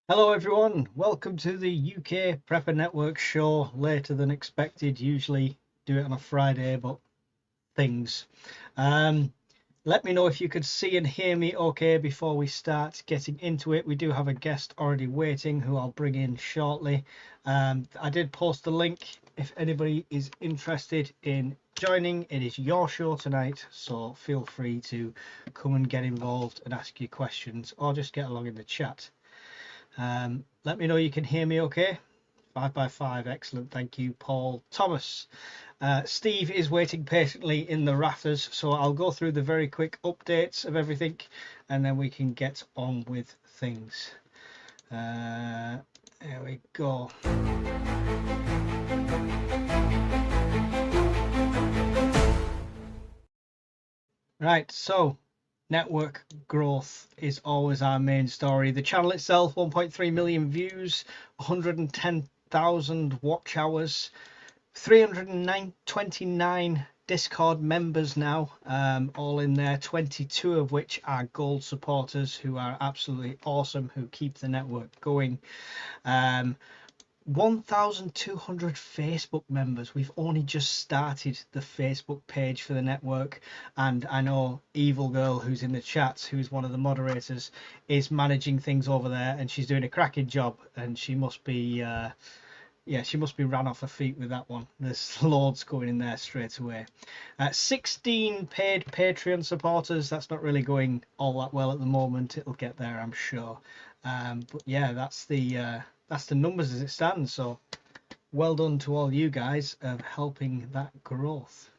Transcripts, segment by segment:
Hello everyone, welcome to the UK Prepper Network show. Later than expected, usually do it on a Friday, but things. Let me know if you could see and hear me okay before we start getting into it. We do have a guest already waiting who I'll bring in shortly. I did post the link if anybody is interested in joining. It is your show tonight, so feel free to come and get involved and ask your questions or just get along in the chat. Let me know you can hear me okay. 5x5, excellent, thank you, Paul. Thomas. Steve is waiting patiently in the rafters, so I'll go through the very quick updates of everything and then we can get on with things. There we go. Right, so network growth is always our main story. The channel itself, 1.3 million views, 110,000 watch hours, 329 Discord members now, all in there, 22 of which are gold supporters who are absolutely awesome, who keep the network going. 1,200 Facebook members. We've only just started the Facebook page for the network, and I know Evil Girl, who's in the chat, who's one of the moderators, is managing things over there, and she's doing a cracking job, and she must be she must be ran off her feet with that one. There's loads going in there straight away. 16 paid Patreon supporters. That's not really going all that well at the moment. It'll get there, I'm sure. But yeah, that's the numbers as it stands. So well done to all you guys of helping that growth.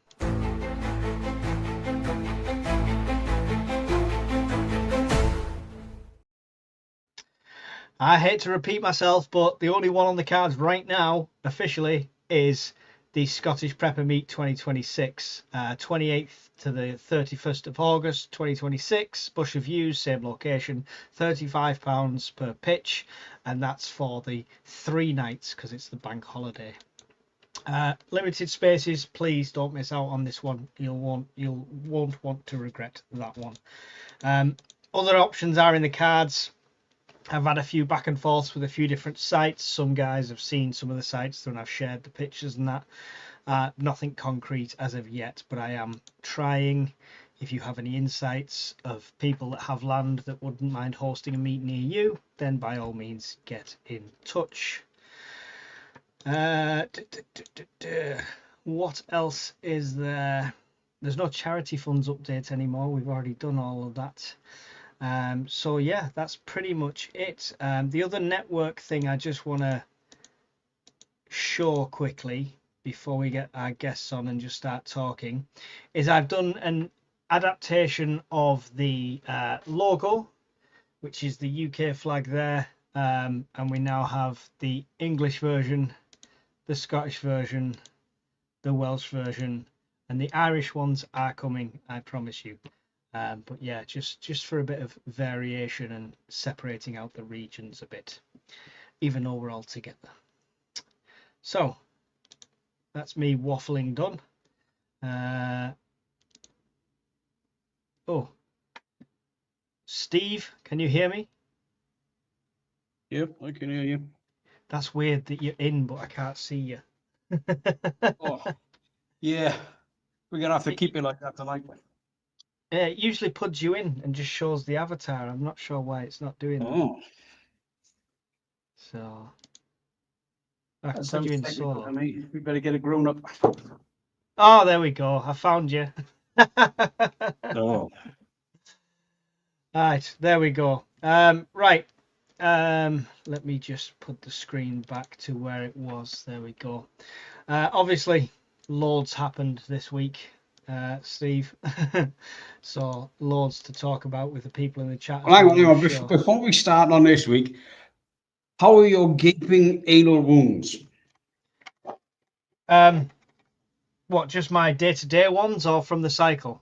I hate to repeat myself, but the only one on the cards right now, officially, is the Scottish Prepper Meet 2026, 28th to the 31st of August 2026, Bush of Views, same location, £35 per pitch, and that's for the 3 nights because it's the bank holiday. Limited spaces, please don't miss out on this one. You won't want to regret that one. Other options are in the cards. I've had a few back and forths with a few different sites. Some guys have seen some of the sites and I've shared the pictures and that. Nothing concrete as of yet, but I am trying. If you have any insights of people that have land that wouldn't mind hosting a meet near you, then by all means get in touch. What else is there? There's no charity funds update anymore. We've already done all of that. So yeah, that's pretty much it. The other network thing I just want to show quickly before we get our guests on and just start talking is I've done an adaptation of the logo, which is the UK flag there, and we now have the English version, the Scottish version, the Welsh version, and the Irish ones are coming, I promise you. But yeah, just for a bit of variation and separating out the regions a bit, even though we're all together. So that's me waffling done. Oh, Steve, can you hear me? Yep, I can hear you. That's weird that you're in, but I can't see you. Oh, yeah, we're gonna have to keep it like that tonight. It usually puts you in and just shows the avatar. I'm not sure why it's not doing that. Oh, So I can that put you sounds in technical solo. to me. We better get it grown up. Oh, there we go. I found you. Oh, Right, there we go. Right. Let me just put the screen back to where it was. There we go. Obviously, loads happened this week, Steve. So loads to talk about with the people in the chat. well, hang on, I'm sure. before we start on this week, how are your gaping anal wounds? What, just my day-to-day ones or from the cycle?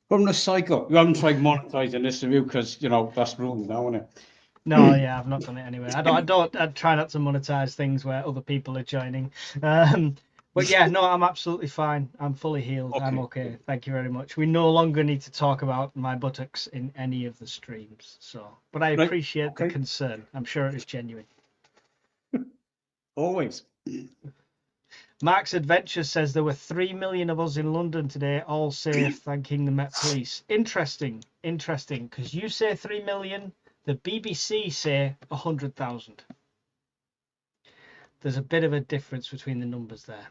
From the cycle. You haven't tried monetizing this review because that's ruined now, isn't it? No, yeah, I've not done it anyway. I try not to monetize things where other people are joining. But yeah, no, I'm absolutely fine. I'm fully healed. I'm okay. Thank you very much. We no longer need to talk about my buttocks in any of the streams. So, but I Right. appreciate the Okay. concern. I'm sure it is genuine. Always. Mark's Adventure says there were 3 million of us in London today, all safe, thanking the Met Police. Interesting, because you say 3 million, the BBC say 100,000. There's a bit of a difference between the numbers there.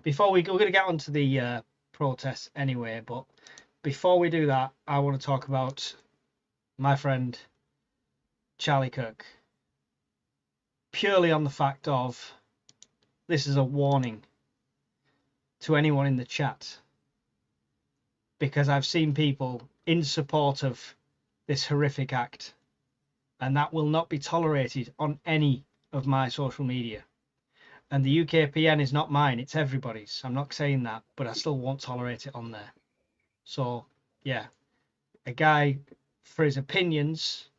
Before we're going to get onto the protests anyway, but before we do that, I want to talk about my friend Charlie Kirk. Purely on the fact of this is a warning to anyone in the chat, because I've seen people in support of this horrific act, and that will not be tolerated on any of my social media. And the UKPN is not mine, it's everybody's. I'm not saying that, but I still won't tolerate it on there. So, yeah, a guy, for his opinions,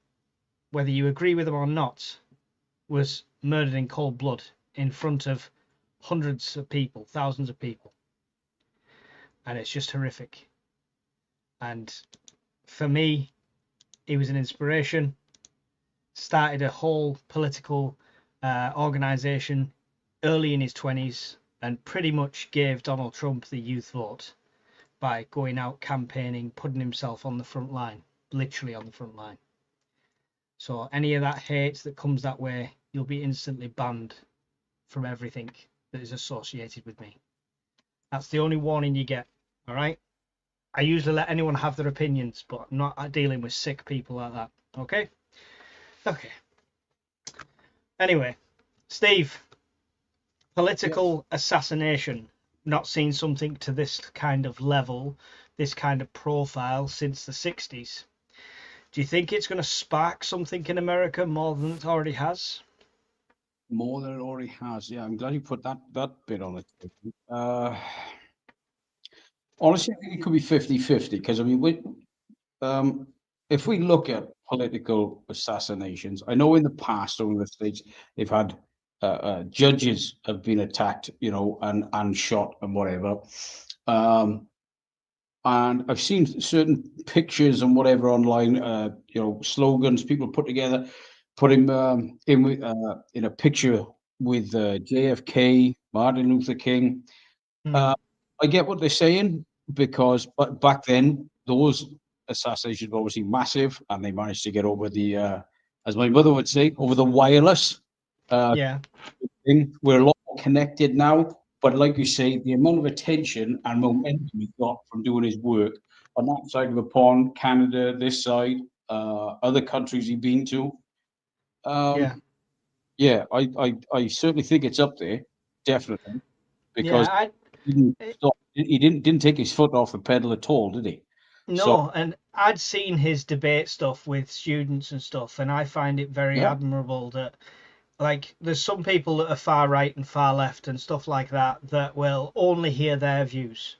whether you agree with them or not, was murdered in cold blood in front of hundreds of people, thousands of people. And it's just horrific. And for me, he was an inspiration. Started a whole political organization early in his 20s and pretty much gave Donald Trump the youth vote by going out campaigning, putting himself on the front line, literally on the front line. So any of that hate that comes that way, you'll be instantly banned from everything that is associated with me. That's the only warning you get, all right? I usually let anyone have their opinions, but I'm not dealing with sick people like that, okay? Okay. Anyway, Steve, political assassination. Not seen something to this kind of level, this kind of profile since the 60s. Do you think it's going to spark something in America more than it already has? More than it already has. Yeah, I'm glad you put that bit on it. Honestly, I think it could be 50-50 because I mean, if we look at political assassinations, I know in the past over the States they've had judges have been attacked, you know, and shot and whatever. And I've seen certain pictures and whatever online, you know, slogans people put together, put him in a picture with JFK, Martin Luther King. Hmm. I get what they're saying because, but back then those assassinations were obviously massive, and they managed to get over the, as my mother would say, over the wireless Yeah, thing. We're a lot more connected now, but like you say, the amount of attention and momentum he got from doing his work on that side of the pond, Canada, this side, other countries he'd been to. yeah, Yeah, I certainly think it's up there, definitely, because yeah. he didn't I stop. He didn't take his foot off the pedal at all, did he? So no, and I'd seen his debate stuff with students and stuff, and I find it very yeah, admirable that, like, there's some people that are far right and far left and stuff like that that will only hear their views.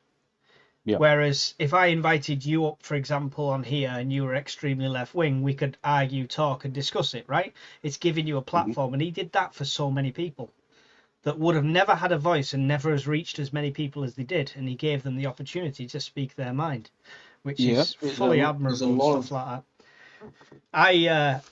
yeah, Whereas if I invited you up, for example, on here and you were extremely left wing, we could argue, talk, and discuss it, right? It's giving you a mhm, platform, and he did that for so many people that would have never had a voice and never has reached as many people as they did, and he gave them the opportunity to speak their mind, which yeah. is fully There's a admirable and lot stuff of like that.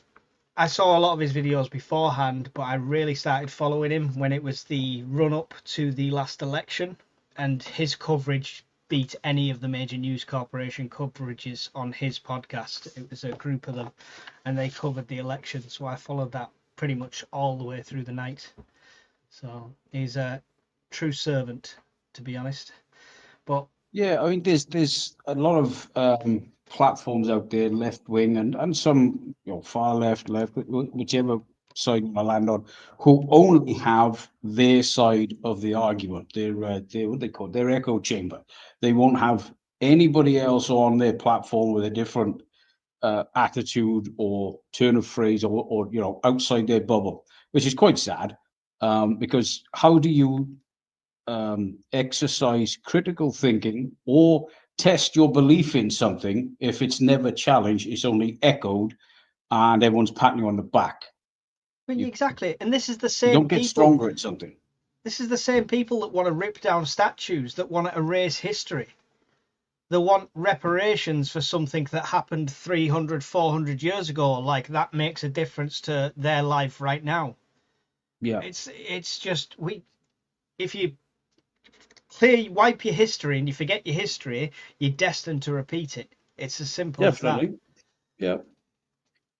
I saw a lot of his videos beforehand, but I really started following him when it was the run up to the last election, and his coverage beat any of the major news corporation coverages on his podcast. It was a group of them, and they covered the election, so I followed that pretty much all the way through the night. So he's a true servant, to be honest. But yeah. I mean, there's a lot of platforms out there, left wing and some, you know, far left, whichever side I land on, who only have their side of the argument. Their what they call their echo chamber. They won't have anybody else on their platform with a different attitude or turn of phrase or you know outside their bubble, which is quite sad. Because how do you exercise critical thinking or test your belief in something if it's never challenged, it's only echoed, and everyone's patting you on the back? You exactly, and this is the you same don't get people. stronger at something. This is the same people that want to rip down statues, that want to erase history. They want reparations for something that happened 300, 400 years ago, like that makes a difference to their life right now. Yeah, It's just, if you wipe your history and you forget your history, you're destined to repeat it. It's as simple as that. definitely. Yeah.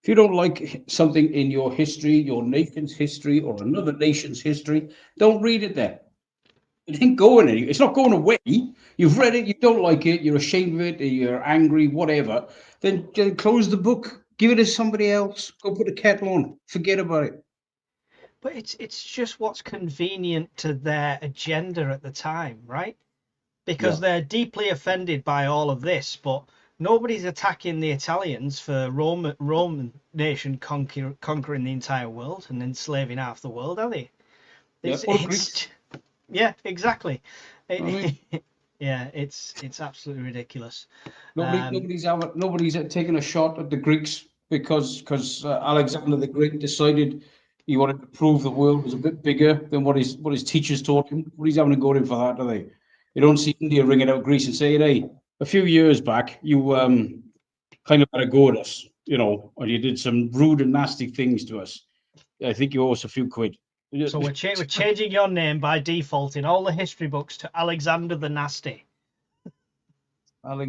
If you don't like something in your history, your nation's history, or another nation's history, don't read it then. It ain't going anywhere. It's not going away. You've read it, you don't like it, you're ashamed of it, you're angry, whatever. Then close the book, give it to somebody else, go put a kettle on, forget about it. But it's just what's convenient to their agenda at the time, right? Because Yeah. they're deeply offended by all of this, but nobody's attacking the Italians for Roman nation conquering the entire world and enslaving half the world, are they? Yeah. It's Or the Greeks. it's yeah, exactly. I mean, Yeah, it's absolutely ridiculous. Um, nobody's taken a shot at the Greeks because Alexander the Great decided he wanted to prove the world was a bit bigger than what his teachers taught him. Nobody's having to go in for that, are they? You don't see India ringing out Greece and saying, "Hey, a few years back, you kind of had a go at us, and you did some rude and nasty things to us. I think you owe us a few quid." so we're changing your name by default in all the history books to Alexander the Nasty. Well,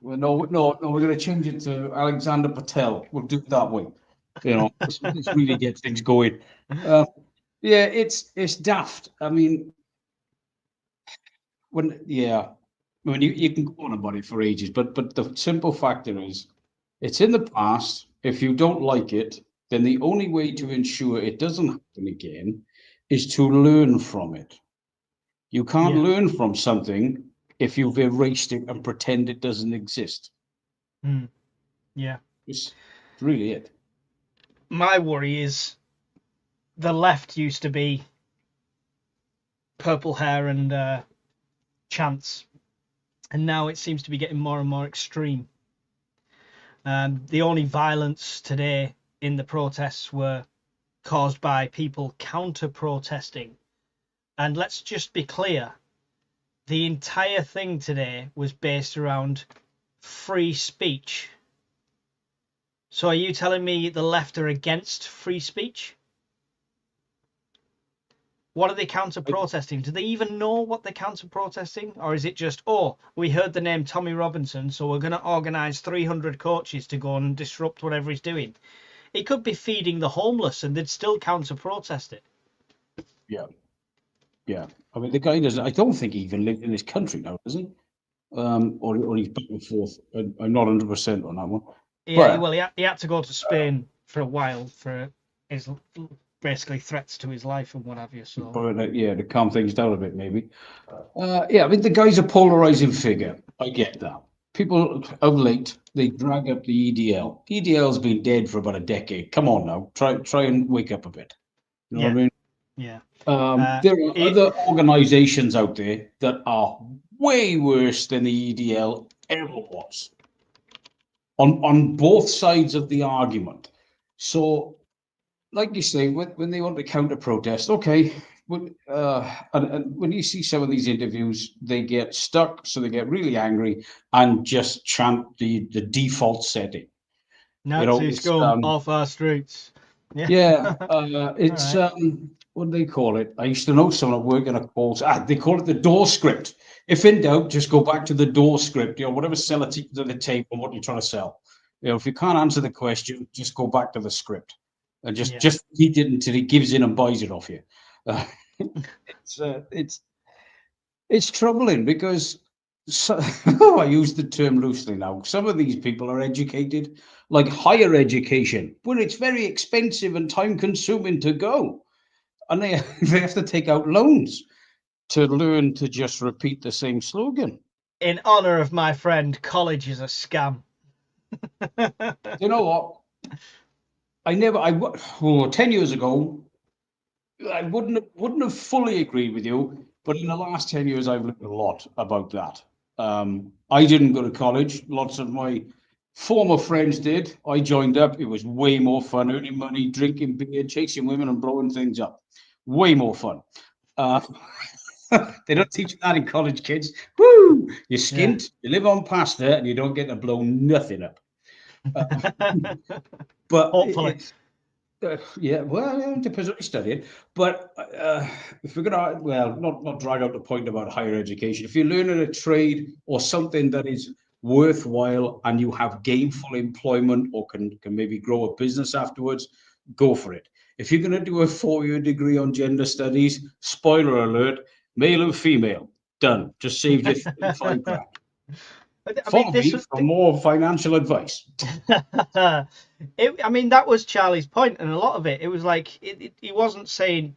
no, we're going to change it to Alexander Patel. We'll do it that way. Let's really get things going. Uh, yeah, it's daft. I mean, you can go on about it for ages, but the simple factor is, it's in the past. If you don't like it, then the only way to ensure it doesn't happen again is to learn from it. You can't Yeah. learn from something if you've erased it and pretend it doesn't exist. Yeah. It's really it. My worry is the left used to be purple hair and chants, and now it seems to be getting more and more extreme. The only violence today in the protests were caused by people counter-protesting. And let's just be clear, the entire thing today was based around free speech. So are you telling me the left are against free speech? What are they counter-protesting? Do they even know what they're counter-protesting? Or is it just, oh, we heard the name Tommy Robinson, so we're going to organise 300 coaches to go and disrupt whatever he's doing? He could be feeding the homeless and they'd still counter-protest it. Yeah, yeah. I mean, the guy doesn't. I don't think he even lives in this country now, does he? Or he's back and forth. I'm not 100% on that one. Yeah, But well, he had to go to Spain for a while for his basically threats to his life and what have you. So yeah, to calm things down a bit, maybe. Yeah, I mean, the guy's a polarizing figure. I get that. People of late, they drag up the EDL. EDL's been dead for about a decade. Come on now, try and wake up a bit. You know what I yeah, mean? yeah. There are It, other organizations out there that are way worse than the EDL ever was on both sides of the argument. So, like you say, when they want to counter protest, okay. And when you see some of these interviews, they get stuck, so they get really angry and just chant the default setting. Nazi It's scum off our streets. Yeah. yeah, All it's right. what do they call it? I used to know someone at work in a call. They call it the door script. If in doubt, just go back to the door script. Whatever seller to the table, what you're trying to sell. If you can't answer the question, just go back to the script and just Yeah. just read it until he gives in and buys it off you. Uh, it's uh, it's it's troubling because I use the term loosely now. Some of these people are educated like higher education, where it's very expensive and time consuming to go. And they, they have to take out loans to learn to just repeat the same slogan. In honor of my friend, college is a scam. You know what? 10 years ago, I wouldn't have fully agreed with you, but in the last 10 years, I've learned a lot about that. I didn't go to college. Lots of my former friends did. I joined up. It was way more fun, earning money, drinking beer, chasing women, and blowing things up. Way more fun. They don't teach you that in college, kids. Woo! You're skint, you live on pasta, and you don't get to blow nothing up. But Hopefully. yeah, well, it depends what you're studying. But if we're gonna, well, not drag out the point about higher education. If you're learning a trade or something that is worthwhile and you have gainful employment or can maybe grow a business afterwards, go for it. If you're gonna do a 4-year degree on gender studies, spoiler alert, male and female, done. Just saved you 5 grand. I Follow mean, this me was. for more financial advice. I mean, that was Charlie's point, and a lot of it was like he wasn't saying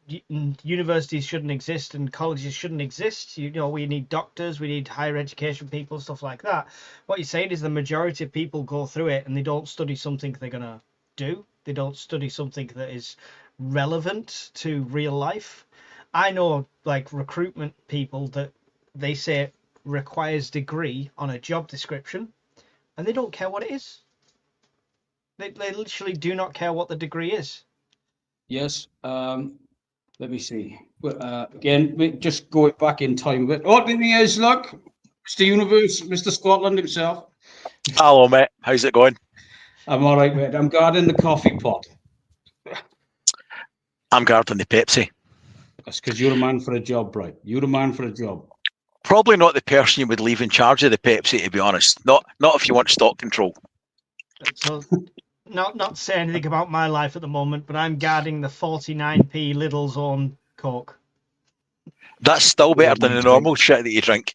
universities shouldn't exist and colleges shouldn't exist. You know, we need doctors, we need higher education people, stuff like that. What he's saying is the majority of people go through it and they don't study something they're gonna do. They don't study something that is relevant to real life. I know like recruitment people that they say requires degree on a job description, and they don't care what it is. They literally do not care what the degree is. Yes. Let me see. Again, we just go back in time a bit. Oh, there he is, look. Mr. Universe, Mr. Scotland himself. Hello, mate. How's it going? I'm all right, mate. I'm guarding the coffee pot. I'm guarding the Pepsi. That's because you're a man for a job, right? You're a man for a job. Probably not the person you would leave in charge of the Pepsi, to be honest. Not if you want stock control. So, not to say anything about my life at the moment, but I'm guarding the 49p Lidl's own Coke. That's still better than the normal shit that you drink.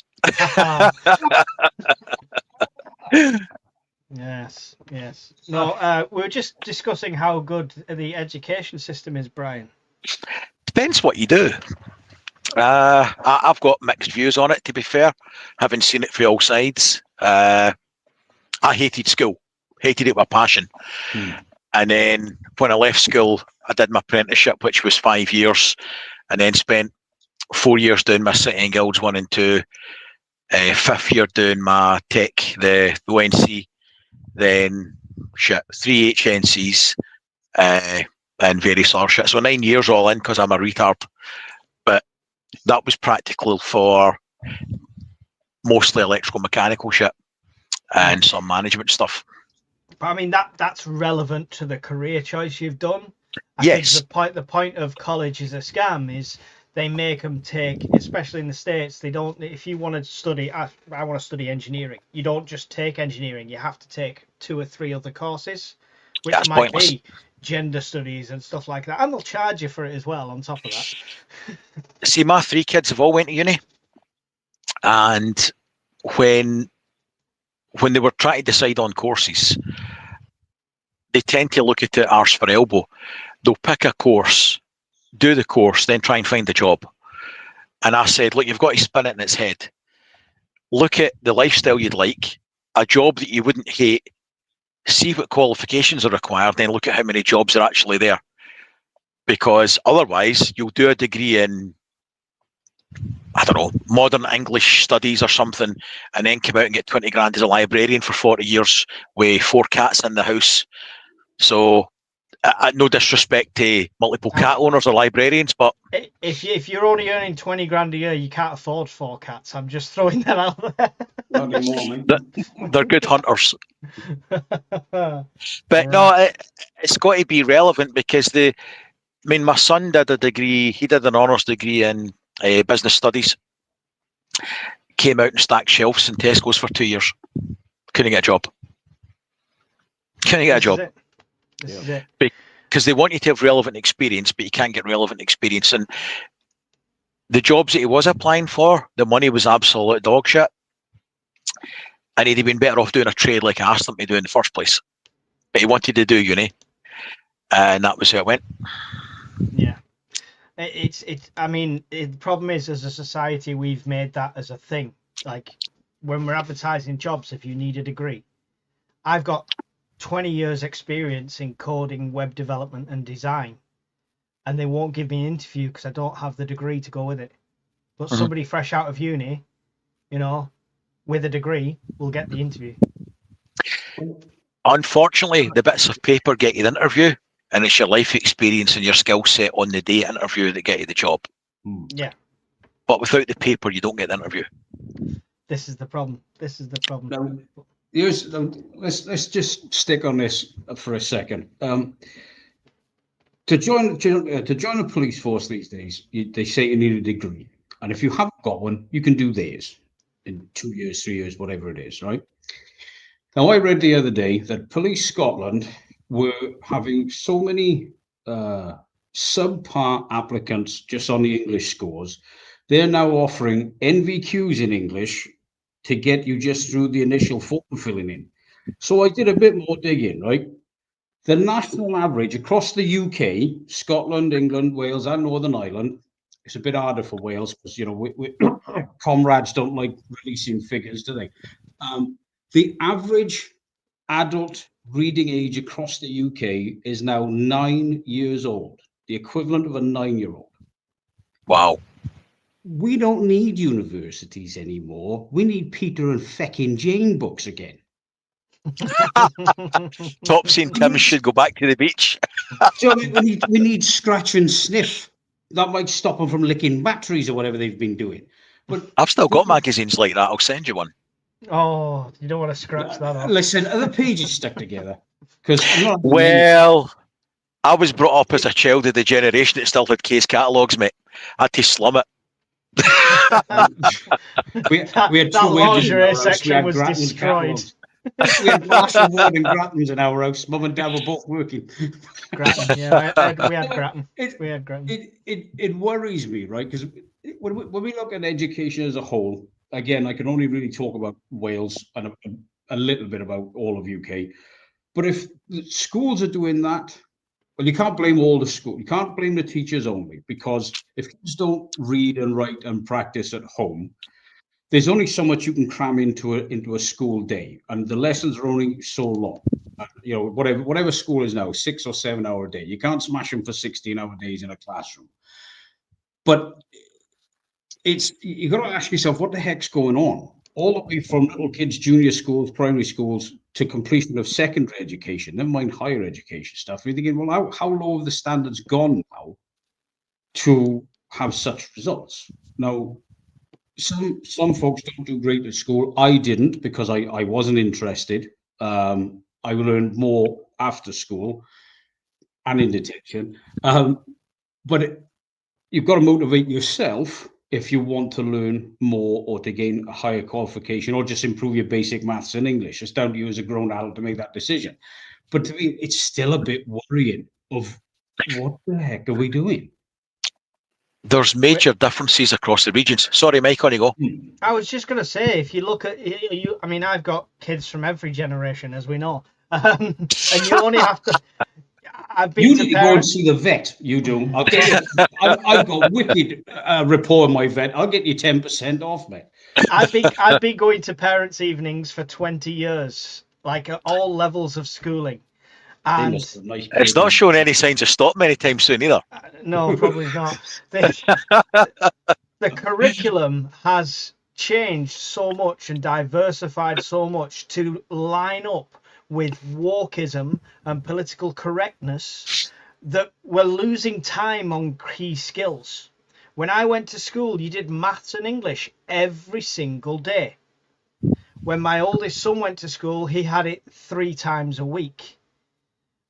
Yes. No, we were just discussing how good the education system is, Brian. Depends what you do. I've got mixed views on it, to be fair, having seen it from all sides. I hated school, hated it with a passion. And then when I left school, I did my apprenticeship, which was 5 years, and then spent 4 years doing my City and Guilds 1 and 2, 5th year doing my tech, the ONC, then 3 HNCs, and various other shit. So 9 years all in because I'm a retard. But that was practical for mostly electrical mechanical shit and some management stuff. But I mean that's relevant to the career choice you've done. I Yes. think the point of college is a scam is they make them take, especially in the States, they don't, if you want to study, I want to study engineering, you don't just take engineering, you have to take 2 or 3 other courses, which That's might pointless. be gender studies and stuff like that, and they'll charge you for it as well on top of that. See, my 3 kids have all went to uni, and when they were trying to decide on courses, they tend to look at it arse for elbow. They'll pick a course, do the course, then try and find a job. And I said, look, you've got to spin it in its head. Look at the lifestyle you'd like, a job that you wouldn't hate, see what qualifications are required, then look at how many jobs are actually there. Because otherwise, you'll do a degree in, I don't know, modern English studies or something, and then come out and get 20 grand as a librarian for 40 years with 4 cats in the house. So, no disrespect to multiple cat owners or librarians, but if you're only earning 20 grand a year, you can't afford 4 cats. I'm just throwing that out there. Not anymore, mate. they're good hunters. But Right. no, it's got to be relevant because my son did a degree, he did an honours degree in business studies, came out and stacked shelves in Tesco's for 2 years. Couldn't get a job. This is it. Because they want you to have relevant experience, but you can't get relevant experience. And the jobs that he was applying for, the money was absolute dog shit. And he'd have been better off doing a trade like I asked him to do in the first place. But he wanted to do uni. And that was how it went. Yeah. I mean, the problem is, as a society, we've made that as a thing. Like, when we're advertising jobs, if you need a degree, I've got 20 years experience in coding, web development and design, and they won't give me an interview because I don't have the degree to go with it. But somebody fresh out of uni, with a degree will get the interview. Unfortunately, the bits of paper get you the interview, and it's your life experience and your skill set on the day interview that get you the job. Yeah. But without the paper, you don't get the interview. This is the problem. Now, let's just stick on this for a second. To join a police force these days, they say you need a degree, and if you haven't got one, you can do theirs in 2 years, 3 years, whatever it is, right? Now, I read the other day that Police Scotland were having so many subpar applicants just on the English scores. They're now offering NVQs in English to get you just through the initial form filling in. So I did a bit more digging, right? The national average across the UK, Scotland, England, Wales, and Northern Ireland, it's a bit harder for Wales because, you know, we comrades don't like releasing figures, do they? The average adult reading age across the UK is now 9 years old, the equivalent of a 9-year-old. Wow. We don't need universities anymore. We need Peter and feckin' Jane books again. Topsy and Tim should go back to the beach. So I mean, we need scratch and sniff. That might stop them from licking batteries or whatever they've been doing. But I've still got magazines like that. I'll send you one. Oh, you don't want to scratch that off. Listen, are the pages stuck together? Because well, I was brought up as a child of the generation that still had case catalogues, mate. I had to slum it. we had that lingerie section was Grattan's destroyed. We had glass of wine and Grattan's in our house. Mum and Dad were both working. Grattan, yeah, we had Grattan. It worries me, right? Because when we look at education as a whole, again, I can only really talk about Wales and a little bit about all of UK. But if the schools are doing that, well, you can't blame all the school. You can't blame the teachers only, because if kids don't read and write and practice at home, there's only so much you can cram into a school day, and the lessons are only so long. You know, whatever school is now, 6 or 7 hour day. You can't smash them for 16-hour days in a classroom. But you got to ask yourself, what the heck's going on? All the way from little kids, junior schools, primary schools, to completion of secondary education, never mind higher education stuff. You're thinking, well, how low have the standards gone now to have such results? Now, some folks don't do great at school. I didn't, because I wasn't interested. I learned more after school and in detention. But you've got to motivate yourself if you want to learn more or to gain a higher qualification or just improve your basic maths and English. It's down to you as a grown adult to make that decision. But to me, it's still a bit worrying of what the heck are we doing? There's major differences across the regions. Sorry, Mike, on you go. I was just going to say, if you look at you, I mean, I've got kids from every generation, as we know, and you only have to. You need to go and see the vet. You do. I'll get you. I've got wicked rapport with my vet. I'll get you 10% off, mate. I've been going to parents' evenings for 20 years, like at all levels of schooling. And it's not showing any signs of stopping anytime soon either. No, probably not. The curriculum has changed so much and diversified so much to line up with wokeism and political correctness that we're losing time on key skills. When I went to school, you did maths and English every single day. When my oldest son went to school, he had it 3 times a week.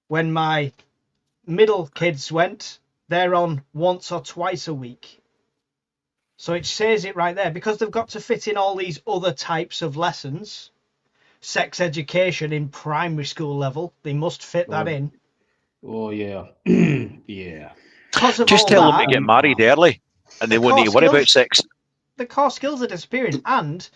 When my middle kids went, they're on once or twice a week. So it says it right there, because they've got to fit in all these other types of lessons. Sex education in primary school level, they must fit that in. Oh yeah. Yeah. Just tell them to get married early and they won't need to worry about sex. The core skills are disappearing, and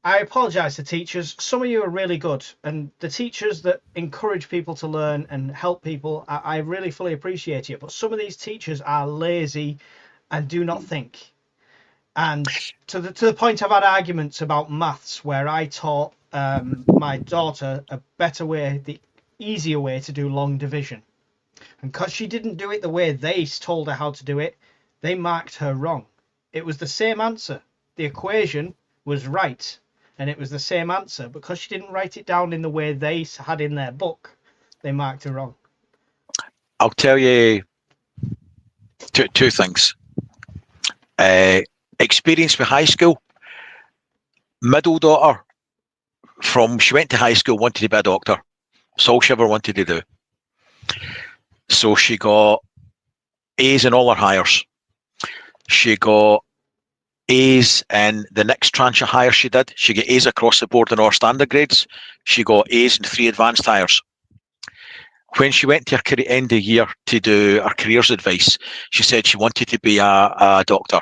I apologise to teachers. Some of you are really good, and the teachers that encourage people to learn and help people, I really fully appreciate it. But some of these teachers are lazy and do not think. And to the point, I've had arguments about maths where I taught my daughter a better way, the easier way to do long division. And because she didn't do it the way they told her how to do it, they marked her wrong. It was the same answer. The equation was right, and it was the same answer. Because she didn't write it down in the way they had in their book, they marked her wrong. I'll tell you two things. Experience with high school. Middle daughter, she went to high school, wanted to be a doctor. That's all she ever wanted to do. So she got A's in all her hires. She got A's in the next tranche of hires she did. She got A's across the board in all standard grades. She got A's in 3 advanced hires. When she went to her end of year to do her careers advice, she said she wanted to be a doctor.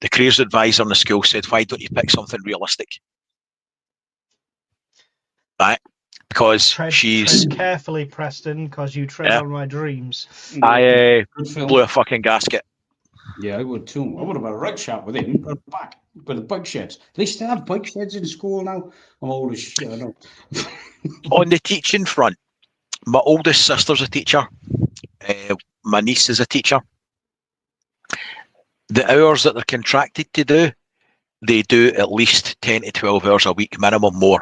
The careers advisor in the school said, why don't you pick something realistic? Right? Because tread carefully, Preston, because you tread on my dreams. I blew a fucking gasket. Yeah, I would too. I would have had a right chat with him, but back with the bike sheds. They still have bike sheds in school now. I'm old as shit, I know. On the teaching front, my oldest sister's a teacher. My niece is a teacher. The hours that they're contracted to do, they do at least 10 to 12 hours a week, minimum more,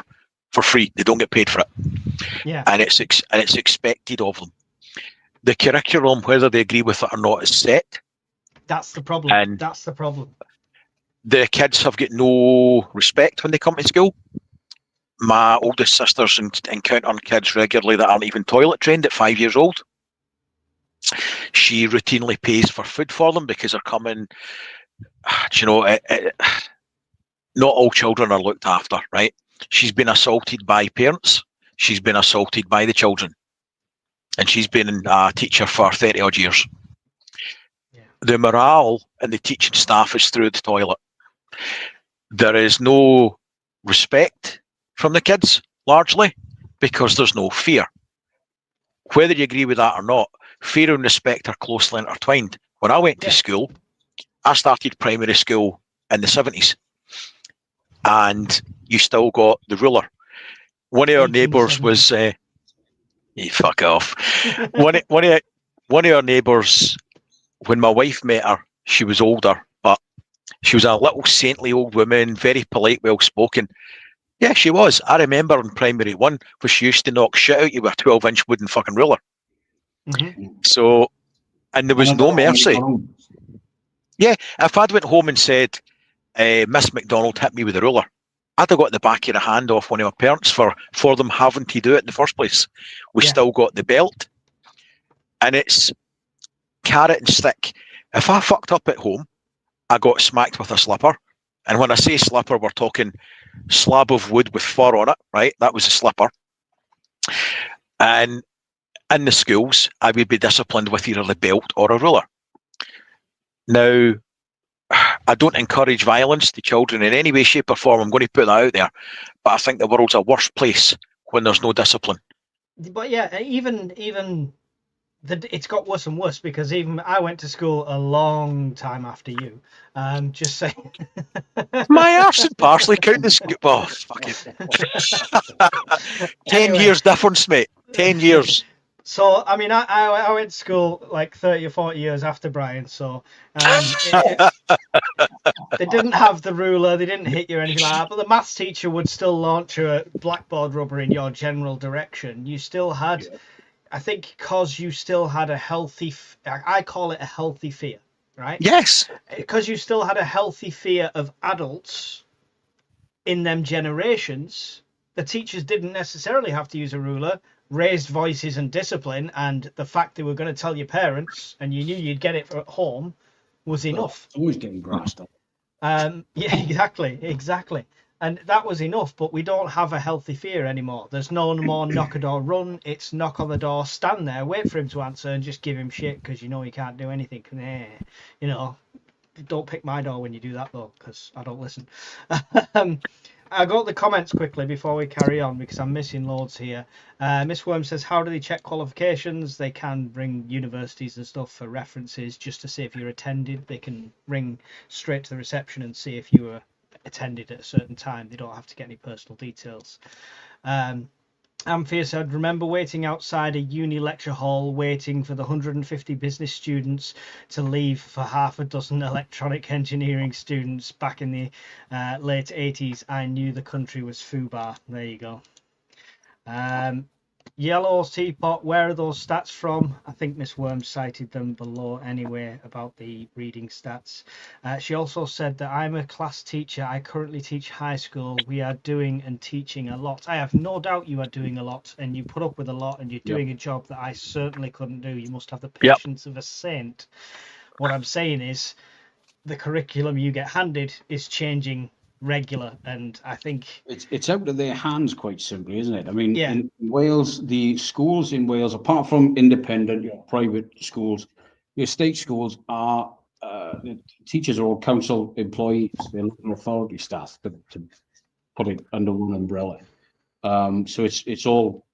for free. They don't get paid for it. Yeah. And it's expected of them. The curriculum, whether they agree with it or not, is set. That's the problem. And that's the problem. The kids have got no respect when they come to school. My oldest sister's encountering kids regularly that aren't even toilet trained at 5 years old. She routinely pays for food for them because they're coming. You know, not all children are looked after, right? She's been assaulted by parents. She's been assaulted by the children. And she's been a teacher for 30 odd years. Yeah. The morale in the teaching staff is through the toilet. There is no respect from the kids, largely, because there's no fear. Whether you agree with that or not, fear and respect are closely intertwined. When I went to school, I started primary school in the 70s, and you still got the ruler. One of our neighbours was, you fuck off. one of our neighbours, when my wife met her, she was older, but she was a little saintly old woman, very polite, well-spoken. Yeah, she was. I remember in primary 1, where she used to knock shit out you with a 12-inch wooden fucking ruler. Mm-hmm. So, and there was no mercy. Yeah, if I'd went home and said, Miss McDonald hit me with a ruler, I'd have got the back of the hand off one of my parents for them having to do it in the first place. We still got the belt. And it's carrot and stick. If I fucked up at home, I got smacked with a slipper. And when I say slipper, we're talking slab of wood with fur on it, right? That was a slipper. And in the schools, I would be disciplined with either the belt or a ruler. Now, I don't encourage violence to children in any way, shape or form. I'm going to put that out there. But I think the world's a worse place when there's no discipline. But yeah, even it's got worse and worse, because even I went to school a long time after you. Just saying. My arse and parsley count the school. Oh, fuck it. 10 years difference, mate. 10 years. So, I mean, I went to school like 30 or 40 years after Brian, so they didn't have the ruler, they didn't hit you or anything like that, but the maths teacher would still launch a blackboard rubber in your general direction. You still had, I think, because you still had a healthy, I call it a healthy fear, right? Yes. Because you still had a healthy fear of adults in them generations, the teachers didn't necessarily have to use a ruler. Raised voices and discipline, and the fact they were going to tell your parents, and you knew you'd get it at home, was enough. Always getting grassed up. Yeah, exactly. And that was enough, but we don't have a healthy fear anymore. There's no more knock a door, run. It's knock on the door, stand there, wait for him to answer, and just give him shit because you know he can't do anything. You know, don't pick my door when you do that, though, because I don't listen. I got the comments quickly before we carry on, because I'm missing loads here. Miss Worm says, how do they check qualifications? They can ring universities and stuff for references just to see if you're attended. They can ring straight to the reception and see if you were attended at a certain time. They don't have to get any personal details. Amphia said, remember waiting outside a uni lecture hall, waiting for the 150 business students to leave for half a dozen electronic engineering students back in the late 80s. I knew the country was FUBAR. There you go. Yellow Teapot, where are those stats from? I think Miss Worm cited them below anyway about the reading stats. She also said that I'm a class teacher. I currently teach high school. We are doing and teaching a lot. I have no doubt you are doing a lot, and you put up with a lot, and you're doing a job that I certainly couldn't do. You must have the patience of a saint. What I'm saying is the curriculum you get handed is changing regular, and I think it's out of their hands, quite simply, isn't it? I mean, Yeah. in Wales, the schools in Wales, apart from independent, private schools, your state schools are the teachers are all council employees, they're local authority staff, to put it under one umbrella. So it's all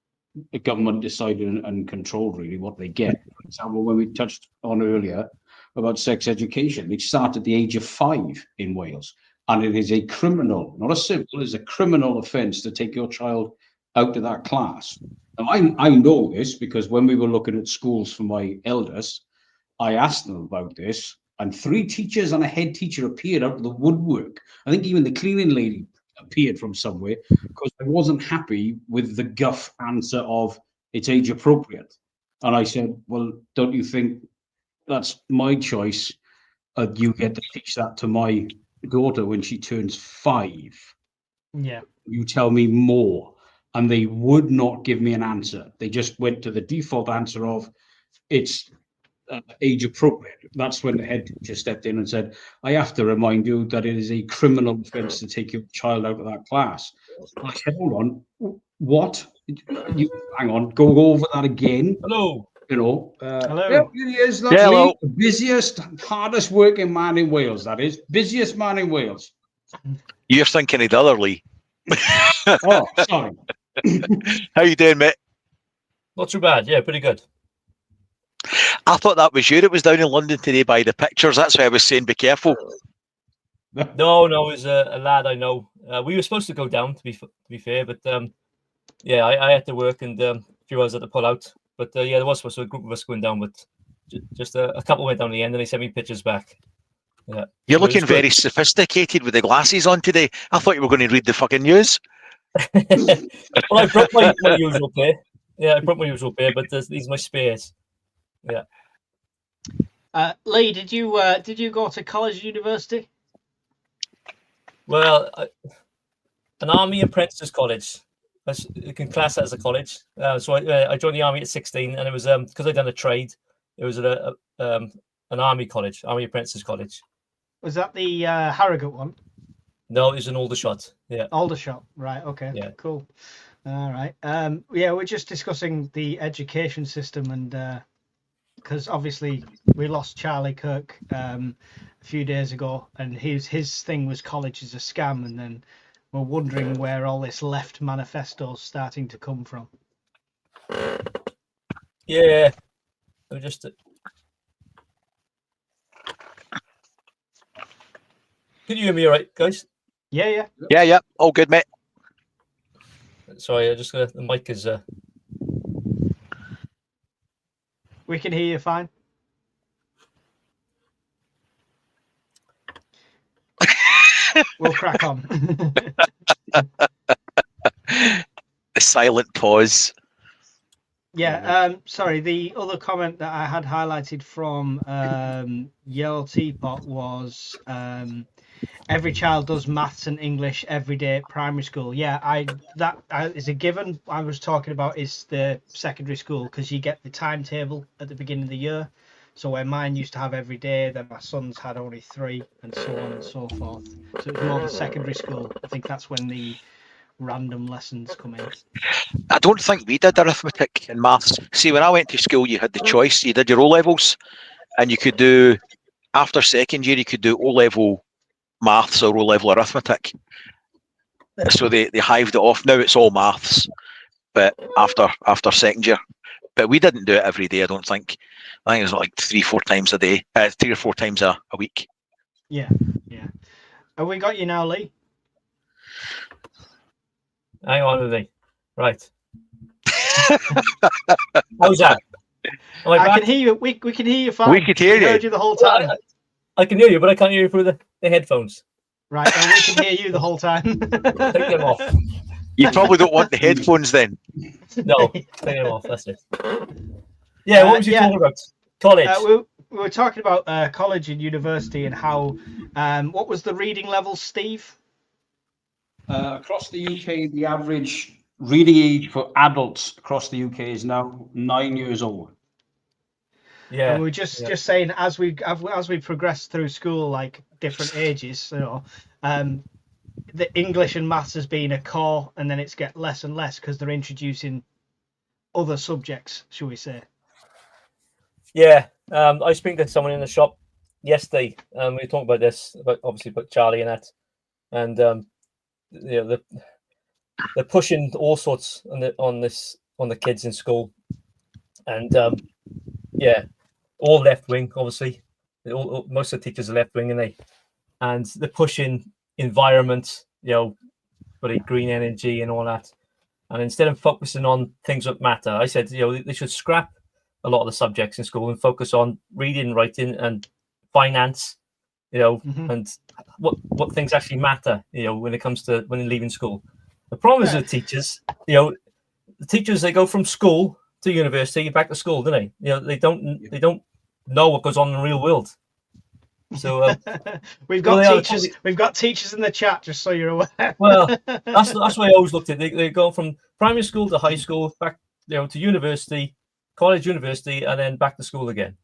government decided and controlled, really, what they get. For example, when we touched on earlier about sex education, they start at the age of 5 in Wales. And it is a criminal, not a civil, it's a criminal offence to take your child out of that class. Now, I know this because when we were looking at schools for my eldest, I asked them about this, and 3 teachers and a head teacher appeared out of the woodwork. I think even the cleaning lady appeared from somewhere because I wasn't happy with the guff answer of it's age appropriate. And I said, well, don't you think that's my choice? You get to teach that to my daughter when she turns 5. Yeah. You tell me more. And they would not give me an answer. They just went to the default answer of it's age appropriate. That's when the head teacher stepped in and said, I have to remind you that it is a criminal offence to take your child out of that class. And I said, hold on, what? You hang on, go over that again. Hello. Hello. Yeah, he is. That's Hello. the busiest, hardest working man in Wales. That is busiest man in Wales. You're thinking of the other Lee. Oh, sorry. How you doing, mate? Not too bad. Yeah, pretty good. I thought that was you. It was down in London today by the pictures. That's why I was saying be careful. No, it was a lad I know. We were supposed to go down, to be fair, but yeah, I had to work and a few hours had to pull out. But yeah, there was supposed to be a group of us going down, but just a couple went down the end and they sent me pictures back. Yeah, You're looking very sophisticated with the glasses on today. I thought you were going to read the fucking news. Well, I brought my usual pair. Yeah, I brought my usual pair, but these are my spares. Yeah. Lee, did you go to college, university? Well, an army apprentices college. You can class that as a college. So I joined the army at 16, and it was because I'd done a trade. It was at an army college, army apprentices college. Was that the Harrogate one? No, it was an Aldershot. Yeah. Aldershot, right? Okay. Yeah. Cool. All right. Yeah, we're just discussing the education system, and because obviously we lost Charlie Kirk a few days ago, and his thing was college is a scam, and then we're wondering where all this left manifesto is starting to come from. Yeah, I'm just. Can you hear me all right, guys? Yeah. All good, mate. Sorry, the mic is. We can hear you fine. We'll crack on. The silent pause. Yeah, sorry, the other comment that I had highlighted from Yellow Teapot was every child does maths and English every day at primary school. Yeah, that is a given. I was talking about is the secondary school, because you get the timetable at the beginning of the year. So where mine used to have every day, then my son's had only 3, and so on and so forth. So it's more the secondary school. I think that's when the random lessons come in. I don't think we did arithmetic and maths. See, when I went to school, you had the choice. You did your O levels, and you could do, after second year, you could do O level maths or O level arithmetic. So they hived it off. Now it's all maths, but after second year. But we didn't do it every day, I don't think. I think it was like 3-4 times a day, 3 or 4 times a week. Yeah. Have we got you now, Lee? Hang on with me. Right. How's that? I can hear you. We can hear you fine. We could hear you. We heard you the whole time. Well, I can hear you, but I can't hear you through the headphones. Right, and we can hear you the whole time. Take them off. You probably don't want the headphones then. No, take them off. That's it. Yeah, what was you talking about? College. We were talking about college and university and how. What was the reading level, Steve? Across the UK, the average reading age for adults across the UK is now 9 years old. Yeah, and we were just saying as we progress through school, like different ages, the English and maths has been a core, and then it's get less and less because they're introducing other subjects, shall we say? Yeah, I was speaking to someone in the shop yesterday. We were talking about this, obviously about Charlie and that, and they're pushing all sorts on the kids in school, and all left wing, obviously. Most of the teachers are left wing, and they're pushing environment, but green energy and all that. And instead of focusing on things that matter, I said, they should scrap a lot of the subjects in school and focus on reading, writing, and finance, and what things actually matter, when it comes to when they're leaving school. The problem is with teachers, the teachers, they go from school to university, back to school, don't they? They don't know what goes on in the real world. So we've got teachers. We've got teachers in the chat, just so you're aware. Well, that's the way I always looked at it. They go from primary school to high school, back to university, college, university, and then back to school again.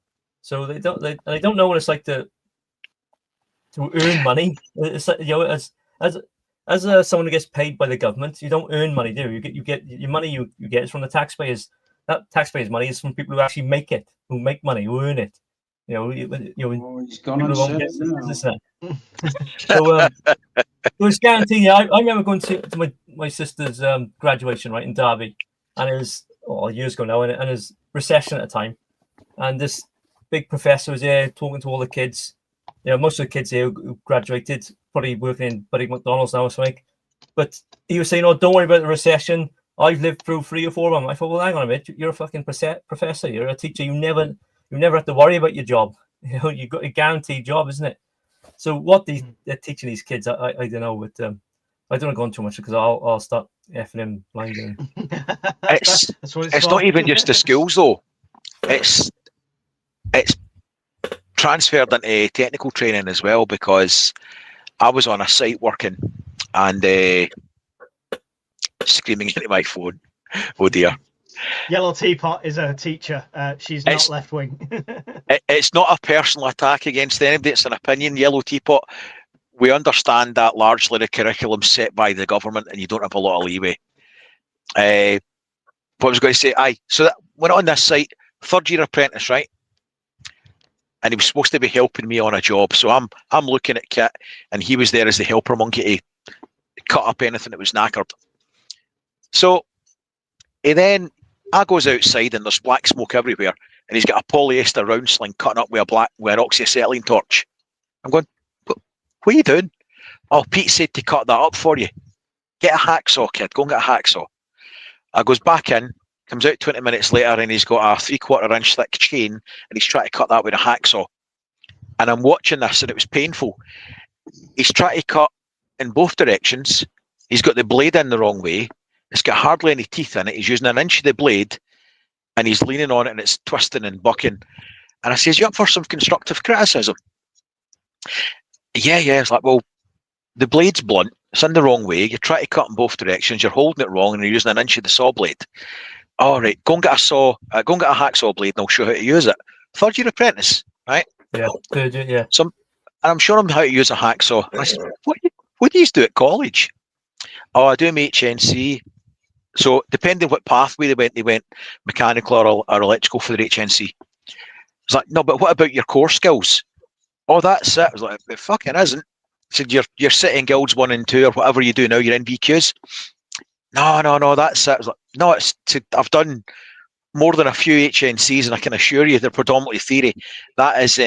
So they don't know what it's like to earn money. It's like, as someone who gets paid by the government, you don't earn money, do you? You get your money you get is from the taxpayers. That taxpayers' money is from people who actually make it, who make money, who earn it. He's gone on so it's guaranteed. I remember going to my sister's graduation, right, in Derby, and it was years ago now, and it was recession at the time, and this big professor was there talking to all the kids. Most of the kids here who graduated probably working in Buddy McDonald's now or something, but he was saying, "Oh, don't worry about the recession. I've lived through 3 or 4 of them." I thought, well, hang on a minute, you're a fucking professor, you're a teacher, you never have to worry about your job. You've got a guaranteed job, isn't it? So what they're teaching these kids, I don't know, but I don't want to go on too much because I'll start effing him blindly. It's not even just the schools though. It's transferred into technical training as well, because I was on a site working and screaming into my phone. Oh dear. Yellow Teapot is a teacher. She's not left wing. It's not a personal attack against anybody. It's an opinion. Yellow Teapot. We understand that largely the curriculum's set by the government, and you don't have a lot of leeway. What I was going to say, so that went on this site, 3rd year apprentice, right? And he was supposed to be helping me on a job. So I'm looking at Kit, and he was there as the helper monkey to cut up anything that was knackered. So I goes outside and there's black smoke everywhere, and he's got a polyester round sling cutting up with an oxyacetylene torch. I'm going, what are you doing? Oh, Pete said to cut that up for you. Get a hacksaw, kid. Go and get a hacksaw. I goes back in, comes out 20 minutes later, and he's got a 3/4 inch thick chain, and he's trying to cut that with a hacksaw. And I'm watching this, and it was painful. He's trying to cut in both directions. He's got the blade in the wrong way. It's got hardly any teeth in it. He's using 1 inch of the blade, and he's leaning on it, and it's twisting and bucking. And I says, "You up for some constructive criticism?" Yeah. It's like, well, the blade's blunt. It's in the wrong way. You try to cut in both directions. You're holding it wrong, and you're using 1 inch of the saw blade. All right, go and get a saw. Go and get a hacksaw blade, and I'll show you how to use it. 3rd year apprentice, right? Yeah, yeah. And I'm showing him how to use a hacksaw. And I said, what do you do at college? Oh, I do my HNC. So depending what pathway they went mechanical or electrical for their HNC. It's like, no, but what about your core skills? Oh, that's it. I was like, it fucking isn't. I said, you're sitting guilds 1 and 2 or whatever you do now, you're in VQs. No, that's it. I was like, no, I've done more than a few HNCs, and I can assure you they're predominantly theory. That's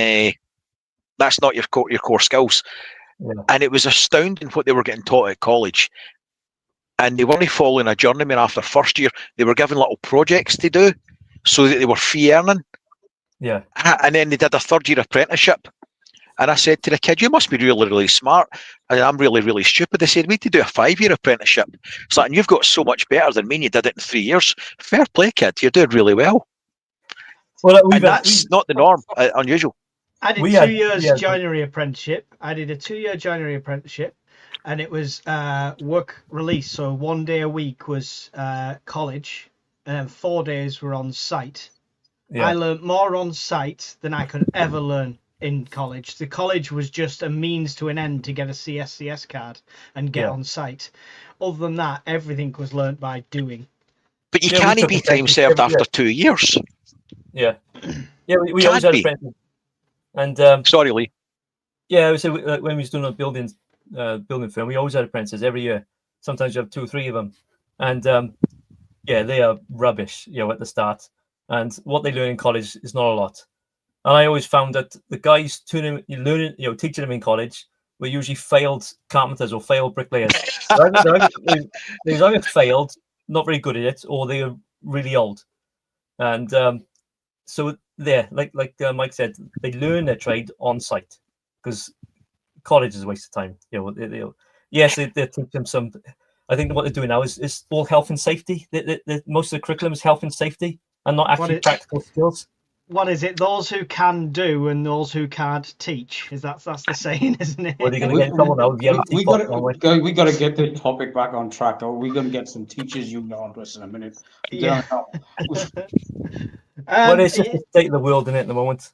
not your core skills. Yeah. And it was astounding what they were getting taught at college. And they weren't following a journeyman after 1st year. They were given little projects to do so that they were fee earning. Yeah. And then they did a 3rd year apprenticeship. And I said to the kid, you must be really, really smart. And I'm really, really stupid. They said, we need to do a 5-year apprenticeship. It's like, and you've got so much better than me and you did it in 3 years. Fair play, kid. You're doing really well. Well, And that's not the norm, unusual. I did 2 years January apprenticeship. I did a 2-year January apprenticeship, and it was work release. So 1 day a week was college, and then 4 days were on site. I learned more on site than I could ever learn in college. The college was just a means to an end to get a CSCS card and get on site. Other than that, everything was learnt by doing. But you can't be time served after 2 years. Yeah. Yeah, we always had apprentices. And sorry, Lee. Yeah, so when we was doing a building firm, we always had apprentices every year. Sometimes you have 2 or 3 of them, and yeah, they are rubbish, at the start. And what they learn in college is not a lot. And I always found that the guys teaching them in college were usually failed carpenters or failed bricklayers. They either failed, not very good at it, or they were really old. And so there, like Mike said, they learn their trade on site because college is a waste of time. Yes, they teach them some. I think what they're doing now is all health and safety. Most of the curriculum is health and safety, and not actually practical skills. What is it? Those who can do and those who can't teach. That's the saying, isn't it? Well, they're going to get in trouble now. We got to get the topic back on track. Or we're going to get some teachers union onto us in a minute. Yeah. Well, it's just the state of the world in it at the moment.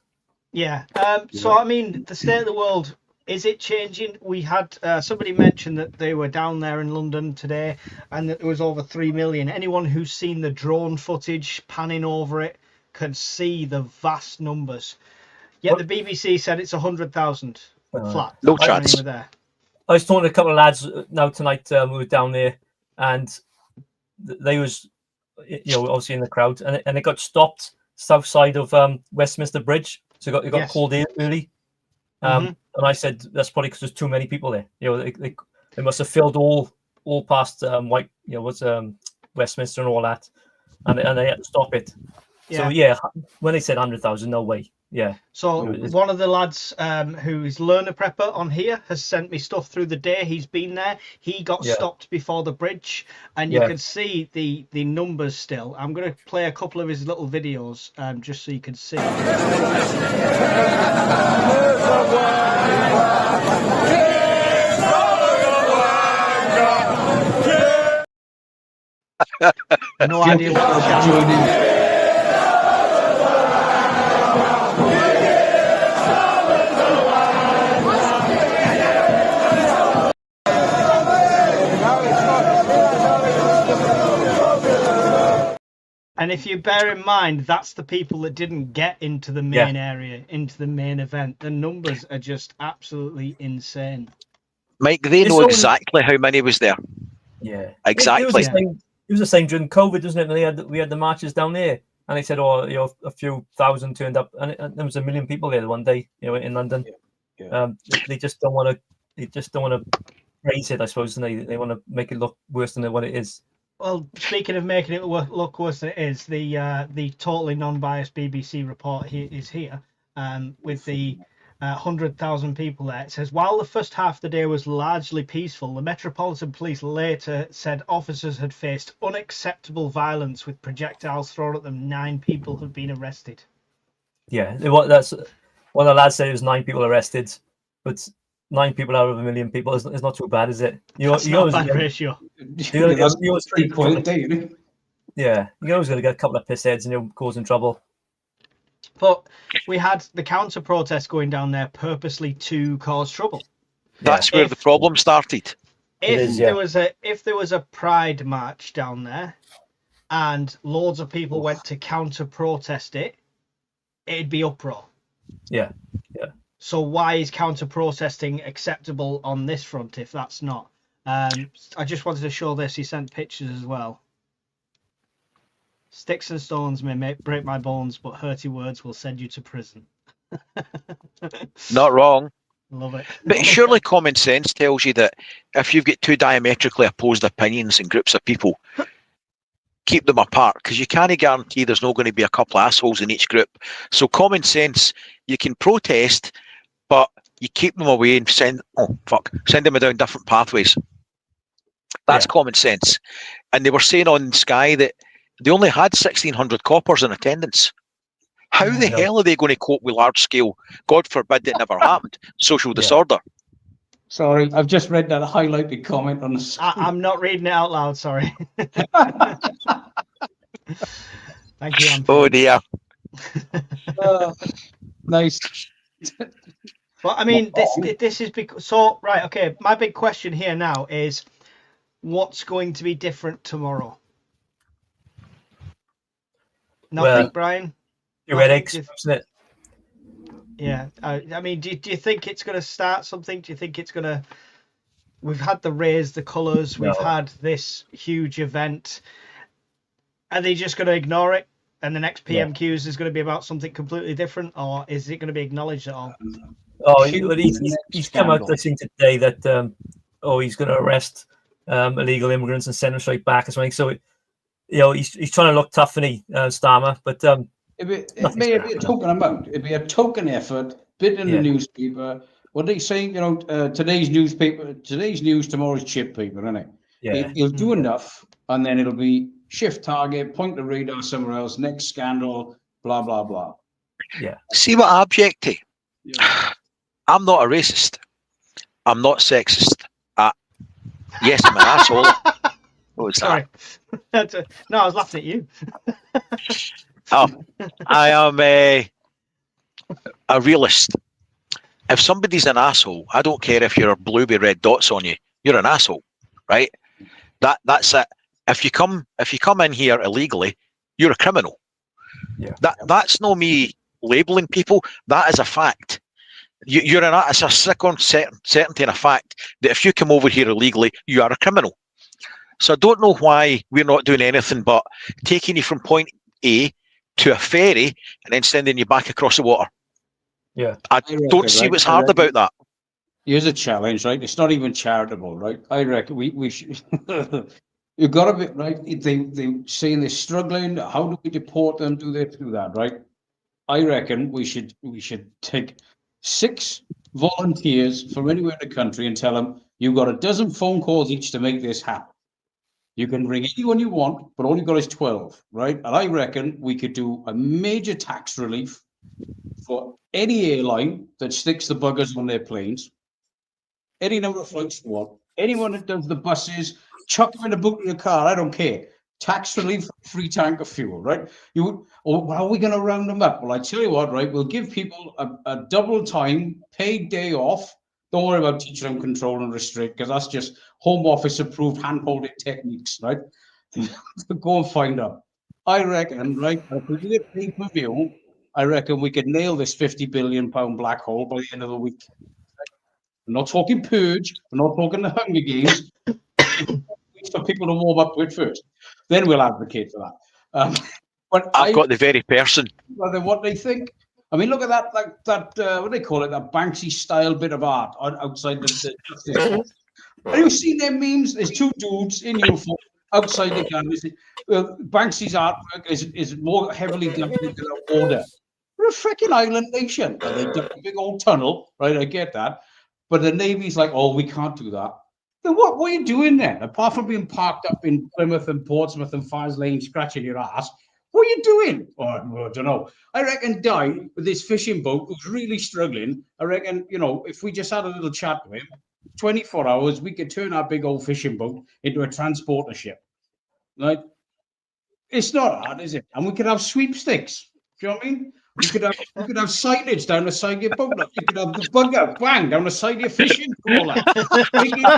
Yeah. So I mean, the state of the world. Is it changing? We had somebody mention that they were down there in London today and that there was over 3 million. Anyone who's seen the drone footage panning over it can see the vast numbers. Yet the BBC said it's 100,000 flat. No chance. There. I was talking to a couple of lads now tonight. We were down there and they was, obviously in the crowd and it got stopped south side of Westminster Bridge. So it got called in early. And I said that's probably because there's too many people there. They must have filled all past Westminster and all that, and they had to stop it. Yeah. So when they said 100,000, no way. Yeah. So one of the lads who is learner prepper on here has sent me stuff through the day he's been there. He got stopped before the bridge, and you can see the numbers still. I'm going to play a couple of his little videos just so you can see. No idea what was doing. And if you bear in mind, that's the people that didn't get into the main area, into the main event. The numbers are just absolutely insane. Mike, they know exactly how many was there. Yeah, exactly. It was the same during COVID, wasn't it? We had the marches down there, and they said, a few thousand turned up, and there was 1 million people there one day, in London. Yeah. They just don't want to praise it, I suppose, and they want to make it look worse than what it is. Well, speaking of making it look worse than it is, the totally non-biased BBC report is here with the 100,000 people there. It says, while the first half of the day was largely peaceful, the Metropolitan Police later said officers had faced unacceptable violence with projectiles thrown at them. 9 people have been arrested. Yeah, that's one of the lads said it was 9 people arrested, but 9 people out of 1 million people is not too bad, is it? That's not a bad ratio. That's 3 points a day. Yeah, you're always going to get a couple of piss heads and you're causing trouble. But we had the counter protest going down there purposely to cause trouble. That's where the problem started. If there was a pride march down there and loads of people went to counter protest it, it'd be uproar. Yeah. So why is counter protesting acceptable on this front if that's not? I just wanted to show this. He sent pictures as well. Sticks and stones may break my bones, but hurty words will send you to prison. Not wrong. Love it. But surely common sense tells you that if you've got 2 diametrically opposed opinions in groups of people, keep them apart, because you can't guarantee there's not going to be a couple of assholes in each group. So common sense, you can protest, but you keep them away and send them down different pathways. That's common sense. And they were saying on Sky that they only had 1,600 coppers in attendance. How the hell are they going to cope with large scale, God forbid it never happened, social disorder? Sorry, I've just read that highlighted comment on the screen. I'm not reading it out loud, sorry. Thank you, Anthony. Oh dear. Nice. But I mean, this is because right. Okay, my big question here now is, what's going to be different tomorrow? Nothing, Brian. Theoretics, isn't it? Yeah. I mean, do you think it's going to start something? Do you think it's going to? We've had the raise the colours. We've had this huge event. Are they just going to ignore it? And the next PMQs is going to be about something completely different, or is it going to be acknowledged at all? Oh, he's come out, I think, today that he's going to arrest illegal immigrants and send them straight back or something. So, he's trying to look tough, and Starmer, but it may be a token amount. It'd be a token effort, bit in the newspaper. What are they saying? Today's newspaper, today's news, tomorrow's chip paper, isn't it? Yeah. He'll do enough, and then it'll be shift target, point the radar somewhere else, next scandal, blah blah blah. Yeah. See what I object to? Yeah. I'm not a racist. I'm not sexist. Yes, I'm an asshole. What was Sorry. that? No, I was laughing at you. I am a realist. If somebody's an asshole, I don't care if you're blue with red dots on you. You're an asshole, right? That's it. If you come in here illegally, you're a criminal. Yeah. That's not me labeling people. That is a fact. It's a sick-on certainty and a fact that if you come over here illegally, you are a criminal. So I don't know why we're not doing anything but taking you from point A to a ferry and then sending you back across the water. Yeah. I don't see what's hard about that. Here's a challenge, right? It's not even charitable, right? I reckon we should. You've got to be right. They saying they're struggling. How do we deport them? Do this, do that, right? I reckon we should take 6 volunteers from anywhere in the country and tell them you've got a dozen phone calls each to make this happen. You can ring anyone you want, but all you've got is 12, right? And I reckon we could do a major tax relief for any airline that sticks the buggers on their planes, any number of flights you want, anyone that does the buses, chuck them in the boot of your car, I don't care. Tax relief, free tank of fuel, right? How are we going to round them up? Well, I tell you what, right? We'll give people a double time paid day off. Don't worry about teaching them control and restrict, because that's just home office approved hand-holding techniques, right? Go and find out. I reckon, right? If we did it pay-per-view, I reckon we could nail this £50 billion black hole by the end of the week. We're not talking purge. We're not talking the Hunger Games. For people to warm up to it first, then we'll advocate for that. But I've got the very person. Rather than what they think. I mean, look at that, what do they call it? That Banksy style bit of art outside the justice. Have you seen their memes? There's 2 dudes in uniform outside the gallery. Banksy's artwork is more heavily done into the order. We're a freaking island nation. And they dug a big old tunnel, right? I get that. But the Navy's like, oh, we can't do that. Then what are you doing then? Apart from being parked up in Plymouth and Portsmouth and Fars Lane scratching your ass, what are you doing? Oh, I don't know. I reckon Di, with this fishing boat, who's really struggling, I reckon, if we just had a little chat with him, 24 hours, we could turn our big old fishing boat into a transporter ship. Right? It's not hard, is it? And we could have sweepstakes. Do you know what I mean? You could have signage down the side of your boat. You could have the Bugout bang down the side of your fishing trawler.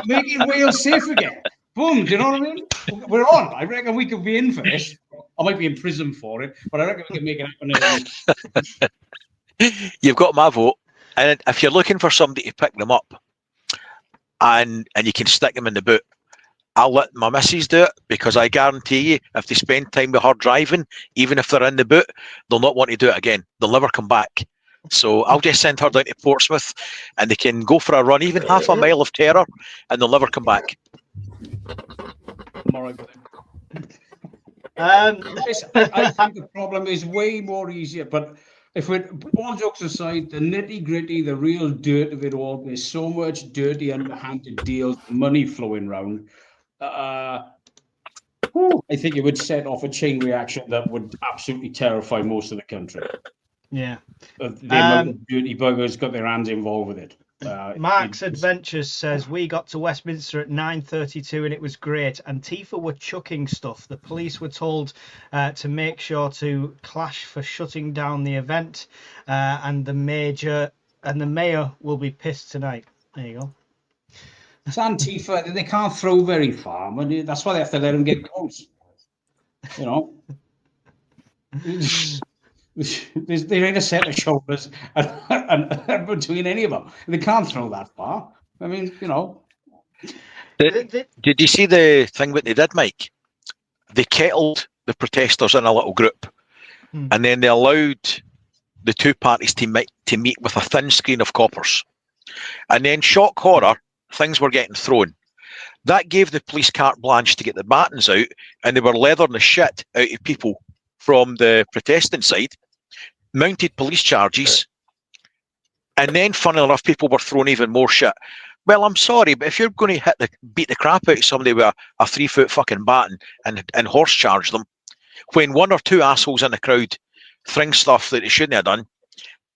Making Wales safe again. Boom, do you know what I mean? We're on. I reckon we could be in for this. I might be in prison for it, but I reckon we can make it happen. You've got my vote. And if you're looking for somebody to pick them up and you can stick them in the boot, I'll let my missus do it, because I guarantee you, if they spend time with her driving, even if they're in the boot, they'll not want to do it again. They'll never come back. So I'll just send her down to Portsmouth and they can go for a run, even half a mile of terror, and they'll never come back. I'm all right with it. I think the problem is way more easier, but if we all jokes aside, the nitty gritty, the real dirt of it all, there's so much dirty, underhanded deals, money flowing around. I think it would set off a chain reaction that would absolutely terrify most of the country. Yeah. The amount of dirty buggers got their hands involved with it. Mark's Adventures says, we got to Westminster at 9:32 and it was great. Antifa were chucking stuff. The police were told to make sure to clash for shutting down the event, and the mayor will be pissed tonight. There you go. It's Antifa. They can't throw very far. But that's why they have to let them get close. You know. They're in a set of shoulders and between any of them. They can't throw that far. I mean, you know. Did you see the thing that they did, Mike? They kettled the protesters in a little group, and then they allowed the two parties to meet with a thin screen of coppers. And then, shock horror, things were getting thrown. That gave the police carte blanche to get the batons out, and they were leathering the shit out of people from the protesting side, mounted police charges, and then, funnily enough, people were throwing even more shit. Well, I'm sorry, but if you're going to beat the crap out of somebody with a 3-foot fucking baton and horse charge them, when one or two assholes in the crowd thring stuff that they shouldn't have done,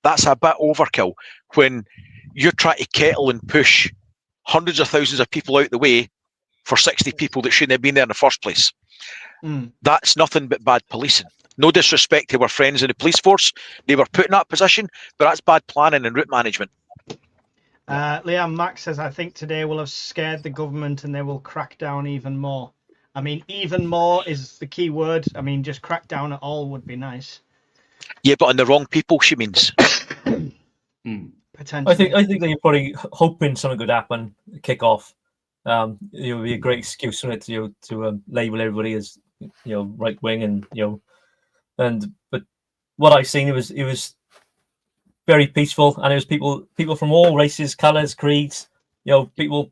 that's a bit overkill. When you're trying to kettle and push hundreds of thousands of people out the way for 60 people that shouldn't have been there in the first place. That's nothing but bad policing. No disrespect to our friends in the police force. They were put in that position, but that's bad planning and route management. Liam Max says, I think today will have scared the government and they will crack down even more. I mean, even more is the key word. I mean, just crack down at all would be nice. Yeah, but on the wrong people, she means. Potentially. I think that you're probably hoping something could happen, kick off. It would be a great excuse for it to label everybody as right wing and but what I've seen it was very peaceful, and it was people from all races, colours, creeds, people,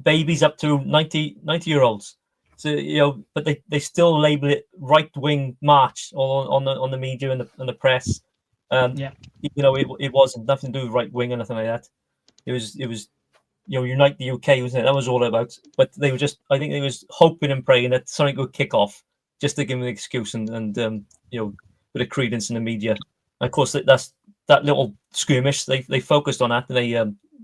babies up to 90-year-olds. So but they still label it right wing march on the media and the press. It wasn't nothing to do with right wing or nothing like that. It was unite the UK, wasn't it? That was all about. But they were I think they was hoping and praying that something would kick off, just to give them an excuse and bit of credence in the media. And of course, that's that little skirmish. They focused on that. And they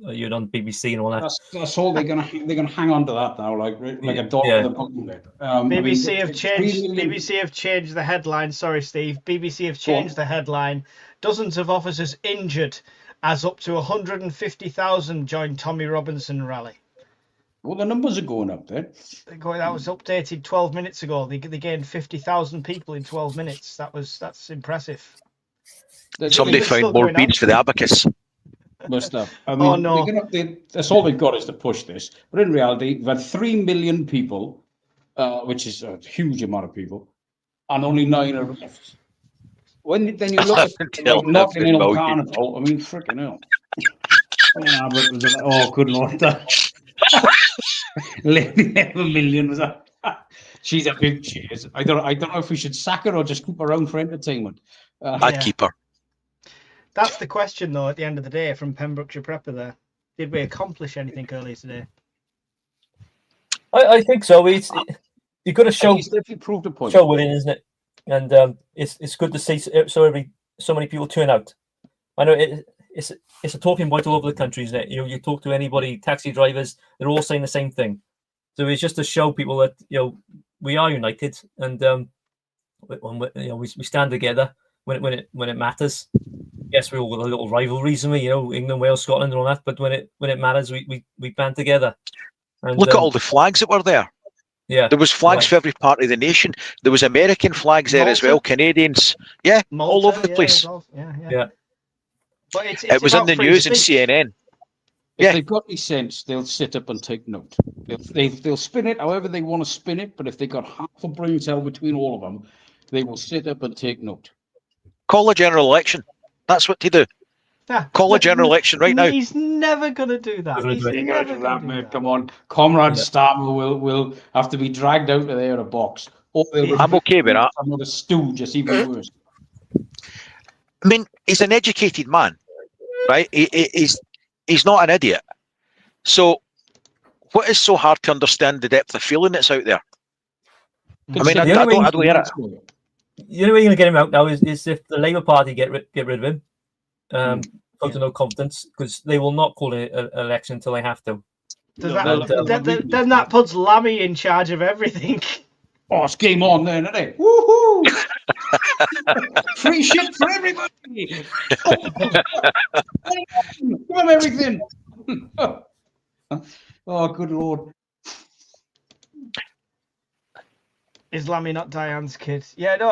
you're on BBC and all that. That's all they're gonna hang on to that now, like a dog with a button bit. BBC have changed the headline. Sorry, Steve. BBC have changed the headline. Dozens of officers injured as up to 150,000 joined Tommy Robinson rally. Well, the numbers are going up there. That was updated 12 minutes ago. They gained 50,000 people in 12 minutes. That's impressive. Somebody found more beads for the abacus. Must have. I mean, no. That's all they've got is to push this. But in reality, we've had 3 million people, which is a huge amount of people, and only 9 are left. Then you look at Notting Hill Carnival, I mean, freaking hell. Oh, good Lord. 11 million was that. She's a big cheese. I don't know if we should sack her or just keep her around for entertainment. I'd keep her. That's the question, though, at the end of the day, from Pembrokeshire Prepper there. Did we accomplish anything earlier today? I think so. You've got to show proved a point. Show winning, isn't it? And it's good to see so many people turn out. I know it's a talking point all over the country, isn't it? You talk to anybody, taxi drivers, they're all saying the same thing. So it's just to show people that we are united, and we stand together when it matters. Yes, we all got a little rivalries, England, Wales, Scotland, and all that. But when it matters, we band together. And, look at all the flags that were there. Yeah, there was flags for every part of the nation. There was American flags there as well, Canadians, Malta, all over the place. Yeah. But it was in the news and CNN. If they've got any sense, they'll sit up and take note. They'll spin it however they want to spin it, but if they've got half a brain cell between all of them, they will sit up and take note. Call a general election. That's what to do. Call a general election right now. He's never going to do that. He's never going to do that. Come on. Comrade Starmer will have to be dragged out of there in a box. I'm okay with that. I'm not a stew, just even worse. I mean, he's an educated man, right? He's not an idiot. So, what is so hard to understand the depth of feeling that's out there? I mean, I don't hear it. The only way you're going to get him out now is if the Labour Party get rid of him, vote of no confidence, because they will not call an election until they have to. Then that puts Lammy in charge of everything. Oh, it's game on then, isn't it? Woohoo! Free shit for everybody! Give them everything! Oh, good Lord. Is Lammy not Diane's kid? Yeah, no,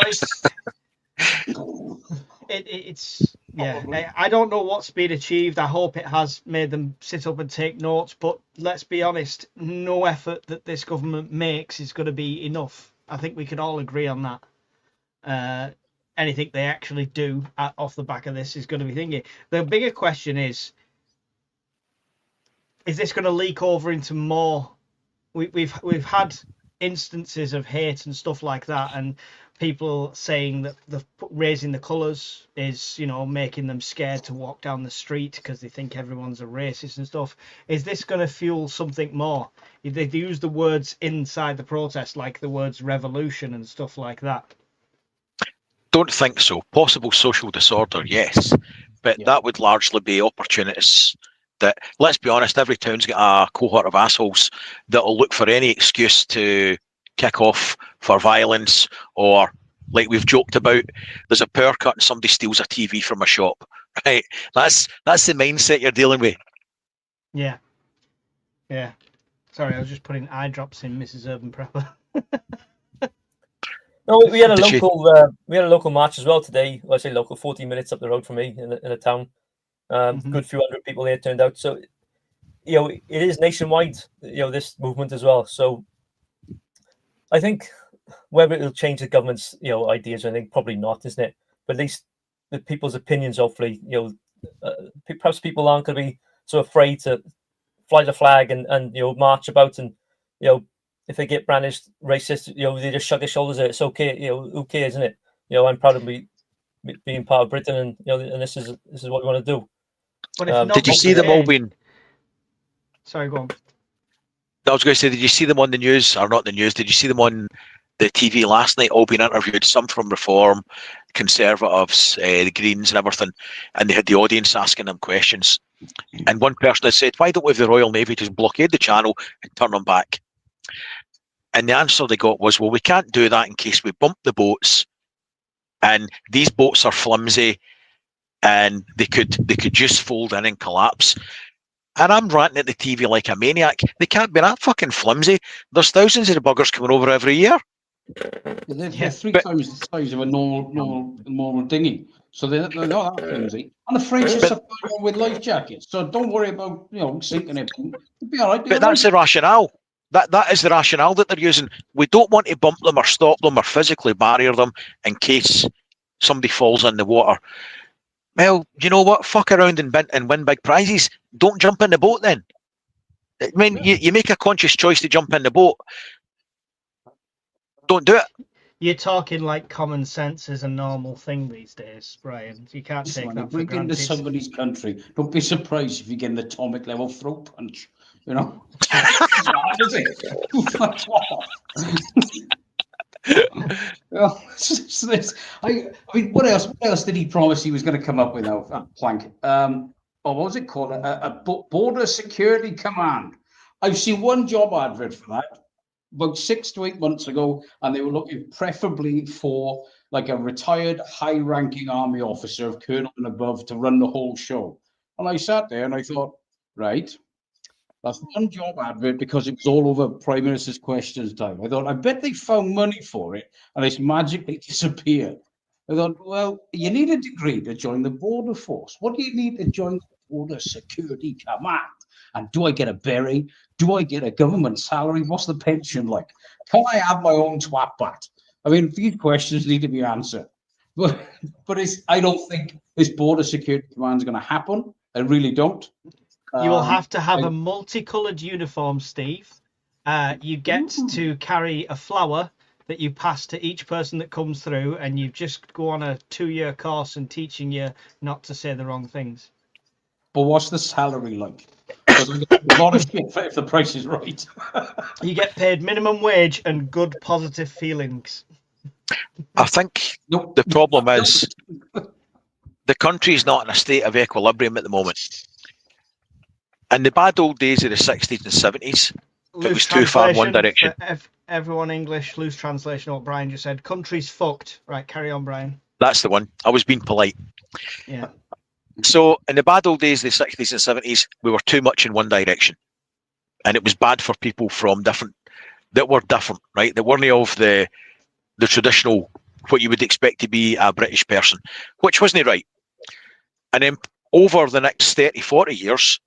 it's yeah. I don't know what's been achieved. I hope it has made them sit up and take notes. But let's be honest, no effort that this government makes is going to be enough. I think we can all agree on that. Anything they actually do off the back of this is going to be thingy. The bigger question is this going to leak over into more? We've had instances of hate and stuff like that, and people saying that the raising the colours is, making them scared to walk down the street because they think everyone's a racist and stuff. Is this going to fuel something more? They use the words inside the protest, like the words revolution and stuff like that. Don't think so. Possible social disorder, yes, but that would largely be opportunities. That, let's be honest, every town's got a cohort of assholes that'll look for any excuse to kick off for violence, or, like we've joked about, there's a power cut and somebody steals a TV from a shop. Right? That's the mindset you're dealing with. Yeah. Sorry, I was just putting eye drops in Mrs. Urban Prepper. No, we had a local march as well today. Well, I say local, 40 minutes up the road from me in a town. Good few hundred people there turned out. So, it is nationwide, this movement as well. So I think whether it'll change the government's, ideas, I think probably not, isn't it? But at least the people's opinions, hopefully, perhaps people aren't going to be so afraid to fly the flag and march about, and, if they get brandished racist, they just shrug their shoulders at it. It's okay, who cares, isn't it? I'm proud of being part of Britain, and and this is what we want to do. But if not, did you see them all being? Sorry, go on. I was going to say, did you see them on the news, or not the news? Did you see them on the TV last night? All being interviewed, some from Reform, Conservatives, the Greens, and everything, and they had the audience asking them questions. And one person had said, "Why don't we have the Royal Navy just blockade the channel and turn them back?" And the answer they got was, "Well, we can't do that in case we bump the boats, and these boats are flimsy, and they could just fold in and collapse." And I'm ranting at the TV like a maniac. They can't be that fucking flimsy. There's thousands of the buggers coming over every year. They're three times the size of a normal dinghy, so they're not that flimsy. And the French are supplying them with life jackets, so don't worry about sinking it. It'll be all right. But that's the rationale. That is the rationale that they're using. We don't want to bump them or stop them or physically barrier them in case somebody falls in the water. Well, you know what? Fuck around and win big prizes. Don't jump in the boat then. I mean, you make a conscious choice to jump in the boat. Don't do it. You're talking like common sense is a normal thing these days, Brian. You can't take that for granted. Into somebody's country. Don't be surprised if you get an atomic level throat punch. Well, I mean, what else did he promise he was going to come up with now? Plank. What was it called? A border security command. I've seen one job advert for that about 6 to 8 months ago, and they were looking preferably for like a retired high-ranking army officer of colonel and above to run the whole show. And I sat there and I thought, right, that's one job advert because it was all over Prime Minister's Questions time. I thought, I bet they found money for it and it's magically disappeared. I thought, well, you need a degree to join the border force. What do you need to join the border security command? And do I get a berry? Do I get a government salary? What's the pension like? Can I have my own twat bat? I mean, these questions need to be answered. But I don't think this border security command is going to happen. I really don't. You will have to have a multicolored uniform, Steve. You get to carry a flower that you pass to each person that comes through, and you just go on a 2-year course and teaching you not to say the wrong things. But what's the salary like? Because I get a lot of shit if the price is right. You get paid minimum wage and good positive feelings. I think Nope. the problem is the country's not in a state of equilibrium at the moment. In the bad old days of the 60s and 70s, it was too far in one direction. For everyone English, loose translation of what Brian just said. Country's fucked. Right, carry on, Brian. That's the one. I was being polite. Yeah. So in the bad old days of the 60s and 70s, we were too much in one direction. And it was bad for people from that were different, right? That weren't of the traditional, what you would expect to be a British person, which wasn't right. And then over the next 30, 40 years,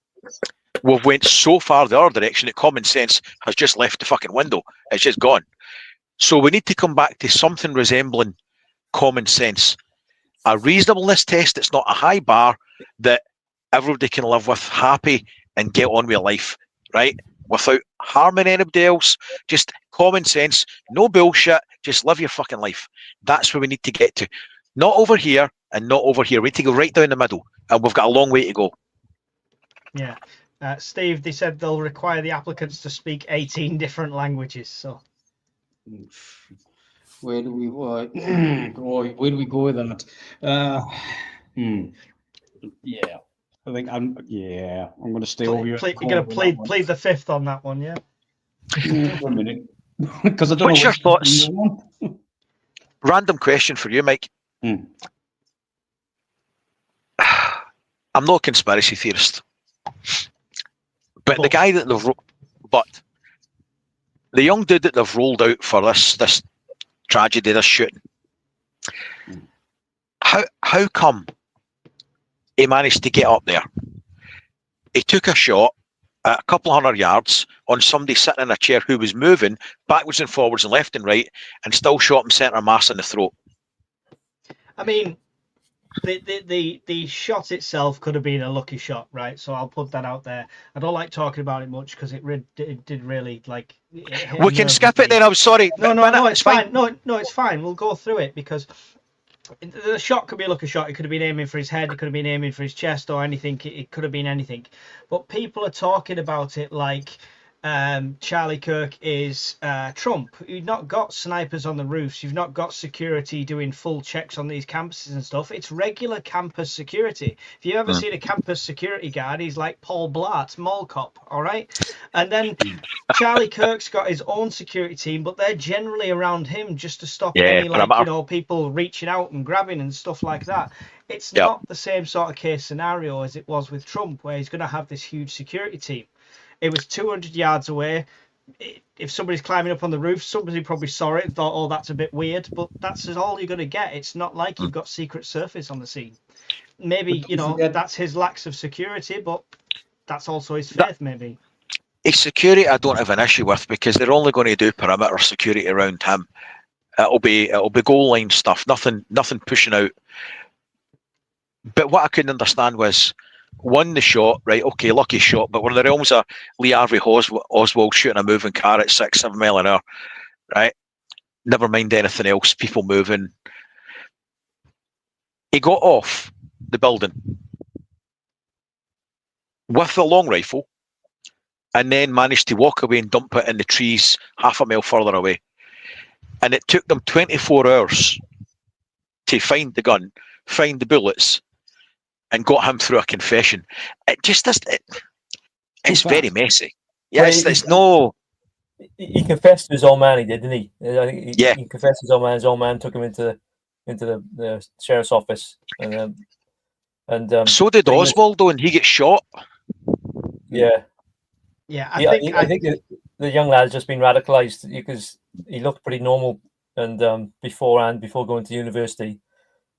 we've went so far the other direction that common sense has just left the fucking window. It's just gone. So we need to come back to something resembling common sense. A reasonableness test that's not a high bar that everybody can live with, happy, and get on with life, right? Without harming anybody else, just common sense, no bullshit, just live your fucking life. That's where we need to get to. Not over here and not over here. We need to go right down the middle, and we've got a long way to go. Yeah. Steve, they said they'll require the applicants to speak 18 different languages. So where do we where do we go with that? Yeah, I think I'm going to stay over here. You're going to plead the fifth on that one, yeah? For a minute, because I don't What's know your thoughts? Random question for you, Mike. I'm not a conspiracy theorist, but the guy that the young dude that they've rolled out for this tragedy, this shooting, how come he managed to get up there? He took a shot at a couple of 100 yards on somebody sitting in a chair who was moving backwards and forwards and left and right, and still shot him centre mass in the throat. I mean, the shot itself could have been a lucky shot, right? So I'll put that out there. I don't like talking about it much because it did really like. We can skip it then. I'm sorry. No, it's fine. No, it's fine. We'll go through it because the shot could be a lucky shot. It could have been aiming for his head. It could have been aiming for his chest or anything. It could have been anything. But people are talking about it like Charlie Kirk is Trump. You've not got snipers on the roofs. You've not got security doing full checks on these campuses and stuff. It's regular campus security. If you ever seen a campus security guard, he's like Paul Blart, mall cop, all right? And then Charlie Kirk's got his own security team, but they're generally around him just to stop any people reaching out and grabbing and stuff like that. It's not the same sort of case scenario as it was with Trump, where he's going to have this huge security team. It was 200 yards away. If somebody's climbing up on the roof, somebody probably saw it and thought, oh, that's a bit weird. But that's all you're going to get. It's not like you've got Secret Service on the scene. Maybe, that's his lack of security, but that's also his faith, maybe. His security I don't have an issue with because they're only going to do perimeter security around him. It'll be goal line stuff, nothing pushing out. But what I couldn't understand was, the shot, right? Okay, lucky shot, but we're in the realms of Lee Harvey Oswald shooting a moving car at 6-7 mile an hour, right? Never mind anything else, people moving. He got off the building with the long rifle and then managed to walk away and dump it in the trees half a mile further away. And it took them 24 hours to find the gun, find the bullets, and got him through a confession. It just is. It's very messy. Yes, there's no. He confessed to his old man. He did, didn't he? He confessed to his old man. His old man took him into the sheriff's office, and so did Oswald, though, and he gets shot. Yeah. I think the young lad's just been radicalized because he looked pretty normal and before going to university.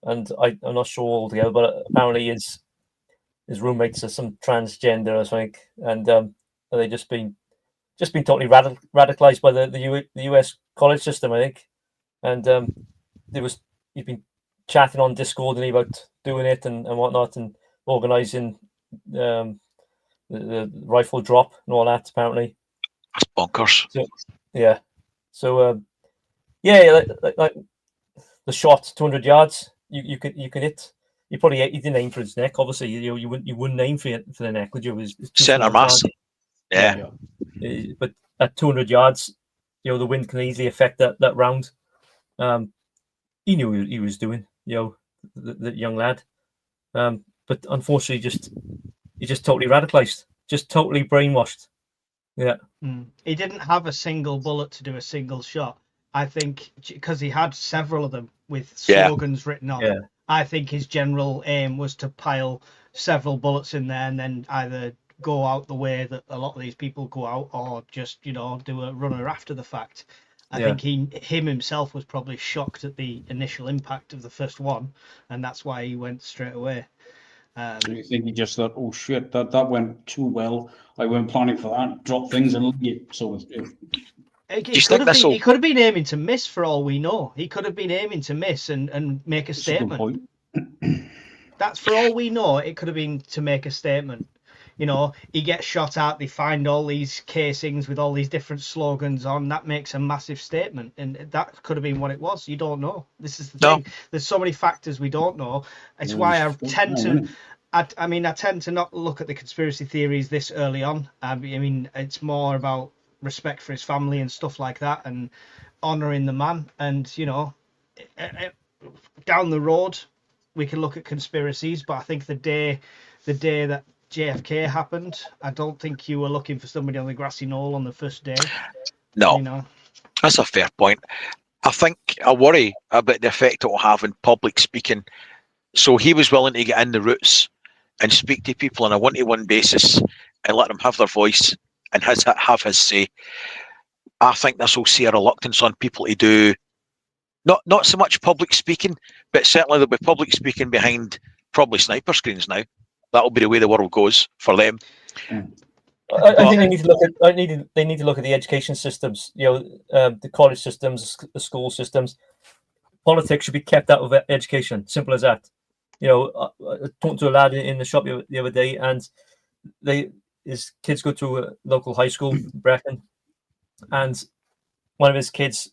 And I'm not sure altogether, but apparently his roommates are some transgender, I think, and they just been totally radicalized by the US college system, I think. And he's been chatting on Discord and about doing it and whatnot, and organising the rifle drop and all that. Apparently, that's bonkers. So, yeah. So Yeah, like the shot 200 yards, you can hit. You didn't aim for his neck. Obviously, you wouldn't aim for the neck, would you? It was too Centre small mass. target. Yeah. But at 200 yards, the wind can easily affect that round. He knew what he was doing, the young lad. But unfortunately, he just totally radicalized, just totally brainwashed. Yeah. He didn't have a single bullet to do a single shot. I think because he had several of them with slogans written on. Yeah. I think his general aim was to pile several bullets in there and then either go out the way that a lot of these people go out, or just do a runner after the fact. I think him himself was probably shocked at the initial impact of the first one, and that's why he went straight away. You think he just thought, oh shit, that went too well. I weren't planning for that. Drop things and so He could have been aiming to miss for all we know. He could have been aiming to miss and make a statement. That's for all we know. It could have been to make a statement. He gets shot at. They find all these casings with all these different slogans on. That makes a massive statement, and that could have been what it was. You don't know. This is the thing. There's so many factors we don't know. It's why I tend to. I tend to not look at the conspiracy theories this early on. I mean, it's more about respect for his family and stuff like that, and honouring the man. And down the road, we can look at conspiracies. But I think the day that JFK happened, I don't think you were looking for somebody on the grassy knoll on the first day. No, that's a fair point. I think I worry about the effect it will have in public speaking. So he was willing to get in the roots and speak to people on a one-to-one basis and let them have their voice and have his say. I think this will see a reluctance on people to do not so much public speaking, but certainly there'll be public speaking behind probably sniper screens now. That'll be the way the world goes for them. I think they need to look at the education systems, the college systems, the school systems. Politics should be kept out of education. Simple as that. I talked to a lad in the shop the other day, and his kids go to a local high school, Brecon, and one of his kids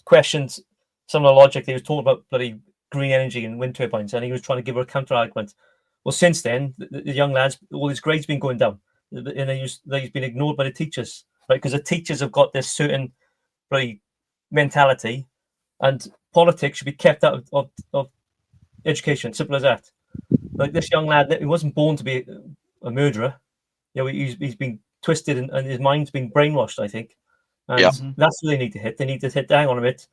questioned some of the logic. He was talking about bloody green energy and wind turbines, and he was trying to give her a counter argument. Well, since then, the young lads, all his grades been going down, and he's been ignored by the teachers, right? Because the teachers have got this certain bloody mentality, and politics should be kept out of education. Simple as that. Like this young lad, he wasn't born to be a murderer. He's been twisted and his mind's been brainwashed, I think. And that's what they need to hit. They need to hit, hang on a bit.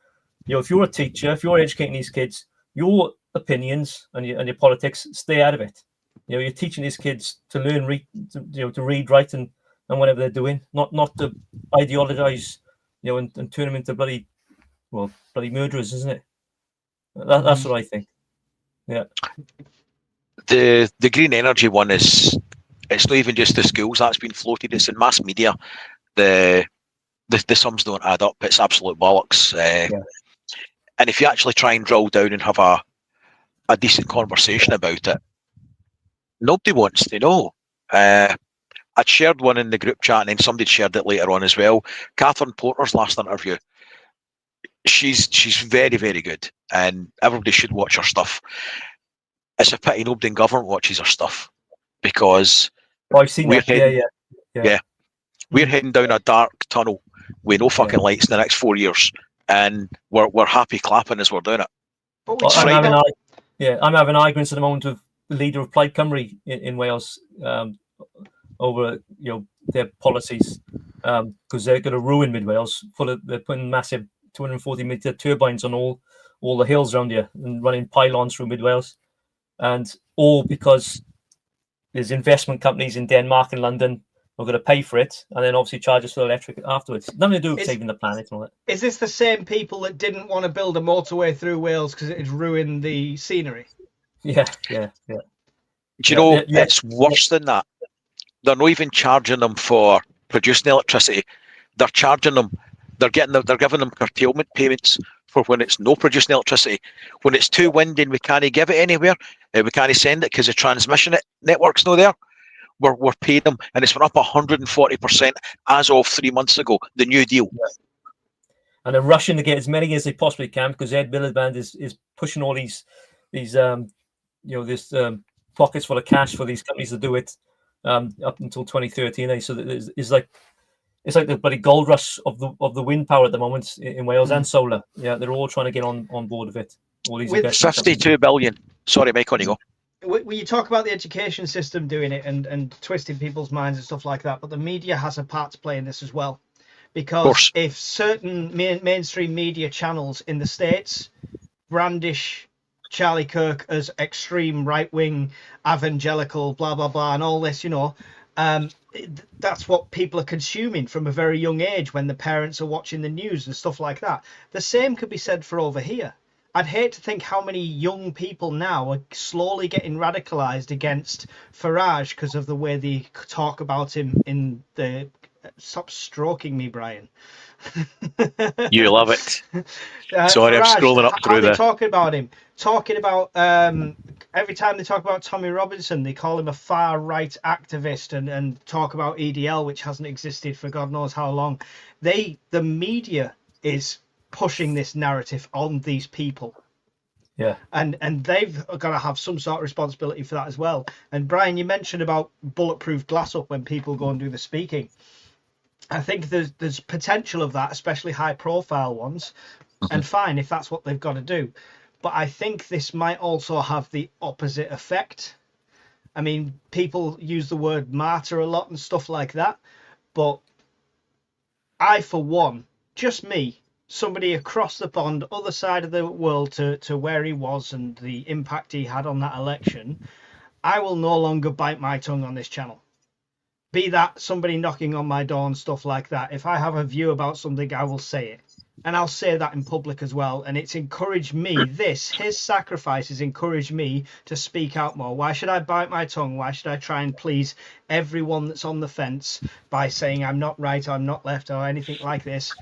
If you're a teacher, if you're educating these kids, your opinions and your politics, stay out of it. You're teaching these kids to learn, to read, write, and whatever they're doing, not to ideologize, and turn them into bloody murderers, isn't it? That's what I think. Yeah. The green energy one it's not even just the schools that's been floated. It's in mass media. The sums don't add up. It's absolute bollocks. And if you actually try and drill down and have a decent conversation about it, nobody wants to know. I'd shared one in the group chat, and then somebody shared it later on as well. Catherine Porter's last interview. She's very, very good, and everybody should watch her stuff. It's a pity nobody in government watches her stuff, because I've seen that. Yeah. We're heading down a dark tunnel with no fucking lights in the next 4 years, and we're happy clapping as we're doing it. I'm having arguments at the moment with the leader of Plaid Cymru in Wales over their policies, because they're going to ruin Mid Wales. They're putting massive 240-meter turbines on all the hills around here and running pylons through Mid Wales, and all because there's investment companies in Denmark and London are going to pay for it, and then obviously charge us for the electric afterwards. Nothing to do with saving the planet and all that. Is this the same people that didn't want to build a motorway through Wales because it'd ruin the scenery? Yeah. Do you know, it's worse than that. They're not even charging them for producing electricity. They're charging them. They're giving them curtailment payments for when it's no producing electricity. When it's too windy and we can't give it anywhere, we can't send it because the transmission network's not there. We're paying them, and it's went up 140% as of 3 months ago. The new deal. and they're rushing to get as many as they possibly can because Ed Miliband is pushing all these pockets full of cash for these companies to do it up until 2030. So it's like the bloody gold rush of the wind power at the moment in Wales and solar. Yeah, they're all trying to get on board with it. All these with 52 billion. Sorry, Mike, on you go. When you talk about the education system doing it and twisting people's minds and stuff like that, but the media has a part to play in this as well. Because if certain mainstream media channels in the States brandish Charlie Kirk as extreme right-wing evangelical blah blah blah and all this, that's what people are consuming from a very young age when the parents are watching the news and stuff like that. The same could be said for over here. I'd hate to think how many young people now are slowly getting radicalized against Farage because of the way they talk about him in the... Stop stroking me, Brian. You love it. Sorry, Farage, I'm scrolling up through there. Talking about him. Talking about every time they talk about Tommy Robinson, they call him a far right activist and talk about EDL, which hasn't existed for God knows how long. The media is pushing this narrative on these people. Yeah. And they've got to have some sort of responsibility for that as well. And Brian, you mentioned about bulletproof glass up when people go and do the speaking. I think there's potential of that, especially high profile ones, and fine if that's what they've got to do. But I think this might also have the opposite effect. I mean, people use the word martyr a lot and stuff like that, but I, for one, just me, somebody across the pond, other side of the world to where he was and the impact he had on that election, I will no longer bite my tongue on this channel. Be that somebody knocking on my door and stuff like that. If I have a view about something, I will say it. And I'll say that in public as well. And it's encouraged me, his sacrifice has encouraged me to speak out more. Why should I bite my tongue? Why should I try and please everyone that's on the fence by saying I'm not right or I'm not left or anything like this?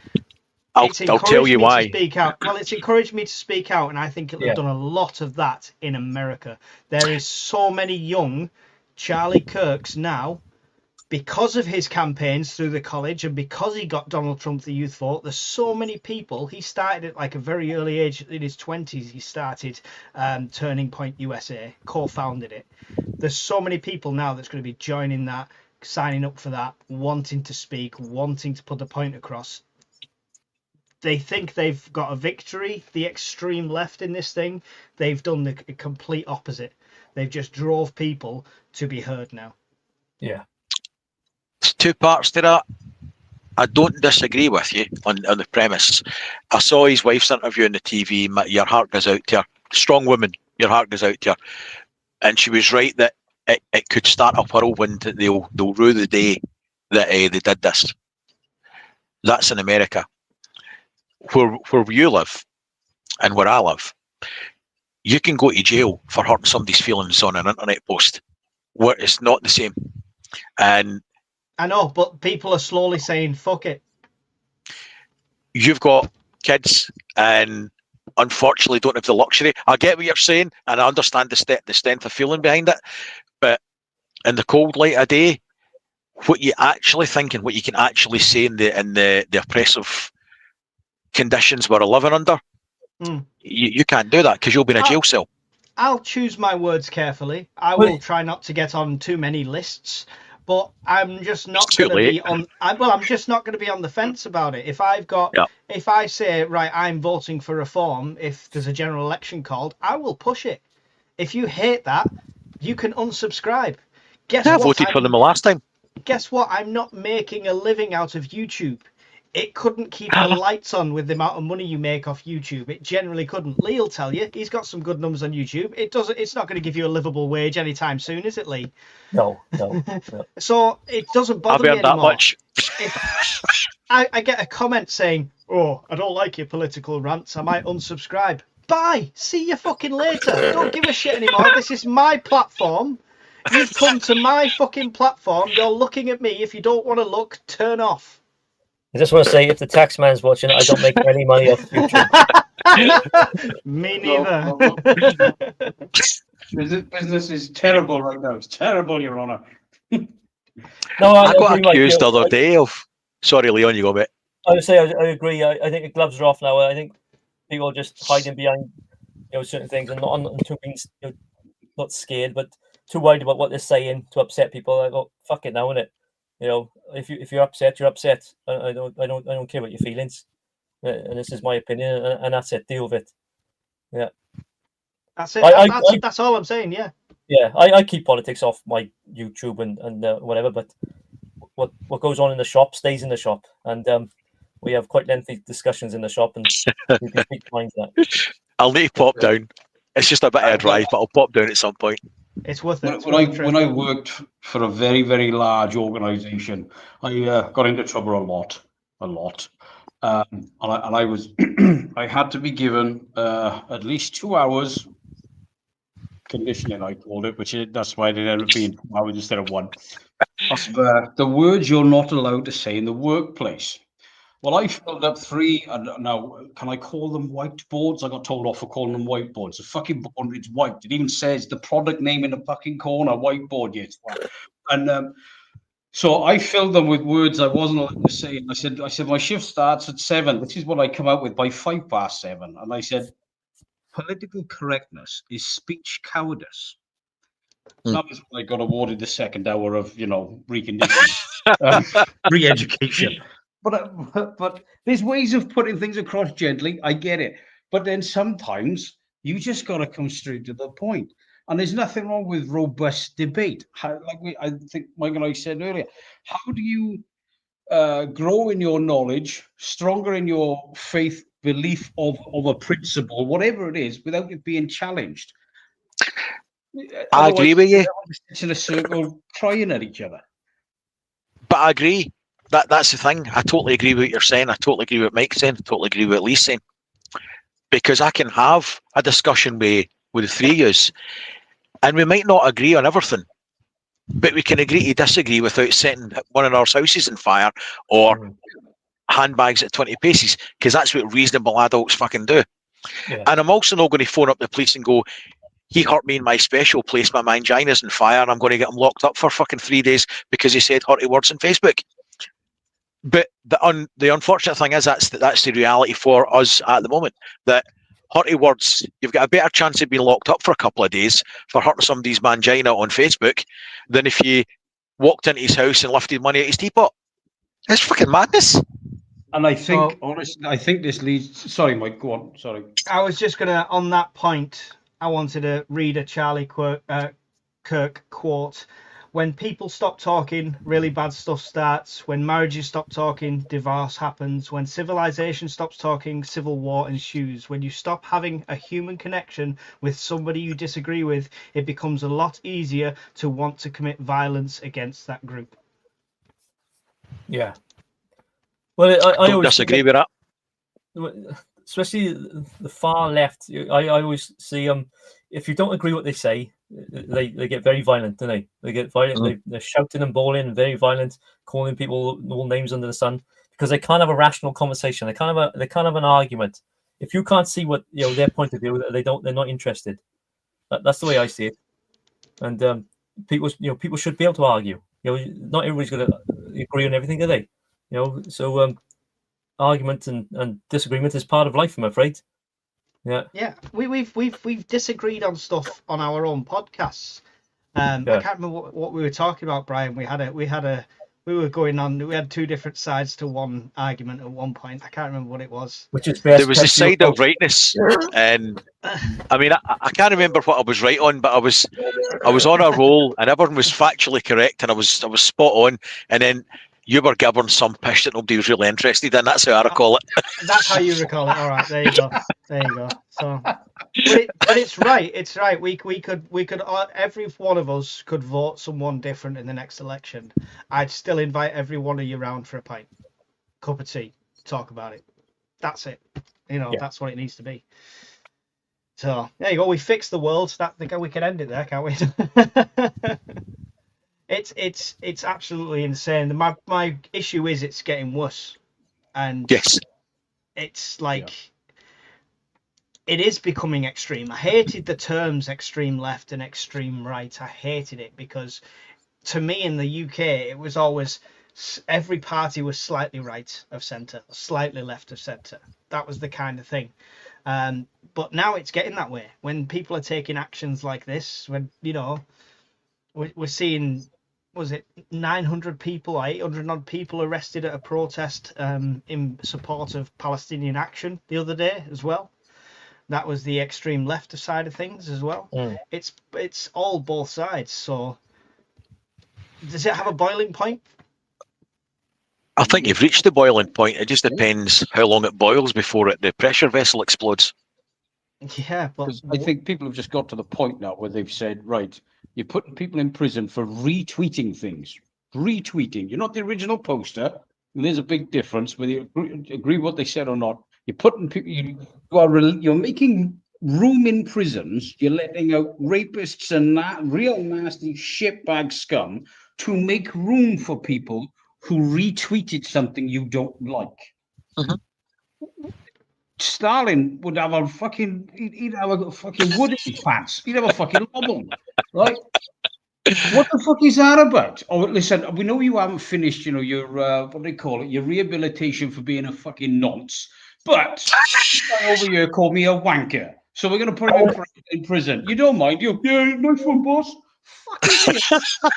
I'll tell you why. Speak out. Well, it's encouraged me to speak out, and I think it'll have done a lot of that in America. There is so many young Charlie Kirks now, because of his campaigns through the college and because he got Donald Trump the youth vote. There's so many people. He started at like a very early age, in his 20s. He started Turning Point USA, co-founded it. There's so many people now that's going to be joining that, signing up for that, wanting to speak, wanting to put the point across. They think they've got a victory, the extreme left in this thing. They've done the complete opposite. They've just drove people to be heard now. Yeah. There's two parts to that. I don't disagree with you on the premise. I saw his wife's interview on the TV. Your heart goes out to her. Strong woman, your heart goes out to her. And she was right that it could start a whirlwind. They'll rue the day that they did this. That's in America. Where you live and where I live, you can go to jail for hurting somebody's feelings on an internet post. Where it's not the same. And I know, but people are slowly saying, fuck it. You've got kids and unfortunately don't have the luxury. I get what you're saying and I understand the strength of feeling behind it. But in the cold light of day, what you actually think and what you can actually say in the oppressive conditions we're living under, you can't do that because you'll be in a jail cell. I'll choose my words carefully. I will try not to get on too many lists, but I'm just not going to be on. I'm just not going to be on the fence about it. If I say right, I'm voting for reform. If there's a general election called, I will push it. If you hate that, you can unsubscribe. I voted for them the last time. Guess what? I'm not making a living out of YouTube. It couldn't keep the lights on with the amount of money you make off YouTube. It generally couldn't. Lee will tell you he's got some good numbers on YouTube. It's not going to give you a livable wage anytime soon, is it, Lee? No. So it doesn't bother me anymore. That much. I get a comment saying, "Oh, I don't like your political rants. I might unsubscribe." Bye. See you fucking later. Don't give a shit anymore. This is my platform. You've come to my fucking platform. You're looking at me. If you don't want to look, turn off. I just want to say, if the tax man's watching it, I don't make any money off YouTube. Me neither. Business is terrible right now. It's terrible, Your Honour. I got accused the other day of... Sorry, Leon, you go, mate. I would say I agree. I think the gloves are off now. I think people are just hiding behind certain things and not too being not scared, but too worried about what they're saying to upset people. I go, fuck it now, innit? If you're upset, you're upset. I don't care about your feelings, and this is my opinion, and that's it. Deal with it. Yeah, That's it. That's all I'm saying. Yeah. Yeah, I keep politics off my YouTube and whatever, but what goes on in the shop stays in the shop, and we have quite lengthy discussions in the shop, and you can keep mind that. I'll need to pop down. It's just a bit of a drive, but I'll pop down at some point. It's worth it. When I worked for a very, very large organisation, I got into trouble a lot. And I was, I had to be given at least 2 hours conditioning, I called it, that's why it ended up being 2 hours instead of 1. Of the words you're not allowed to say in the workplace. Well, I filled up 3, and now can I call them whiteboards? I got told off for calling them whiteboards. The fucking board, it's white. It even says the product name in the fucking corner, whiteboard. Yes, and so I filled them with words I wasn't allowed to say. And I said my shift starts at 7. This is what I come out with by 7:05. And I said, political correctness is speech cowardice. That was when I got awarded the second hour of reconditioning, re-education. But there's ways of putting things across gently. I get it. But then sometimes you just got to come straight to the point. And there's nothing wrong with robust debate. I think Mike and I said earlier, how do you grow in your knowledge, stronger in your faith, belief of a principle, whatever it is, without it being challenged? I agree with you. It's in a circle crying at each other. But I agree. That's the thing. I totally agree with what you're saying. I totally agree with what Mike's saying. I totally agree with what Lee's saying. Because I can have a discussion with the 3 of us, and we might not agree on everything, but we can agree to disagree without setting one of our houses on fire or handbags at 20 paces, because that's what reasonable adults fucking do. Yeah. And I'm also not going to phone up the police and go, he hurt me in my special place, my mangina's on fire, and I'm going to get him locked up for fucking 3 days because he said hurty words on Facebook. But the unfortunate thing is that's the reality for us at the moment, that hurty words, you've got a better chance of being locked up for a couple of days for hurting somebody's mangina on Facebook than if you walked into his house and lifted money at his teapot. It's fucking madness. And I think, honestly, I think this leads... Sorry, Mike, go on. Sorry. I was just going to, on that point, I wanted to read a Charlie Kirk quote. When people stop talking, really bad stuff starts. When marriages stop talking, divorce happens. When civilization stops talking, civil war ensues. When you stop having a human connection with somebody you disagree with, it becomes a lot easier to want to commit violence against that group. Yeah. Well, I always disagree with that. Especially the far left. I always see if you don't agree what they say, they get very violent, don't they? They get violent. They're shouting and bawling and very violent, calling people all names under the sun because they can't have a rational conversation. They can't have an argument. If you can't see what their point of view, they're not interested. That's the way I see it. And people should be able to argue. Not everybody's going to agree on everything, do they? So argument and disagreement is part of life, I'm afraid. Yeah, we've disagreed on stuff on our own podcasts. I can't remember what we were talking about, Brian. We had 2 different sides to one argument at one point. I can't remember what it was. Which is there was a side of rightness, and I mean I can't remember what I was right on, but I was on a roll, and everyone was factually correct, and I was spot on, and then you were given some pish that nobody was really interested in. That's how I recall it. That's how you recall it. All right, there you go. So, but it's right. It's right. We could every one of us could vote someone different in the next election. I'd still invite every one of you round for a pint, cup of tea, talk about it. That's it. That's what it needs to be. So there you go. We fixed the world. We can end it there, can't we? It's absolutely insane. My issue is it's getting worse, and yes, it's like it is becoming extreme. I hated the terms extreme left and extreme right. I hated it because to me in the UK it was always every party was slightly right of centre, slightly left of centre. That was the kind of thing. But now it's getting that way. When people are taking actions like this, when, you know, we're seeing, was it 900 people or 800 odd people arrested at a protest in support of Palestinian action the other day as well. That was the extreme left side of things as well. It's all both sides. So does it have a boiling point? I think you've reached the boiling point. It just depends how long it boils before the pressure vessel explodes. Yeah, but I think people have just got to the point now where they've said, right, you're putting people in prison for retweeting things. Retweeting. You're not the original poster. And there's a big difference whether you agree what they said or not. You're putting people. You're making room in prisons. You're letting out rapists and real nasty shitbag scum to make room for people who retweeted something you don't like. Mhm. Stalin would have a fucking, he'd have a fucking wood in his pants. He'd have a fucking lob on, right? What the fuck is that about? Oh, listen, we know you haven't finished, you know, your, what do they call it, your rehabilitation for being a fucking nonce, but this guy over here called me a wanker, so we're going to put him in prison. You don't mind? Yeah, nice one, boss. Fucking shit.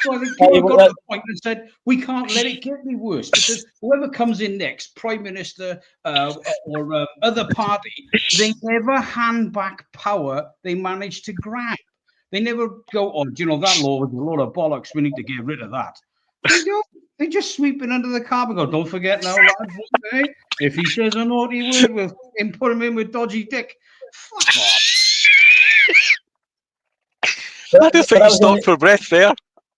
So people got to the point and said, we can't let it get any worse, because whoever comes in next, Prime Minister or other party, they never hand back power they managed to grab. They never go, oh, do you know, that law was a load of bollocks, we need to get rid of that. They don't. They just sweep it under the carpet and go, don't forget now, lads, okay? If he says a naughty word, we'll put him in with dodgy dick. Fuck off. I don't think you stopped for breath there.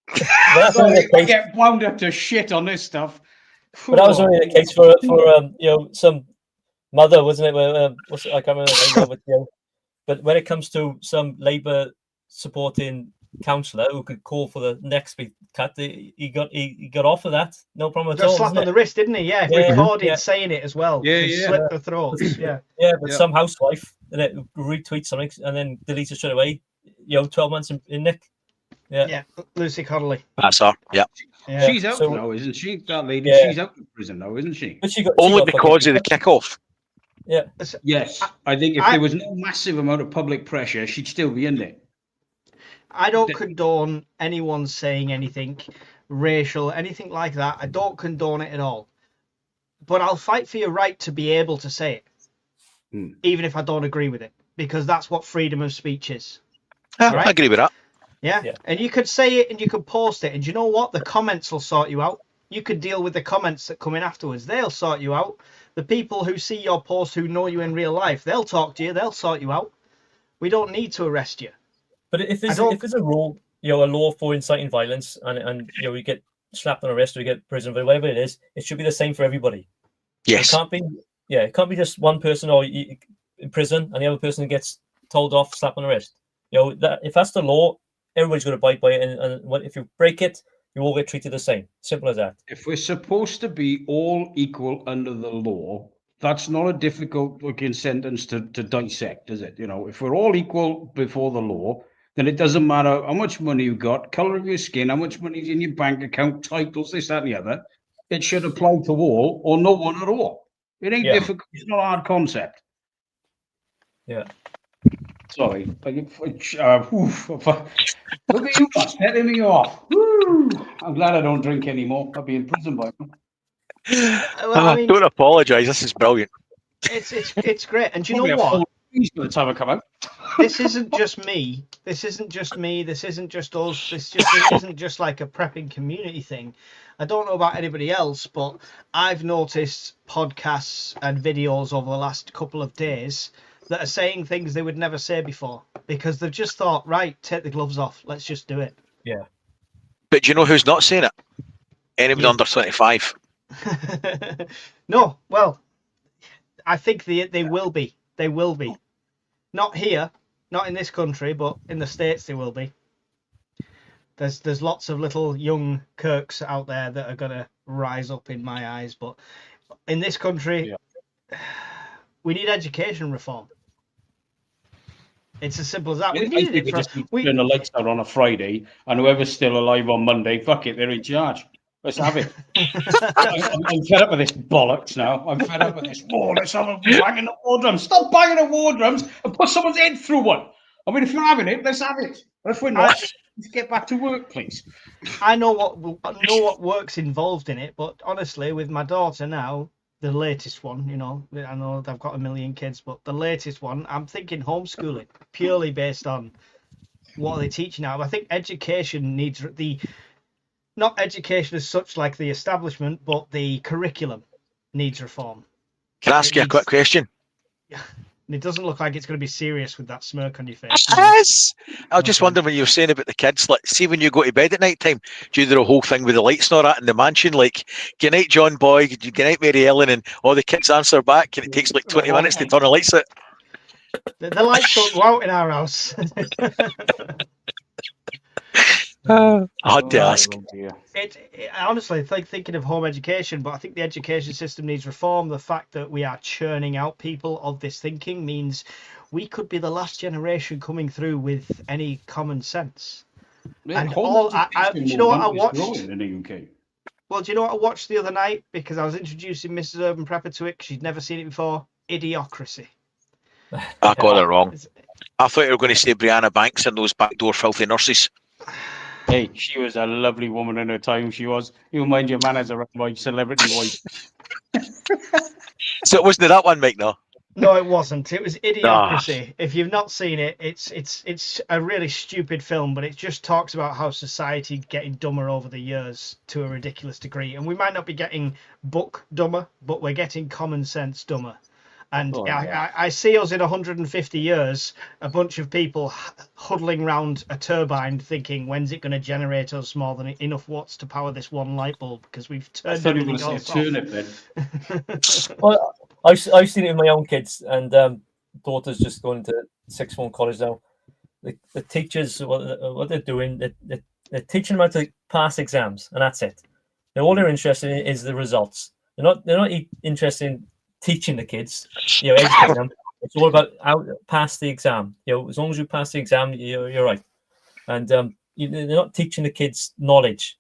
I get wound up to shit on this stuff. But that was only the case for you know, some mother, wasn't it? I can't remember the name of it. You know, but when it comes to some Labour supporting councillor who could call for the next big cut, he got off of that, no problem at all. Slap on the wrist, didn't he? Yeah, recorded saying it as well. Yeah, slit the throats. Yeah, but some housewife retweets something and then deletes it straight away. You know, 12 months in Nick. Yeah, Lucy Connolly. That's her. Yeah. She's out now, isn't she? That lady, she's out of prison now, isn't she? But only because of the kickoff. Yeah. Yes, I think if there was no massive amount of public pressure, she'd still be in there. I don't condone anyone saying anything racial, anything like that. I don't condone it at all. But I'll fight for your right to be able to say it, even if I don't agree with it, because that's what freedom of speech is. Right? I agree with that. Yeah, and you could say it and you could post it, and you know what? The comments will sort you out. You could deal with the comments that come in afterwards. They'll sort you out. The people who see your post, who know you in real life, they'll talk to you. They'll sort you out. We don't need to arrest you. But if there's a rule, you know, a law for inciting violence, and you know, you get slapped on arrest or you get prison, but whatever it is, it should be the same for everybody. Yes. It can't be just one person or in prison and the other person gets told off, slapped on arrest. You know, that if that's the law, everybody's going to abide by it, and if you break it, you all get treated the same. Simple as that. If we're supposed to be all equal under the law, that's not a difficult looking sentence to dissect, is it? You know, if we're all equal before the law, then it doesn't matter how much money you've got, color of your skin, how much money's in your bank account, titles, this, that, and the other. It should apply to all or no one at all. It ain't difficult. It's not a hard concept. Yeah. Sorry. Look at you setting me off. Woo. I'm glad I don't drink anymore. I'll be in prison by now. Well, I mean, don't apologise. This is brilliant. It's great. And do you know what? By the time I come out. This isn't just me. This isn't just me. This isn't just us. This isn't just like a prepping community thing. I don't know about anybody else, but I've noticed podcasts and videos over the last couple of days that are saying things they would never say before because they've just thought, right, take the gloves off. Let's just do it. Yeah. But do you know who's not saying it? Anybody under 25. No, well, I think they will be. They will be. Not here, not in this country, but in the States they will be. There's lots of little young Kirks out there that are going to rise up in my eyes. But in this country, we need education reform. It's as simple as that. We needed it. Turn the lights out on a Friday, and whoever's still alive on Monday, fuck it, they're in charge. Let's have it. I'm fed up with this bollocks now. I'm fed up with this. Oh, let's have a banging the war drums. Stop banging the war drums and put someone's head through one. I mean, if you're having it, let's have it. But if we're not, let's get back to work, please. I know what work's involved in it, but honestly, with my daughter now, the latest one, you know, I know they've got a million kids, but the latest one, I'm thinking homeschooling, purely based on what are they teaching now. I think education needs not education as such like the establishment, but the curriculum needs reform. Can I ask you a quick question? It doesn't look like it's going to be serious with that smirk on your face. Yes. I was just wondering when you were saying about the kids, like, see when you go to bed at night time, do you do the whole thing with the lights and all that in the mansion, like, good night, John Boy, good night, Mary Ellen, and all the kids answer back, and it takes like 20 minutes to turn the lights out. The lights don't go out in our house. I had to ask. Honestly, thinking of home education, but I think the education system needs reform. The fact that we are churning out people of this thinking means we could be the last generation coming through with any common sense. Yeah, and all, do you know what I watched? In the UK. Well, do you know what I watched the other night? Because I was introducing Mrs. Urban Prepper to it because she'd never seen it before. Idiocracy. I got it wrong. I thought you were going to say Brianna Banks and those backdoor filthy nurses. Hey, she was a lovely woman in her time. She was. You mind your manners around my celebrity wife. So it wasn't that one, Mike, no? No, it wasn't. It was Idiocracy. If you've not seen it, it's a really stupid film, but it just talks about how society getting dumber over the years to a ridiculous degree. And we might not be getting book dumber, but we're getting common sense dumber. And I see us in 150 years, a bunch of people huddling around a turbine thinking, when's it going to generate us more than enough watts to power this one light bulb? Because we've turned everything else off. Turnip then. Well, I've seen it with my own kids, and daughter's just going to sixth form college now. The teachers, what they're doing, they're teaching them how to pass exams, and that's it. All they're interested in is the results. They're not interested in teaching the kids, educating them. It's all about how to pass the exam. As long as you pass the exam, you're right. And they're not teaching the kids knowledge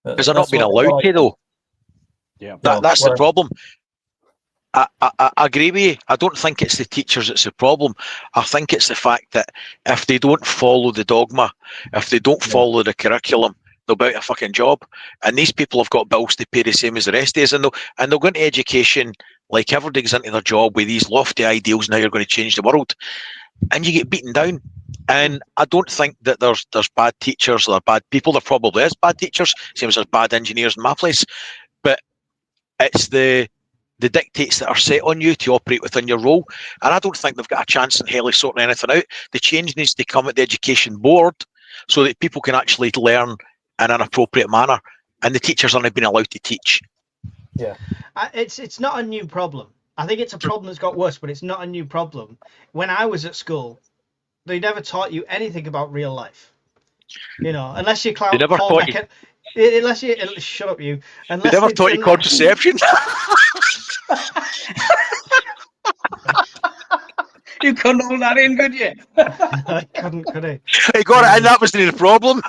because they're not being allowed to, though. Yeah, that's the problem. I agree with you. I don't think it's the teachers that's the problem. I think it's the fact that if they don't follow the dogma, if they don't follow the curriculum, they'll be out of a fucking job. And these people have got bills to pay the same as the rest of us, and they'll go into education like everybody goes into their job with these lofty ideals and how you're going to change the world, and you get beaten down. And I don't think that there's bad teachers or bad people. There probably is bad teachers, same as there's bad engineers in my place, but it's the dictates that are set on you to operate within your role. And I don't think they've got a chance in hell of sorting anything out. The change needs to come at the education board so that people can actually learn in an appropriate manner, and the teachers aren't being allowed to teach. Yeah, it's not a new problem. I think it's a problem that's got worse, but it's not a new problem. When I was at school, they never taught you anything about real life. Unless you they never taught you. Unless you shut up, you. They never taught you contraception. You couldn't hold that in, could you? I couldn't, could I? He got it, and that was the problem.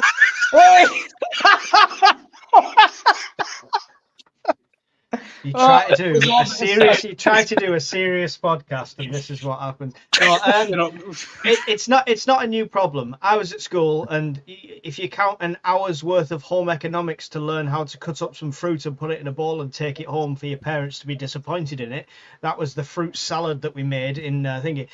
You try to do a serious podcast, and this is what happened. No, it's not a new problem. I was at school, and if you count an hour's worth of home economics to learn how to cut up some fruit and put it in a bowl and take it home for your parents to be disappointed in it, that was the fruit salad that we made in thingy.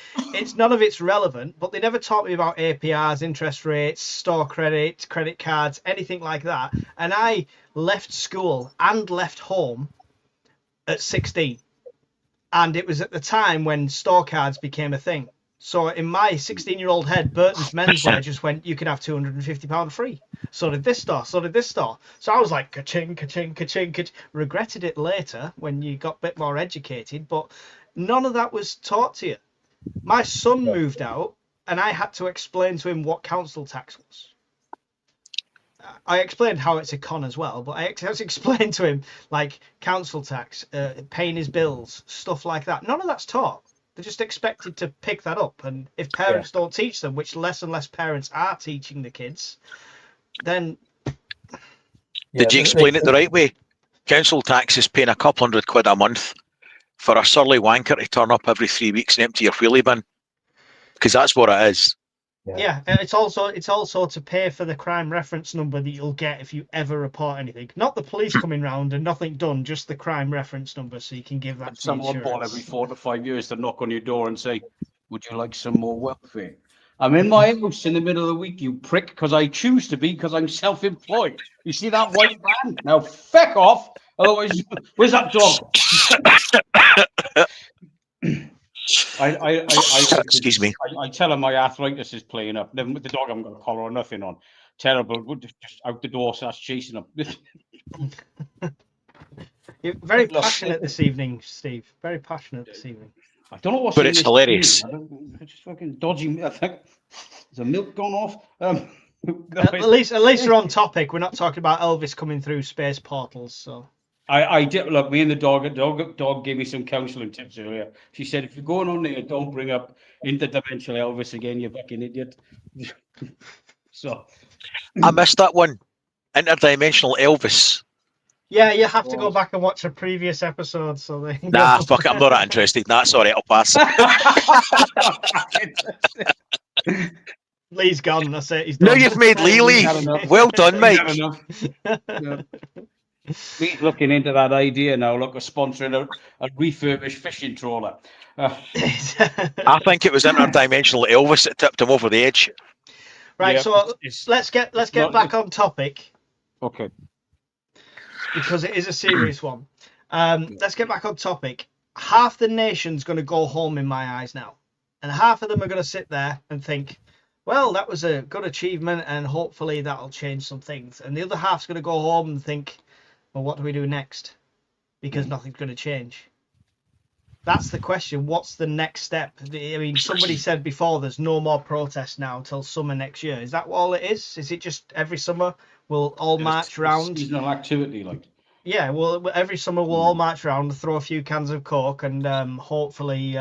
None of it's relevant, but they never taught me about APRs, interest rates, store credit, credit cards, anything like that. And I left school and left home at 16, and it was at the time when store cards became a thing. So in my 16-year-old head, Burton's menswear just went, you can have £250 free. So did this store, so did this store. So I was like, ka-ching, ka-ching, ka-ching, ka-ching. Regretted it later when you got a bit more educated, but none of that was taught to you. My son moved out, and I had to explain to him what council tax was. I explained how it's a con as well, but I had to explain to him, like, council tax, paying his bills, stuff like that. None of that's taught. They're just expected to pick that up. And if parents don't teach them, which less and less parents are teaching the kids, then Did you explain it the right way? Council tax is paying a couple £100 a month for a surly wanker to turn up every 3 weeks and empty your wheelie bin, because that's what it is. Yeah, it's also to pay for the crime reference number that you'll get if you ever report anything. Not the police coming round and nothing done, just the crime reference number, so you can give that to some the insurance. oddball every 4 to 5 years to knock on your door and say, "Would you like some more welfare?" I'm in my house in the middle of the week, you prick, because I choose to be, because I'm self-employed. You see that white van? Now feck off. Otherwise, where's that dog? Excuse me. I tell her my arthritis is playing up. Never with the dog, I'm got a collar or nothing on. Terrible. We're just out the door, starts chasing him. You're very passionate this evening, Steve. Very passionate this evening. I don't know what's But in it's this hilarious. thing. I just fucking dodgy. I think there's a milk gone off. At least we're on topic. We're not talking about Elvis coming through space portals. So I did look. Me and the dog gave me some counselling tips earlier. She said, if you're going on there, don't bring up interdimensional Elvis again. You fucking idiot. So I missed that one. Interdimensional Elvis. yeah, you have to go back and watch a previous episode. So they Nah, fuck it. I'm not that interested. Nah, sorry, I'll pass. Lee's gone. That's it. He's Now done. you've made Lee leave. Well done, Mike. Yeah. He's looking into that idea now. Look, sponsoring a refurbished fishing trawler. I think it was interdimensional Elvis that tipped him over the edge. Right, Yeah, so let's get back on topic. Okay. Because it is a serious one. Let's get back on topic. Half the nation's going to go home in my eyes now. And half of them are going to sit there and think, well, that was a good achievement and hopefully that'll change some things. And the other half's going to go home and think, well, what do we do next? Because nothing's going to change. That's the question. What's the next step? I mean, somebody said before there's no more protests now until summer next year. Is that all it is? Is it just every summer we'll all march around? Seasonal activity, like. Yeah, well, every summer we'll all march around, throw a few cans of Coke, and hopefully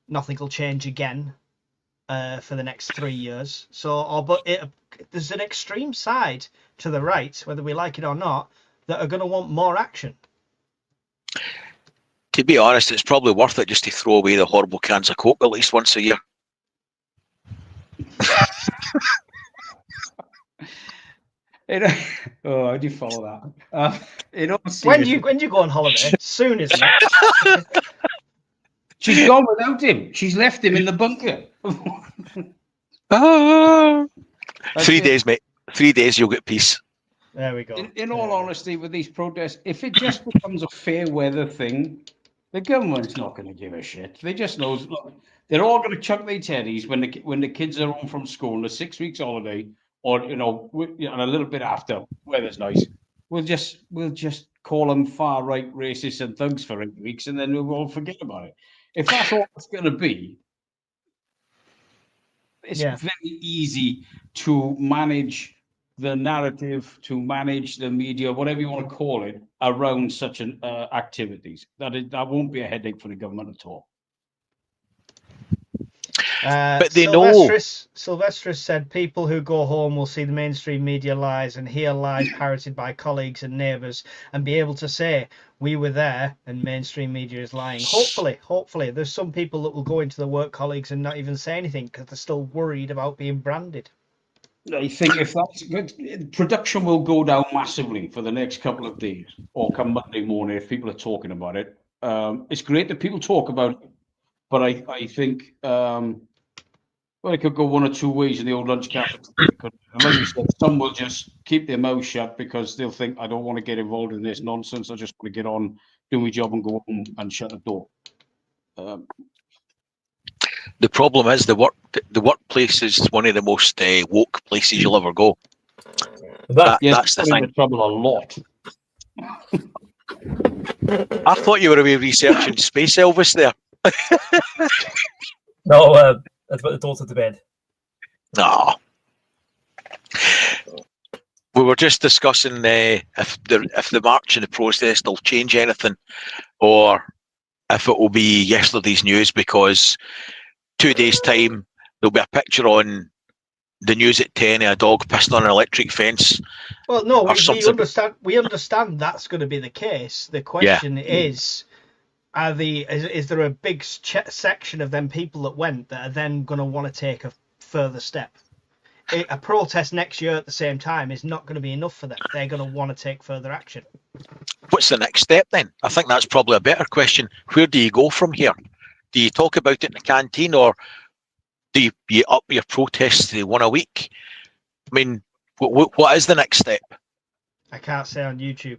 nothing will change again for the next 3 years. There's an extreme side to the right, whether we like it or not, that are going to want more action. To be honest, it's probably worth it just to throw away the horrible cans of Coke at least once a year. Oh, how do you follow that? When do you go on holiday? Soon, isn't it? She's gone without him. She's left him in the bunker. 3 days, mate. 3 days, you'll get peace. There we go. In all honesty, with these protests, if it just becomes a fair weather thing, the government's not going to give a shit. They just know. Look, they're all going to chuck their teddies when the kids are home from school on a 6 weeks holiday, or and a little bit after, weather's nice. We'll just call them far right racists and thugs for 8 weeks, and then we'll all forget about it. If that's all it's going to be, it's very easy to manage the narrative, to manage the media, whatever you want to call it, around such an activities. That won't be a headache for the government at all. But they know. Sylvestris said people who go home will see the mainstream media lies and hear lies parroted by colleagues and neighbours and be able to say, we were there and mainstream media is lying. Hopefully, there's some people that will go into the work colleagues and not even say anything because they're still worried about being branded. I think if that's good, production will go down massively for the next couple of days, or come Monday morning if people are talking about it. It's great that people talk about it, but I think it could go one or two ways in the old lunch cafeteria. Like you said, some will just keep their mouth shut because they'll think, I don't want to get involved in this nonsense. I just want to get on, do my job, and go home and shut the door. The problem is the workplace is one of the most woke places you'll ever go. That's the thing. Trouble a lot. I thought you were away researching Space Elvis there. No, I've got the daughter to bed. No. We were just discussing if the march and the protest will change anything, or if it will be yesterday's news, because 2 days' time there'll be a picture on the news at 10 of a dog pissed on an electric fence, Well, no, or we something. understand. We understand that's going to be the case. The question is, is there a big section of them people that went that are then going to want to take a further step? A protest next year at the same time is not going to be enough for them. They're going to want to take further action. What's the next step then? I think that's probably a better question. Where do you go from here? Do you talk about it in the canteen, or do you up your protests to one a week? I mean, what is the next step? I can't say on YouTube.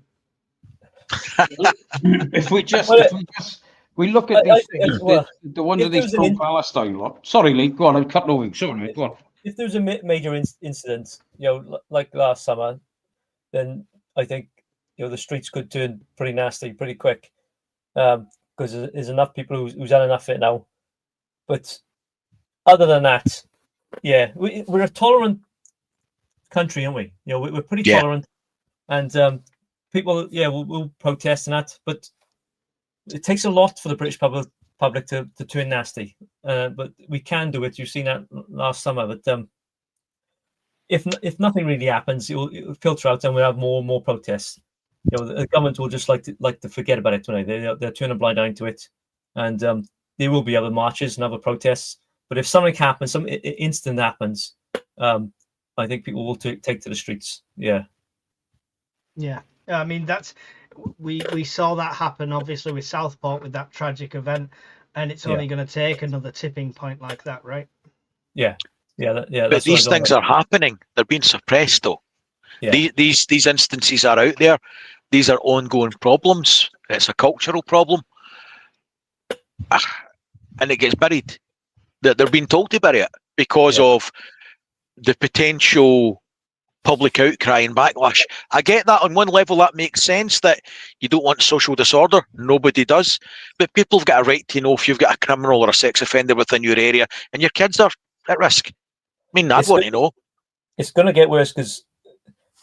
if we look at these things, the ones of these pro-Palestine lot. Sorry, Lee, go on. I'm cutting over. Sorry, mate, go on. If there's a major incident, like last summer, then I think the streets could turn pretty nasty pretty quick, because there's enough people who's had enough of it now. But other than that, we're a tolerant country, aren't we? We're pretty tolerant, and people, will protest and that. But it takes a lot for the British public to turn nasty. But we can do it. You've seen that last summer. But if nothing really happens, it'll filter out, and we'll have more and more protests. The government will just like to forget about it tonight. They'll turn a blind eye to it, and there will be other marches and other protests. But if something happens, some incident happens, I think people will take to the streets. Yeah. I mean, we saw that happen obviously with Southport with that tragic event, and it's only going to take another tipping point like that, right? Yeah. But these things are happening. They're being suppressed, though. Yeah. These instances are out there. These are ongoing problems. It's a cultural problem, and it gets buried. They're being told to bury it because of the potential public outcry and backlash. I get that. On one level, that makes sense, that you don't want social disorder. Nobody does. But people have got a right to know if you've got a criminal or a sex offender within your area and your kids are at risk. I mean, I'd want to know. It's going to get worse because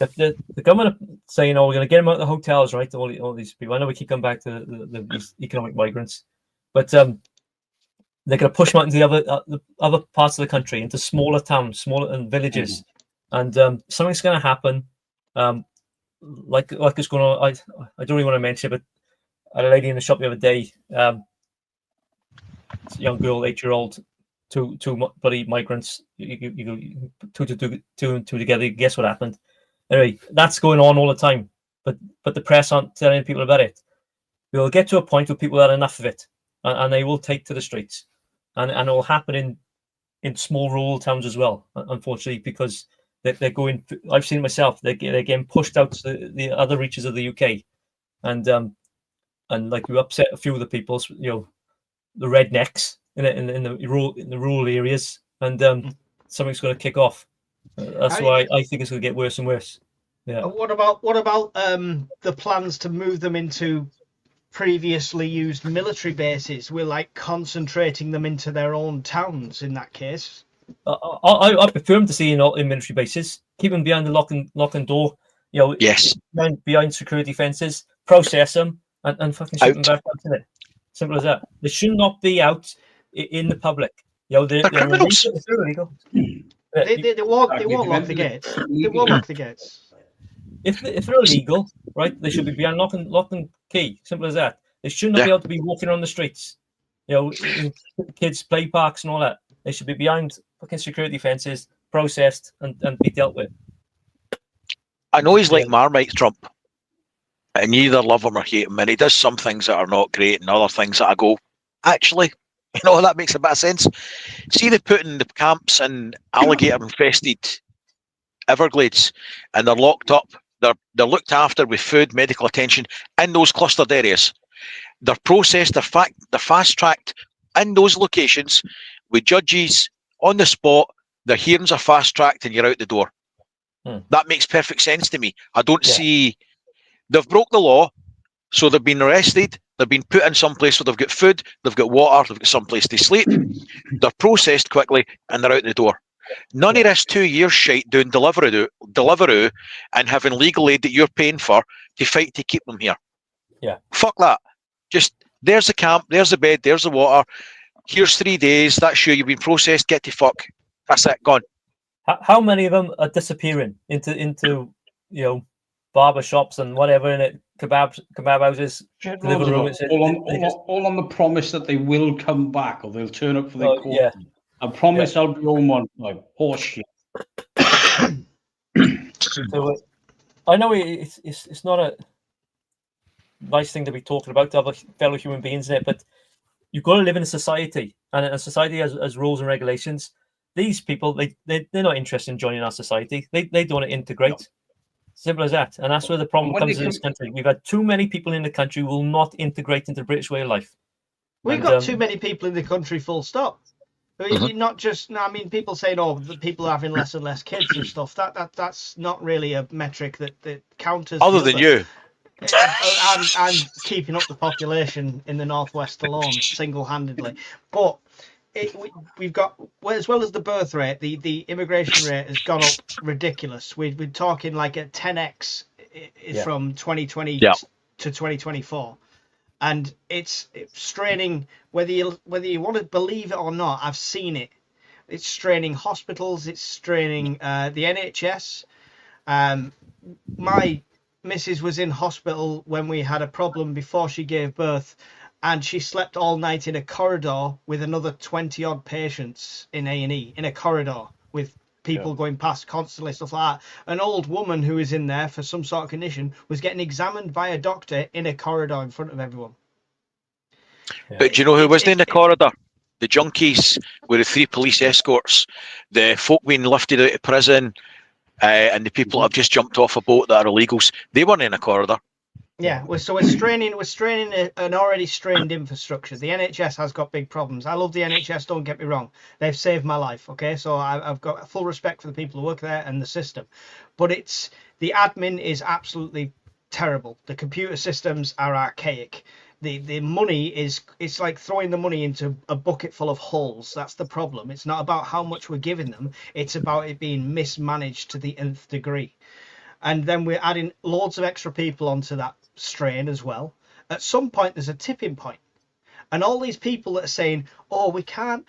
the government are saying, we're going to get them out of the hotels, right? All these people. I know we keep coming back to these economic migrants, but they're going to push them out into the other parts of the country, into smaller towns, smaller villages. And something's going to happen, like it's going to. I don't really want to mention it, but I had a lady in the shop the other day, a young girl, 8-year-old, two bloody migrants. You two and two together. Guess what happened? Anyway, that's going on all the time, but the press aren't telling people about it. We'll get to a point where people have had enough of it, and they will take to the streets, and it will happen in small rural towns as well. Unfortunately, because they're going. I've seen it myself. They're getting pushed out to the other reaches of the UK, and like you upset a few of the people, the rednecks in the rural areas, and something's going to kick off. That's why I think it's going to get worse and worse. Yeah. What about the plans to move them into previously used military bases? We're like concentrating them into their own towns in that case. I prefer them to see in military bases. Keep them behind the lock and door. Yes. Behind security fences. Process them and fucking shoot them back out in it. Simple as that. They should not be out in the public. They're criminals. They're illegal. They won't lock the gates. They won't lock the gates. If they're illegal, right, they should be behind lock and key. Simple as that. They should not be able to be walking on the streets. In kids' play parks and all that. They should be behind fucking security fences, processed and be dealt with. I know he's like Marmite, Trump, and you either love him or hate him, and he does some things that are not great and other things that I go, actually, that makes a bit of sense. See, they put in the camps in alligator-infested Everglades, and they're locked up. They're looked after with food, medical attention in those clustered areas. They're processed, they're fast-tracked in those locations with judges on the spot. Their hearings are fast-tracked and you're out the door. That makes perfect sense to me. I don't see... They've broke the law, so they've been arrested, they've been put in some place where they've got food, they've got water, they've got some place to sleep. They're processed quickly and they're out the door. None of this 2 years shite doing Deliveroo and having legal aid that you're paying for to fight to keep them here. Yeah. Fuck that. Just, there's the camp, there's the bed, there's the water. Here's 3 days, that's sure you've been processed, get to fuck. That's it, gone. How many of them are disappearing into barber shops and whatever in it, kebab houses, Shit, delivery rooms. all on the promise that they will come back or they'll turn up for their course. Yeah. I promise I'll be home on time. Horseshit. So I know it's not a nice thing to be talking about to other fellow human beings there, but you've got to live in a society, and a society has rules and regulations. These people, they're not interested in joining our society. They don't want to integrate. No. Simple as that. And that's where the problem comes in this country. We've had too many people in the country who will not integrate into the British way of life. We've got too many people in the country, full stop. Not just, I mean, people saying, oh, the people are having less and less kids and stuff. That's not really a metric that counters. Other than you. I'm keeping up the population in the northwest alone single-handedly, but we've got, as well as the birth rate, the immigration rate has gone up ridiculous. We're talking like a 10x from 2020 to 2024, and it's straining. Whether you want to believe it or not, I've seen it. It's straining hospitals. It's straining the NHS. My Mrs. was in hospital when we had a problem before she gave birth, and she slept all night in a corridor with another 20 odd patients in A&E, in a corridor with people going past constantly, stuff like that. An old woman who was in there for some sort of condition was getting examined by a doctor in a corridor in front of everyone. But do you know who wasn't in the corridor? The junkies with the 3 police escorts, the folk being lifted out of prison, and the people that have just jumped off a boat that are illegals. They weren't in a corridor. Yeah, we're straining an already strained infrastructure. The NHS has got big problems. I love the NHS, don't get me wrong. They've saved my life, okay? So I've got full respect for the people who work there and the system. But the admin is absolutely terrible. The computer systems are archaic. The money it's like throwing the money into a bucket full of holes. That's the problem. It's not about how much we're giving them. It's about it being mismanaged to the nth degree. And then we're adding loads of extra people onto that strain as well. At some point, there's a tipping point. And all these people that are saying, oh, we can't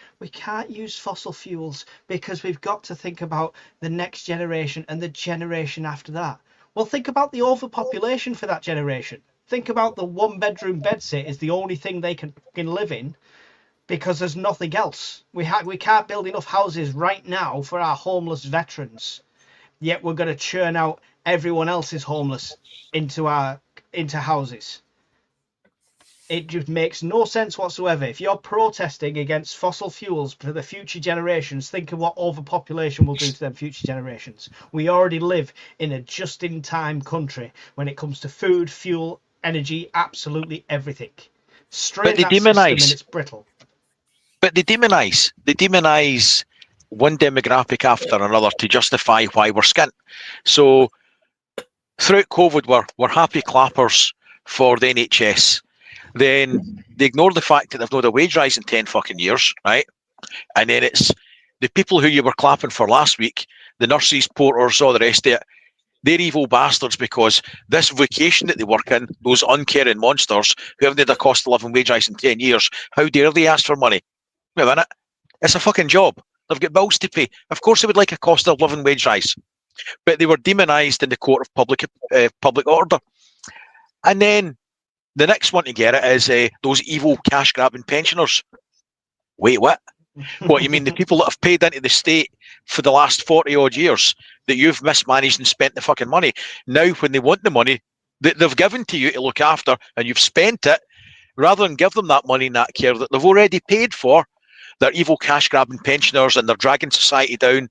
use fossil fuels because we've got to think about the next generation and the generation after that. Well, think about the overpopulation for that generation. Think about the 1-bedroom bedsit is the only thing they can live in because there's nothing else. We can't build enough houses right now for our homeless veterans. Yet we're going to churn out everyone else's homeless into houses. It just makes no sense whatsoever. If you're protesting against fossil fuels for the future generations, think of what overpopulation will do to them future generations. We already live in a just-in-time country when it comes to food, fuel, energy, absolutely everything. Strain that system and it's brittle. But they demonise one demographic after another to justify why we're skint. So throughout COVID, we're happy clappers for the NHS. Then they ignore the fact that they've not a wage rise in 10 fucking years, right? And then it's the people who you were clapping for last week, the nurses, porters, all the rest of it. They're evil bastards because this vocation that they work in, those uncaring monsters who haven't had a cost of living wage rise in 10 years, how dare they ask for money? Wait a minute. It's a fucking job. They've got bills to pay. Of course they would like a cost of living wage rise. But they were demonised in the court of public order. And then the next one to get it is those evil cash-grabbing pensioners. Wait, what? What, you mean the people that have paid into the state for the last 40-odd years that you've mismanaged and spent the fucking money? Now, when they want the money that they've given to you to look after and you've spent it, rather than give them that money and that care that they've already paid for, they're evil cash-grabbing pensioners and they're dragging society down.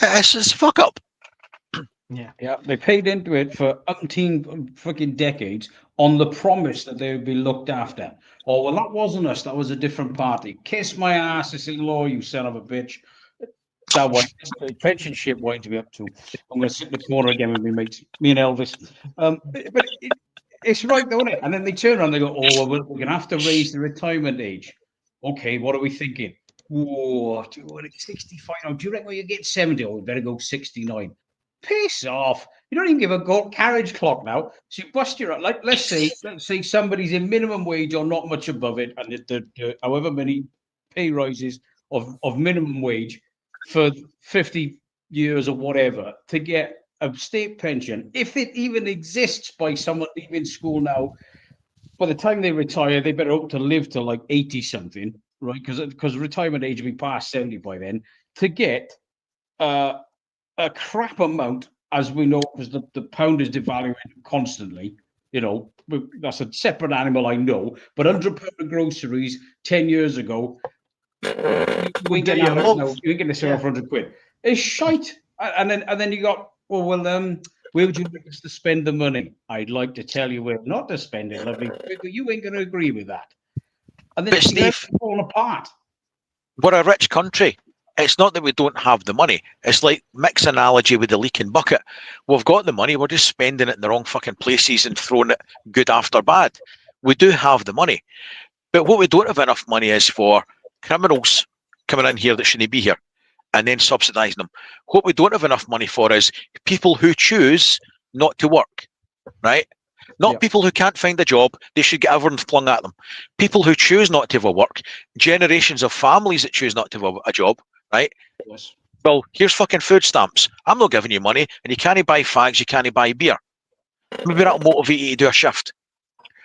It's a fuck up. Yeah, they paid into it for umpteen fucking decades on the promise that they would be looked after. Oh, well, that wasn't us. That was a different party. Kiss my ass, this law, you son of a bitch. That one, apprenticeship waiting to be up to. I'm going to sit in the corner again with me and Elvis. But it's right, don't it? And then they turn around and they go, oh, well, we're going to have to raise the retirement age. Okay, what are we thinking? Whoa, 65. Oh, do you reckon you get 70? Oh, we better go 69. Piss off! You don't even give a gold carriage clock now. So you bust your like. Let's say somebody's in minimum wage or not much above it, and the however many pay rises of minimum wage for 50 years or whatever to get a state pension, if it even exists by someone leaving school now, by the time they retire, they better hope to live to like 80 something, right? Because retirement age will be past 70 by then, to get a crap amount, as we know, because the pound is devaluing constantly. You know, that's a separate animal, I know. But £100 of groceries 10 years ago, you ain't getting that now. You ain't getting this for £100. It's shite. And then you got, well, where would you like us to spend the money? I'd like to tell you where not to spend it, lovely. But you ain't going to agree with that. And then But Steve, falling apart. We're a rich country. It's not that we don't have the money. It's like Mick's analogy with the leaking bucket. We've got the money. We're just spending it in the wrong fucking places and throwing it good after bad. We do have the money. But what we don't have enough money is for criminals coming in here that shouldn't be here and then subsidising them. What we don't have enough money for is people who choose not to work, right? Not people who can't find a job. They should get everything flung at them. People who choose not to have a work, generations of families that choose not to have a job, right? Yes. Well, here's fucking food stamps. I'm not giving you money, and you can't buy fags, you can't buy beer. Maybe that'll motivate you to do a shift.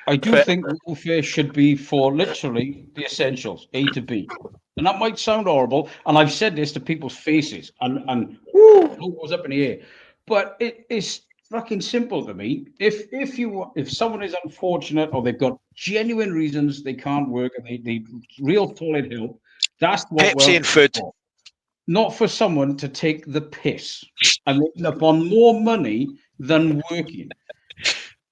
I do think welfare should be for literally the essentials, A to B. And that might sound horrible, and I've said this to people's faces, and whoo, it goes up in the air. But it is fucking simple to me. If someone is unfortunate or they've got genuine reasons they can't work and they need real solid help, that's what Pepsi and food. For. Not for someone to take the piss and end up on more money than working.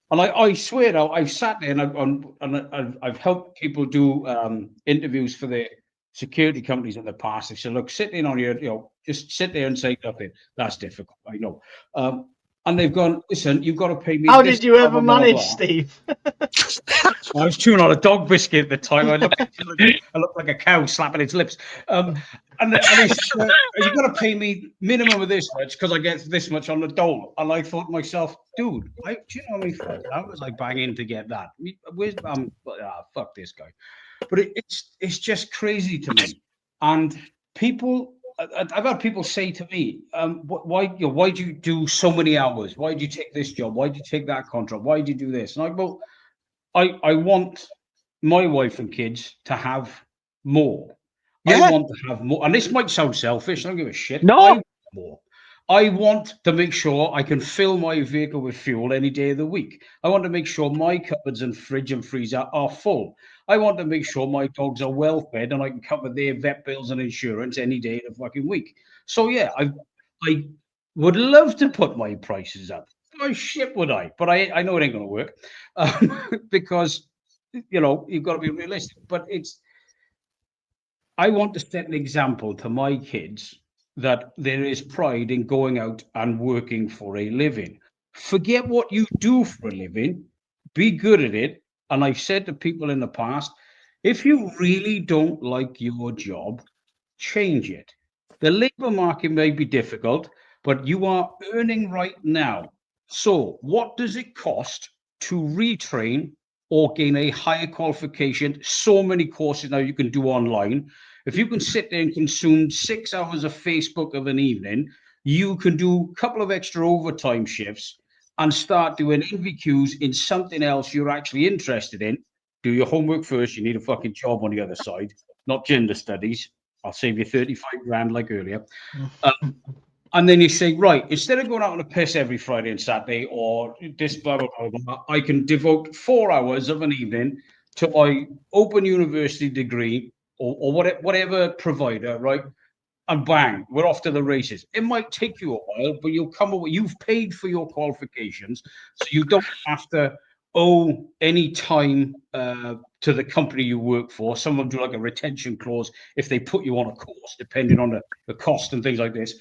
And I swear now, I've sat there and I've helped people do interviews for the security companies in the past. They said, look, sit in on your, just sit there and say nothing. That's difficult, I know. And they've gone, listen, you've got to pay me. How did you ever manage, Steve? I was chewing on a dog biscuit at the time. I looked like a cow slapping its lips. And they said, you've got to pay me minimum of this much because I get this much on the dole. And I thought to myself, dude, do you know how many fucking hours I bang in to get that? Fuck this guy. But it's just crazy to me. And people, I've had people say to me, why do you do so many hours? Why do you take this job? Why do you take that contract? Why do you do this? And I go, I want my wife and kids to have more. Yeah. I want to have more. And this might sound selfish. I don't give a shit. No. I want more. I want to make sure I can fill my vehicle with fuel any day of the week. I want to make sure my cupboards and fridge and freezer are full. I want to make sure my dogs are well fed and I can cover their vet bills and insurance any day of the fucking week. So yeah, I would love to put my prices up. Oh shit, would I? But I know it ain't going to work because you've got to be realistic. But I want to set an example to my kids that there is pride in going out and working for a living. Forget what you do for a living. Be good at it. And I've said to people in the past, if you really don't like your job, change it. The labor market may be difficult, but you are earning right now. So what does it cost to retrain or gain a higher qualification? So many courses now you can do online. If you can sit there and consume 6 hours of Facebook of an evening, you can do a couple of extra overtime shifts and start doing NVQs in something else you're actually interested in. Do your homework first. You need a fucking job on the other side, not gender studies. I'll save you 35 grand like earlier. And then you say, right, instead of going out on a piss every Friday and Saturday or this, blah, blah, blah, blah, I can devote 4 hours of an evening to my open university degree or whatever provider, right? And bang, we're off to the races. It might take you a while, but you'll come away. You've paid for your qualifications, so you don't have to owe any time to the company you work for. Some of them do like a retention clause if they put you on a course, depending on the cost and things like this.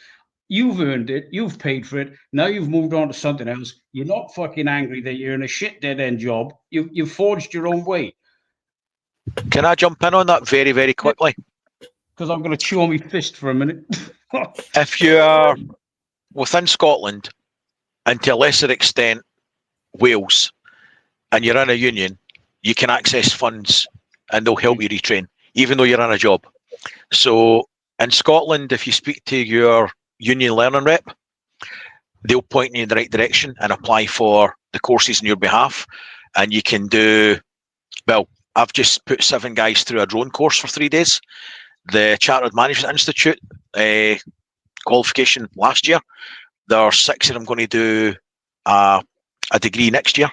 You've earned it. You've paid for it. Now you've moved on to something else. You're not fucking angry that you're in a shit dead-end job. You've forged your own way. Can I jump in on that very, very quickly? Because I'm going to chew on my fist for a minute. If you are within Scotland and to a lesser extent Wales and you're in a union, you can access funds and they'll help you retrain, even though you're in a job. So in Scotland, if you speak to your union learning rep, they'll point you in the right direction and apply for the courses on your behalf. And you can do, well, I've just put 7 guys through a drone course for 3 days. The Chartered Management Institute qualification last year. There are 6 of them going to do a degree next year.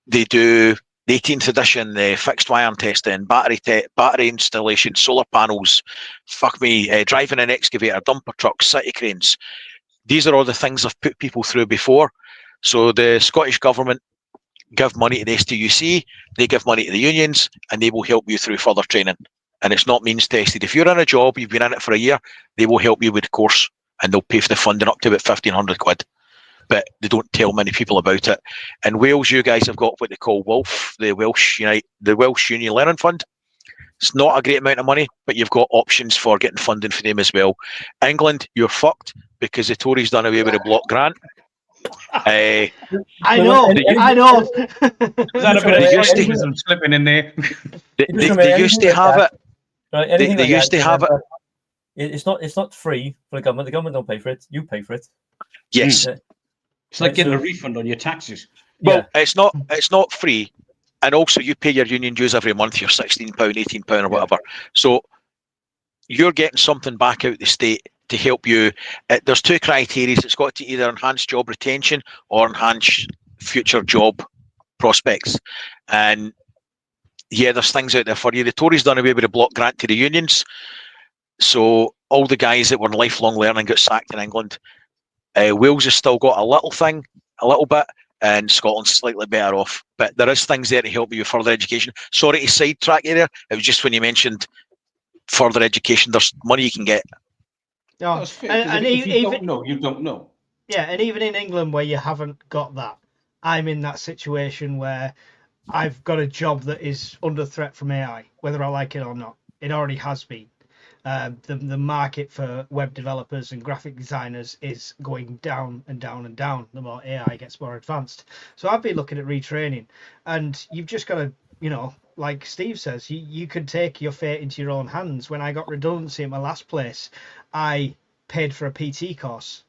They do the 18th edition, the fixed wire testing, battery installation, solar panels, driving an excavator, dumper trucks, city cranes. These are all the things I've put people through before. So the Scottish Government give money to the STUC, they give money to the unions, and they will help you through further training. And it's not means tested. If you're in a job, you've been in it for a year, they will help you with the course, and they'll pay for the funding up to about 1,500 quid. But they don't tell many people about it. In Wales, you guys have got what they call WOLF, the Welsh Union Learning Fund. It's not a great amount of money, but you've got options for getting funding for them as well. England, you're fucked because the Tories done away with a block grant. I know. Is that a bit of activism slipping in there? They used to have it. Right, they used to have it. It's not free for the government. The government don't pay for it. You pay for it. Yes. It's like getting a refund on your taxes. Well, it's not free. And also you pay your union dues every month, your £16, £18 or whatever. So you're getting something back out the state to help you. There's 2 criteria. It's got to either enhance job retention or enhance future job prospects. And yeah, there's things out there for you. The Tories done away with a block grant to the unions. So all the guys that were in lifelong learning got sacked in England. Wales has still got a little bit, and Scotland's slightly better off. But there is things there to help you with further education. Sorry to sidetrack you there. It was just when you mentioned further education, there's money you can get. No, and if you don't know, you don't know. Yeah, and even in England where you haven't got that, I'm in that situation where I've got a job that is under threat from AI, whether I like it or not. It already has been. The market for web developers and graphic designers is going down and down and down the more AI gets more advanced. So I've been looking at retraining, and you've just got to, like Steve says, you can take your fate into your own hands. When I got redundancy at my last place, I paid for a PT course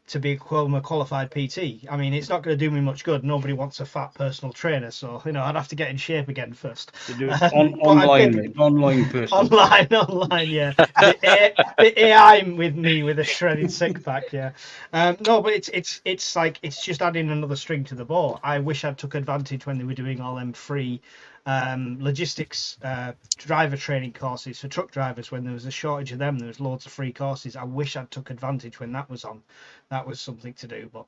to become a qualified PT. I mean, it's not going to do me much good. Nobody wants a fat personal trainer, so I'd have to get in shape again first. To do it online person. Online, yeah. the AI with me with a shredded six pack, yeah. No, but it's like it's just adding another string to the bow. I wish I took advantage when they were doing all them free logistics driver training courses for truck drivers. When there was a shortage of them, there was loads of free courses. I wish I took advantage when that was on. That was something to do. But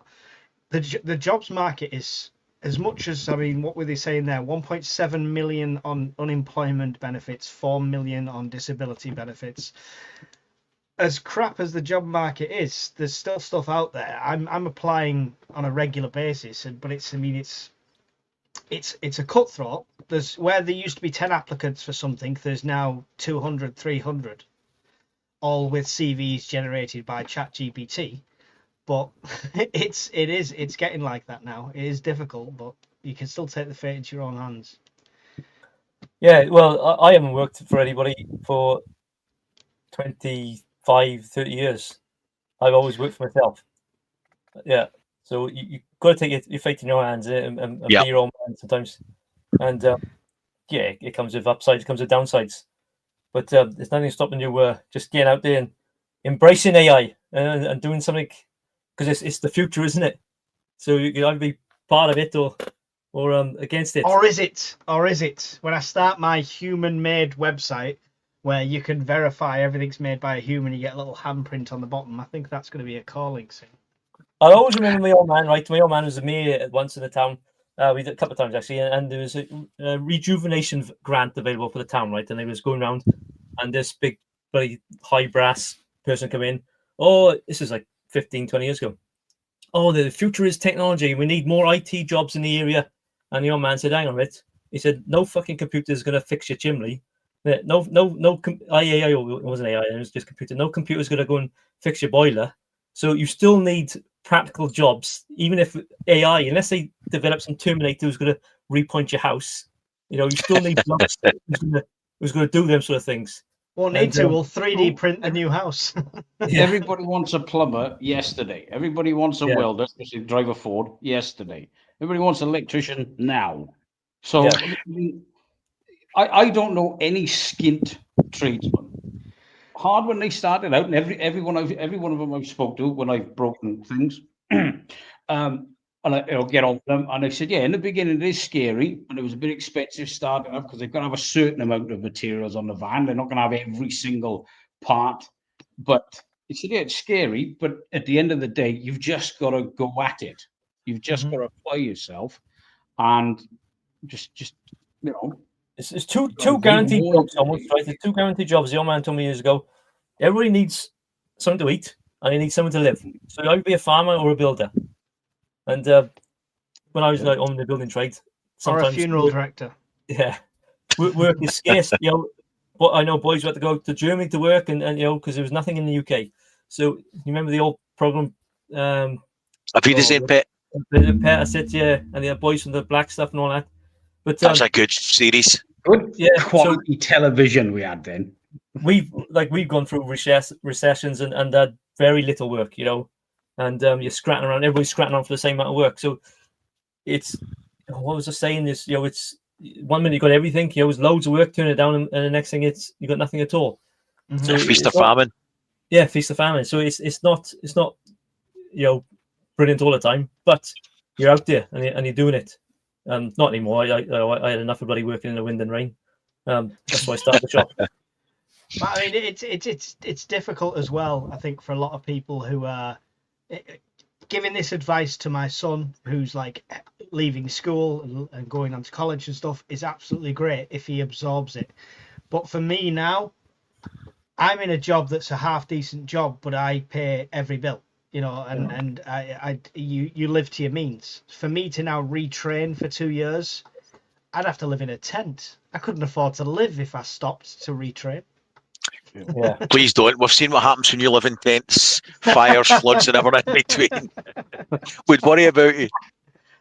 the jobs market is, as much as, what were they saying there? 1.7 million on unemployment benefits, 4 million on disability benefits. As crap as the job market is, there's still stuff out there. I'm applying on a regular basis, but it's a cutthroat. There's where there used to be 10 applicants for something, there's now 200, 300, all with CVs generated by ChatGPT. But it's getting like that now. It is difficult, but you can still take the fate into your own hands. Yeah, well, I haven't worked for anybody for 25, 30 years. I've always worked for myself. Yeah. So you got to take your fate in your hands and be your own man sometimes. And it comes with upsides, it comes with downsides. But there's nothing stopping you just getting out there and embracing AI and doing something, because it's the future, isn't it? So you either be part of it or against it. Or is it? When I start my human-made website where you can verify everything's made by a human, you get a little handprint on the bottom. I think that's going to be a calling soon. I always remember my old man, right? My old man was with me once in the town. We did a couple of times actually, and there was a rejuvenation grant available for the town, right? And they was going around, and this big, very high brass person come in. Oh, this is like 15, 20 years ago. Oh, the future is technology. We need more IT jobs in the area. And the old man said, hang on a minute. He said, no fucking computer is going to fix your chimney. No, AI, it wasn't AI, it was just computer. No computer is going to go and fix your boiler. So you still need practical jobs, even if AI, unless they develop some Terminator who's going to repoint your house, you still need jobs who's going to do them sort of things. Won't need to. We'll 3D Oh, print the new house. Yeah. Everybody wants a plumber yesterday. Everybody wants a Yeah. welder, especially driver Ford, yesterday. Everybody wants an electrician now. So Yeah. I mean, I don't know any skint tradesman. Hard when they started out, and every one of them I've spoke to when I've broken things, and I'll get on them, and I said, yeah, in the beginning it is scary, and it was a bit expensive starting up because they've got to have a certain amount of materials on the van. They're not going to have every single part, but he said, yeah, it's scary, but at the end of the day, you've just got to go at it. You've just got to apply yourself, and just you know. It's two guaranteed jobs almost, right? There's 2 guaranteed jobs. The old man told me years ago. Everybody needs something to eat and they need something to live. So either be a farmer or a builder. And when I was like on the building trade, Or a sometimes funeral director. yeah, work is scarce. You know, but I know boys who had to go to Germany to work, and you know, because there was nothing in the UK. So you remember the old program? A Wiedersehen, Pet. Pet, I said, yeah, and the boys from the black stuff and all that. But That's a good series. Good yeah, quality television we had then. We've gone through recessions and had very little work, you know, and you're scratching around. Everybody's scratching around for the same amount of work. So it's, what was I saying? Is, you know, it's 1 minute you got everything, you know, it's loads of work, turn it down, and the next thing it's you got nothing at all. So Feast of famine. Yeah, feast of famine. So it's not you know, brilliant all the time, but you're out there and you're doing it. Not anymore. I had enough of bloody working in the wind and rain. That's why I started the shop. But I mean, it's difficult as well. I think for a lot of people who are giving this advice to my son, who's like leaving school and going on to college and stuff, is absolutely great if he absorbs it. But for me now, I'm in a job that's a half decent job, but I pay every bill, you know, and you live to your means. For me to now retrain for 2 years, I'd have to live in a tent. I couldn't afford to live if I stopped to retrain. Yeah. Please don't. We've seen what happens when you live in tents, fires, floods, and everything in between. We'd worry about you.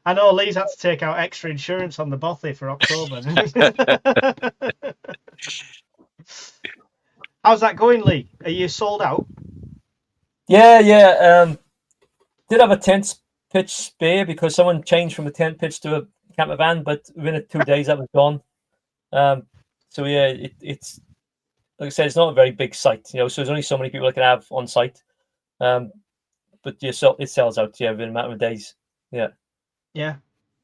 I know Lee's had to take out extra insurance on the bothy for October. How's that going, Lee? Are you sold out? Yeah. Did have a tent pitch spare because someone changed from a tent pitch to a camper van, but within 2 days that was gone. So yeah, it's like I said, it's not a very big site, you know. So there's only so many people I can have on site. But it sells out, yeah, within a matter of days. Yeah. Yeah.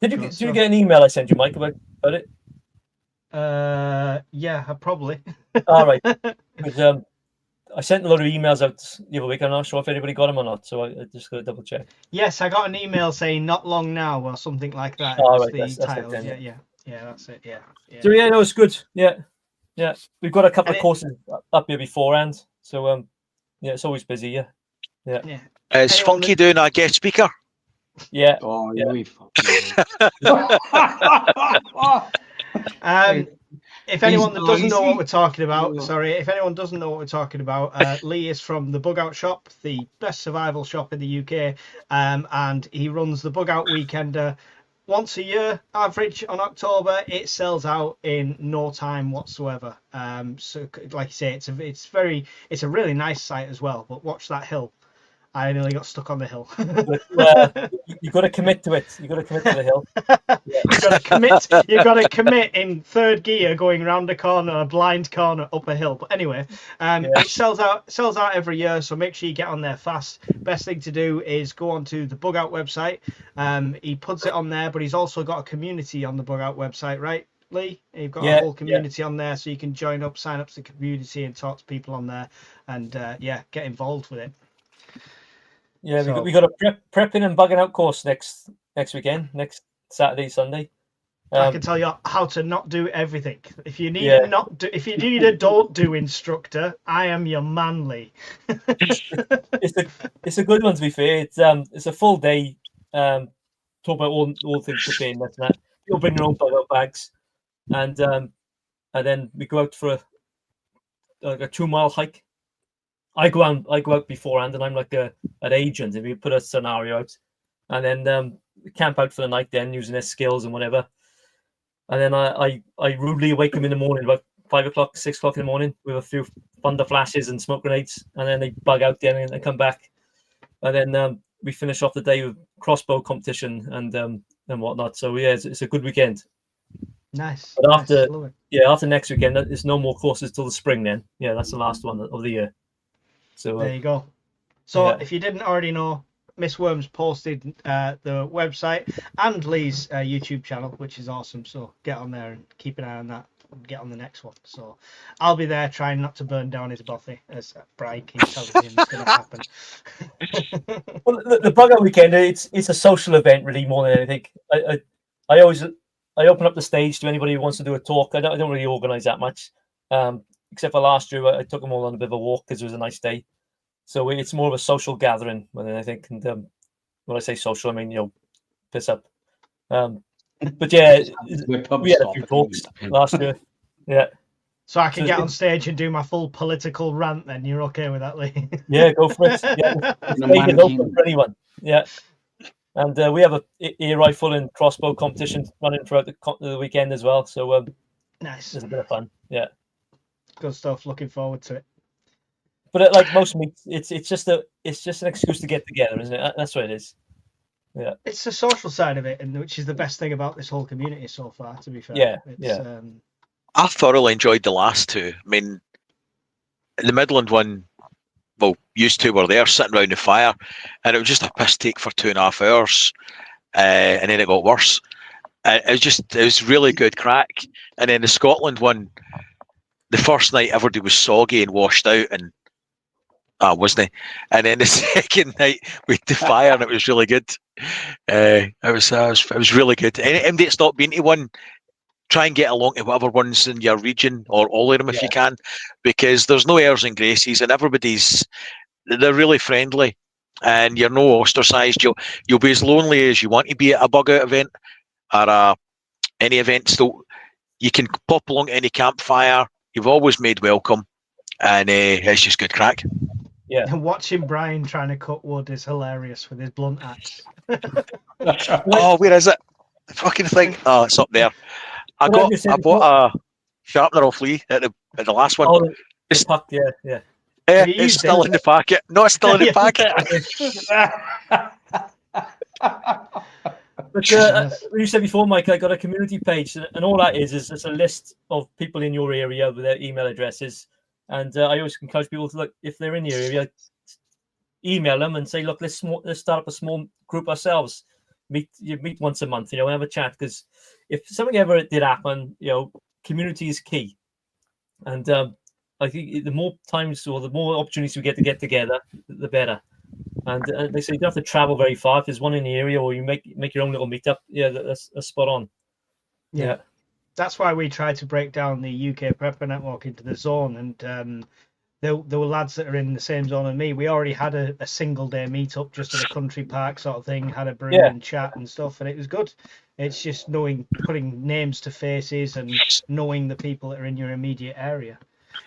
Did you get an email I sent you, Mike, about it? Yeah, probably. All right. Because I sent a lot of emails out the other week. I'm not sure if anybody got them or not, so I just got to double check. Yes, I got an email saying "not long now" or something like that. Oh, Was right, the that's title. it then, Yeah, that's it. Yeah. So yeah, no, it's good. Yeah. We've got a couple And of courses up here beforehand, so yeah, it's always busy. Yeah. Yeah. Is Anyone Funky doing a guest speaker? Yeah. Oh, Yeah. we If anyone that doesn't know what we're talking Yeah. about, if anyone doesn't know what we're talking about, Lee is from the Bugout shop, the best survival shop in the UK, and he runs the Bugout Weekender once a year, average on October. It sells out in no time whatsoever. So, like you say, it's a really nice site as well. But watch that hill. I nearly got stuck on the hill. You got to commit to it. You got to commit to the hill. Yeah. You got to commit in third gear, going around a corner, a blind corner, up a hill. But anyway, it sells out every year. So make sure you get on there fast. Best thing to do is go onto the Bugout website. He puts it on there, but he's also got a community on the Bugout website, right, Lee? You've got a whole community on there, so you can join up, sign up to the community, and talk to people on there, and get involved with it. Yeah, we got a prepping and bugging out course next weekend, next Saturday, Sunday. I can tell you how to not do everything. If you need a don't do instructor, I am your man, Lee. It's a good one, to be fair. It's a full day. Talk about all things preparing, this and that. You'll bring your own bug-out bags, and then we go out for a 2-mile hike. I go out beforehand, and I'm like an agent. If we put a scenario out, and then camp out for the night, then using their skills and whatever, and then I rudely wake them in the morning about 5 o'clock, 6 o'clock in the morning with a few thunder flashes and smoke grenades, and then they bug out then and come back, and then we finish off the day with crossbow competition and whatnot. So yeah, it's a good weekend. Nice. But after nice. after next weekend, there's no more courses till the spring. Then that's the last one of the year. So there you go. So if you didn't already know, Miss Worms posted the website and Lee's YouTube channel, which is awesome. So get on there and keep an eye on that. And get on the next one. So I'll be there trying not to burn down his bothy, as Brian keeps telling him it's going to happen. Well, the Bugout weekend, it's a social event really more than anything. I always open up the stage to anybody who wants to do a talk. I don't really organise that much, except for last year. I took them all on a bit of a walk because it was a nice day. So it's more of a social gathering more than anything. And when I say social, I mean piss up. But yeah, we had a few talks last year. Yeah. So I can get on stage and do my full political rant. Then you're okay with that, Lee? Yeah, go for it. Yeah, the stage is open for anyone. Yeah. And we have a ear rifle and crossbow competition running throughout the weekend as well. So nice. It's a bit of fun. Yeah. Good stuff. Looking forward to it. But like most meets, it's just an excuse to get together, isn't it? That's what it is. Yeah. It's the social side of it, and which is the best thing about this whole community so far. To be fair. Yeah. I thoroughly enjoyed the last two. I mean, the Midland one. Well, used to were there sitting around the fire, and it was just a piss take for 2.5 hours, and then it got worse. It was really good crack. And then the Scotland one, the first night everybody was soggy and washed out, and wasn't he? And then the second night we had the fire, and it was really good. It was really good. Anybody that's not been to one, try and get along to whatever ones in your region, or all of them if you can, because there's no airs and graces, and they're really friendly, and you're no ostracised. You'll be as lonely as you want to be at a Bugout event or any event. So you can pop along to any campfire. You've always made welcome, and it's just good crack. Yeah. And watching Brian trying to cut wood is hilarious with his blunt axe. Oh, where is it? The fucking thing. Oh, it's up there. I bought a sharpener off Lee at the last one. Oh, it's packed, yeah. It's still in the packet. No, it's still in the packet. But you said before, Mike, I got a community page, and all that is it's a list of people in your area with their email addresses. And I always encourage people to look, if they're in your area, email them and say, look, let's start up a small group ourselves. Meet once a month, and have a chat, because if something ever did happen, community is key. And I think the more times or the more opportunities we get to get together, the better. And they say you don't have to travel very far. If there's one in the area, or you make your own little meetup, that's spot on. Yeah. That's why we try to break down the UK Prepper Network into the zone, and there were lads that are in the same zone as me. We already had a single day meetup just at a country park sort of thing, had a brew and chat and stuff, and it was good. It's just putting names to faces and knowing the people that are in your immediate area.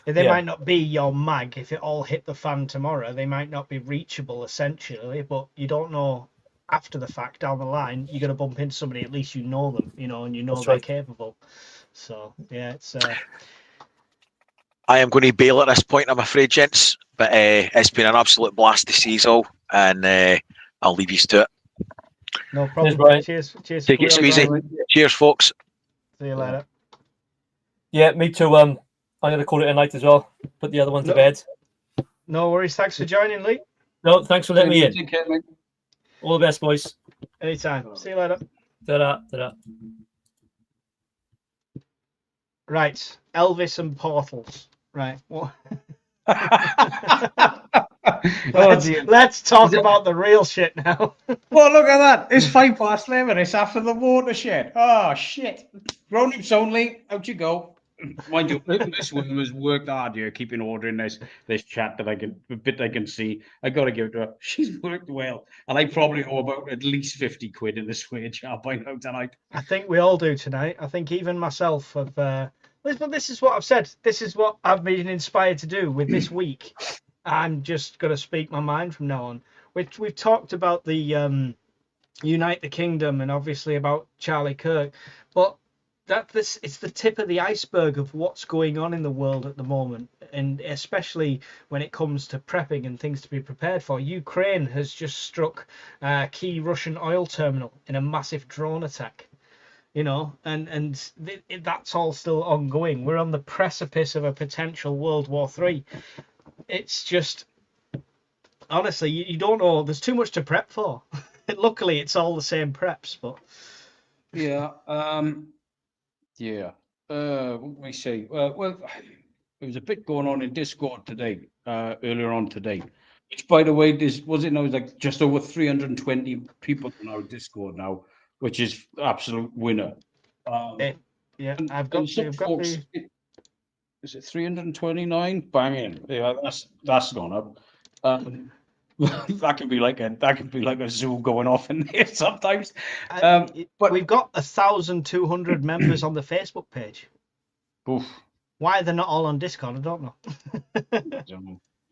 They might not be your mag. If it all hit the fan tomorrow, they might not be reachable essentially, but you don't know after the fact down the line, you're going to bump into somebody, at least you know them, and you know that's they're right. Capable. So, it's... I am going to bail at this point, I'm afraid, gents, but it's been an absolute blast to see you all, and I'll leave you to it. No problem. Cheers. Take it easy. Cheers, folks. See you later. Yeah, me too. I'm going to call it a night as well. Put the other one to bed. No worries. Thanks for joining, Lee. No, thanks for letting me in. All the best, boys. Anytime. See you later. Ta-da. Right. Elvis and portals. Right. What? Let's talk about the real shit now. Well, look at that. It's 11:05. It's after the watershed. Oh, shit. Grown-ups only. Out you go. Mind you, this woman has worked hard here, keeping order in this chat that I can see. I got to give it to her. She's worked well, and I probably owe about at least 50 quid in this wage job by now tonight. I think we all do tonight. I think even myself have. But this is what I've said. This is what I've been inspired to do with this week. I'm just going to speak my mind from now on. We've talked about the Unite the Kingdom and obviously about Charlie Kirk, but it's the tip of the iceberg of what's going on in the world at the moment, and especially when it comes to prepping and things to be prepared for. Ukraine has just struck a key Russian oil terminal in a massive drone attack, and that's all still ongoing. We're on the precipice of a potential World War III. It's just, honestly, you don't know. There's too much to prep for. Luckily, it's all the same preps, but Yeah. Yeah. What can we say? Well, there was a bit going on in Discord today, earlier on today. Which, by the way, this was it now like just over 320 people on our Discord now, which is absolute winner. yeah, And, I've and got some folks, the. is it 329? Banging. Yeah, that's gone up. That can be like a zoo going off in there sometimes. But We've got 1,200 members on the Facebook page. oof, Why they're not all on Discord, I don't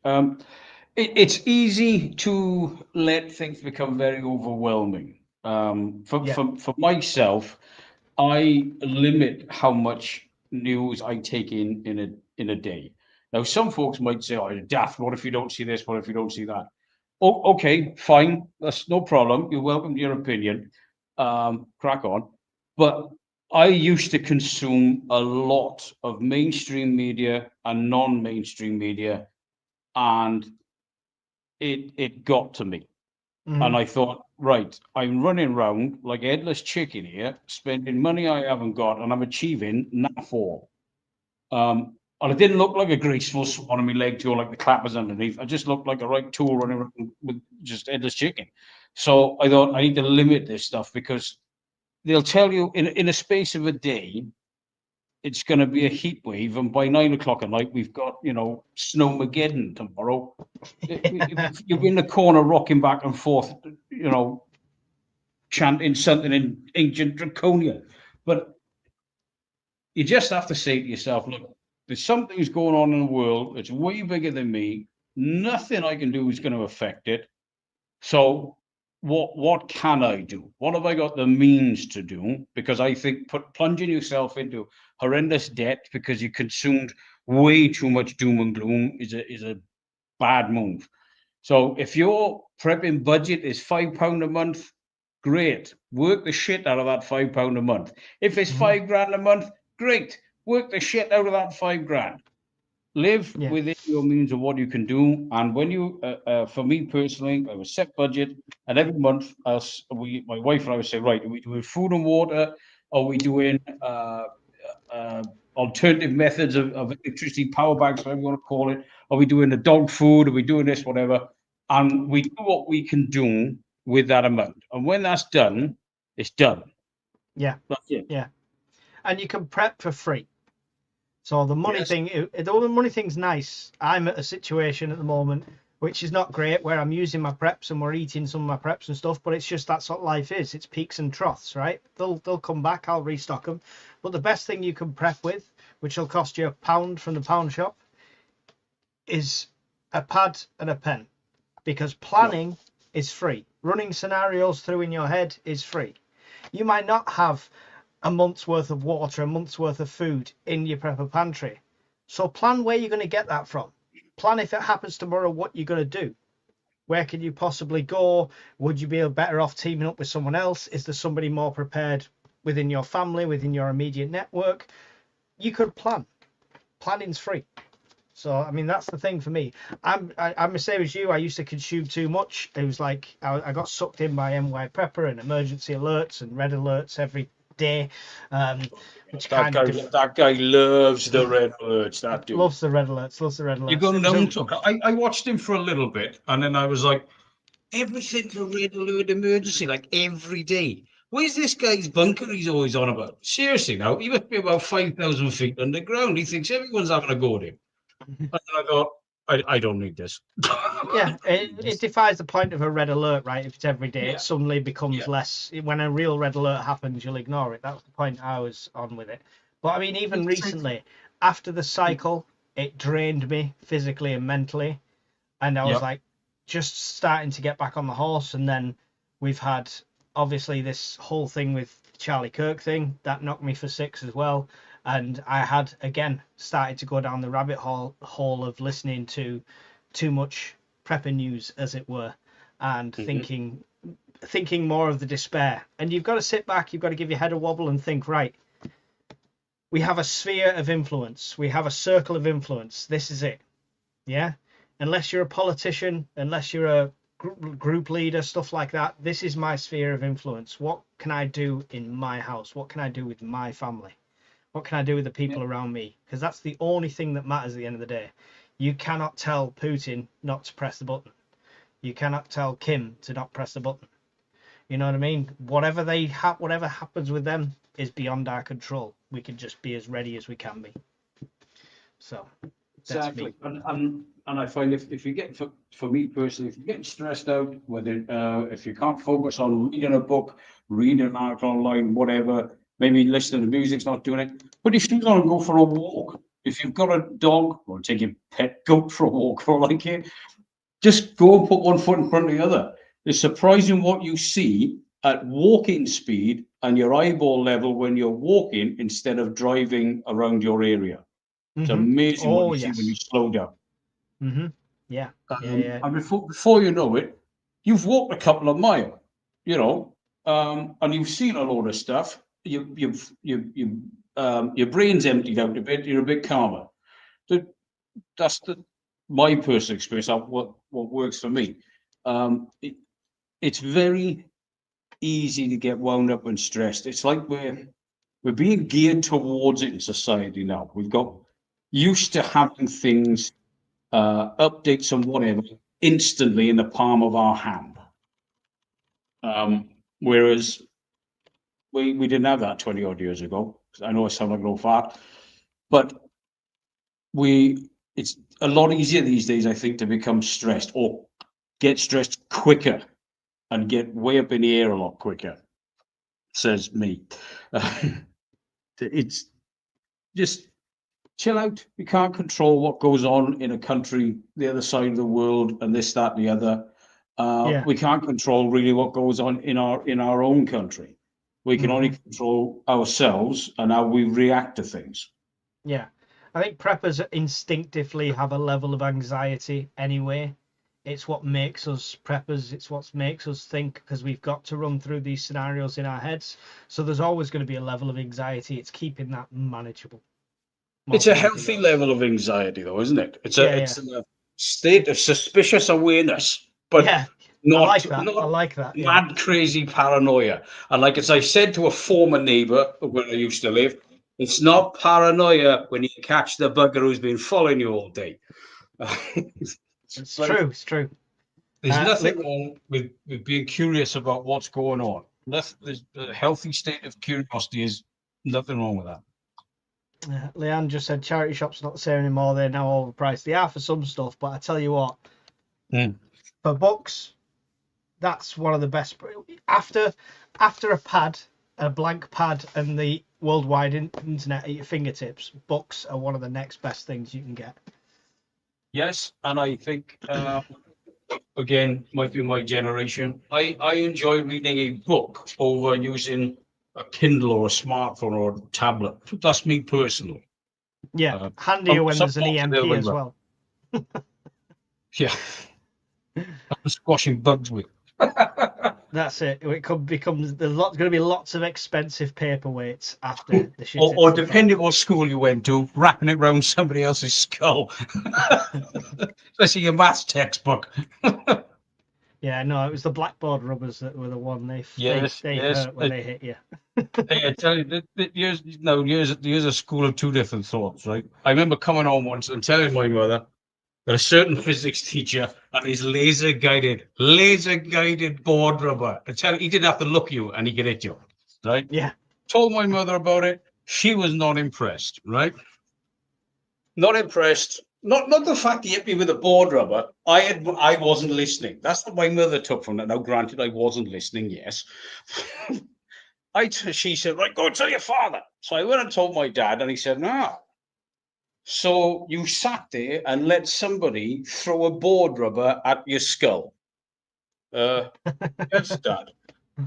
know. It's easy to let things become very overwhelming. For myself, I limit how much news I take in a day. Now, some folks might say, "Oh, you're daft. What if you don't see this? What if you don't see that?" Oh, okay, fine. That's no problem. You're welcome to your opinion. Crack on. But I used to consume a lot of mainstream media and non-mainstream media, and it got to me. And I thought, right, I'm running around like a headless chicken here, spending money I haven't got, and I'm achieving not for. And I didn't look like a graceful swan on my leg to like the clappers underneath. I just looked like a right tool running around with just headless chicken. So I thought I need to limit this stuff because they'll tell you in a space of a day, it's going to be a heat wave, and by 9 o'clock at night, we've got Snowmageddon tomorrow. You'll be in the corner rocking back and forth, chanting something in ancient Draconia. But you just have to say to yourself, look, there's something's going on in the world. It's way bigger than me. Nothing I can do is going to affect it. So what can I do? What have I got the means to do? Because I think plunging yourself into horrendous debt because you consumed way too much doom and gloom is a bad move. So if your prepping budget is £5 a month, great. Work the shit out of that £5 a month. If it's £5 a month, great. Work the shit out of that £5 grand. Live within your means of what you can do. And when you, for me personally, I have a set budget, and every month, my wife and I would say, right, are we doing food and water? Are we doing alternative methods of electricity, power banks, whatever you want to call it? Are we doing the dog food? Are we doing this, whatever? And we do what we can do with that amount. And when that's done, it's done. Yeah. That's it. Yeah. And you can prep for free. So the money thing, the money thing's nice. I'm at a situation at the moment which is not great, where I'm using my preps and we're eating some of my preps and stuff, but it's just that's what life is. It's peaks and troughs, right? They'll come back. I'll restock them. But the best thing you can prep with, which will cost you £1 from the pound shop, is a pad and a pen, because planning is free. Running scenarios through in your head is free. You might not have a month's worth of water, a month's worth of food in your prepper pantry. So plan where you're going to get that from. Plan if it happens tomorrow, what you're going to do. Where can you possibly go? Would you be better off teaming up with someone else? Is there somebody more prepared within your family, within your immediate network? You could plan. Planning's free. So, I mean, that's the thing for me. I'm the same as you. I used to consume too much. It was like I got sucked in by MY Prepper and emergency alerts and red alerts every day. That guy loves the red alerts. That dude loves the red alerts. Loves the red alerts. You go down to. I watched him for a little bit, and then I was like, everything's a red alert emergency, like every day. Where's this guy's bunker he's always on about? Seriously, now he must be about 5,000 feet underground. He thinks everyone's having a go at him. And I thought, I don't need this. Yeah, it defies the point of a red alert, right? If it's every day, it suddenly becomes less. When a real red alert happens, you'll ignore it. That's the point I was on with it. But I mean, even recently, after the cycle, it drained me physically and mentally. And I was like, just starting to get back on the horse. And then we've had obviously this whole thing with Charlie Kirk thing that knocked me for 6 as well, and I had again started to go down the rabbit hole of listening to too much prepper news, as it were, and thinking more of the despair. And you've got to sit back, you've got to give your head a wobble and think, right, we have a sphere of influence, we have a circle of influence, this is it. Yeah, unless you're a politician, unless you're a group leader, stuff like that, this is my sphere of influence. What can I do in my house? What can I do with my family? What can I do with the people around me? Because that's the only thing that matters at the end of the day. You cannot tell Putin not to press the button. You cannot tell Kim to not press the button. You know what I mean? Whatever whatever happens with them is beyond our control. We can just be as ready as we can be. So that's Exactly. me. And I find if you get, for me personally, if you're getting stressed out, whether if you can't focus on reading a book, reading an article online, whatever, maybe listening to music's not doing it, put your shoes on and go for a walk. If you've got a dog, or take your pet goat for a walk, for like it, just go and put one foot in front of the other. It's surprising what you see at walking speed and your eyeball level when you're walking instead of driving around your area. It's amazing what you see when you slow down. Yeah. And before you know it, you've walked a couple of miles, you know, and you've seen a load of stuff. Your brain's emptied out a bit. You're a bit calmer. That's my personal experience of what works for me. It's very easy to get wound up and stressed. It's like we're being geared towards it in society now. We've got used to having things, updates and whatever, instantly in the palm of our hand. Whereas we didn't have that 20 odd years ago. I know I sound like an old fart, but it's a lot easier these days, I think, to become stressed or get stressed quicker and get way up in the air a lot quicker, says me. It's just chill out. We can't control what goes on in a country, the other side of the world, and this, that, and the other. We can't control really what goes on in our own country. We can only control ourselves and how we react to things. Yeah, I think preppers instinctively have a level of anxiety anyway. It's what makes us preppers. It's what makes us think, because we've got to run through these scenarios in our heads. So there's always going to be a level of anxiety. It's keeping that manageable. It's a healthy level of anxiety, though, isn't it? It's a state of suspicious awareness, but not I like that. Mad, crazy paranoia. And like as I said to a former neighbour where I used to live, it's not paranoia when you catch the bugger who's been following you all day. It's true. It's true. There's nothing wrong with being curious about what's going on. There's a healthy state of curiosity is nothing wrong with that. Leanne just said charity shops are not the same anymore. They're now overpriced. They are for some stuff, but I tell you what, for books, that's one of the best. After a pad, a blank pad, and the worldwide internet at your fingertips, books are one of the next best things you can get. Yes, and I think again, might be my generation. I enjoy reading a book over using a Kindle or a smartphone or a tablet. That's me personally. Yeah, handier when there's an EMP as well. Yeah, I'm squashing bugs with. That's it. It becomes there's going to be lots of expensive paperweights after the shit. Or depending what school you went to, wrapping it around somebody else's skull, especially your maths textbook. Yeah, no, it was the blackboard rubbers that were the one they hurt when they hit you. Hey, I tell you, here's a school of two different thoughts, right? I remember coming home once and telling my mother that a certain physics teacher and his laser guided board rubber. I tell you, he didn't have to look at you and he could hit you, right? Yeah. Told my mother about it. She was not impressed, right? Not impressed. Not the fact he hit me with a board rubber. I wasn't listening. That's what my mother took from that. Now, granted, I wasn't listening. Yes. She said, right, go tell your father. So I went and told my dad, and he said, no. So you sat there and let somebody throw a board rubber at your skull. Yes, Dad.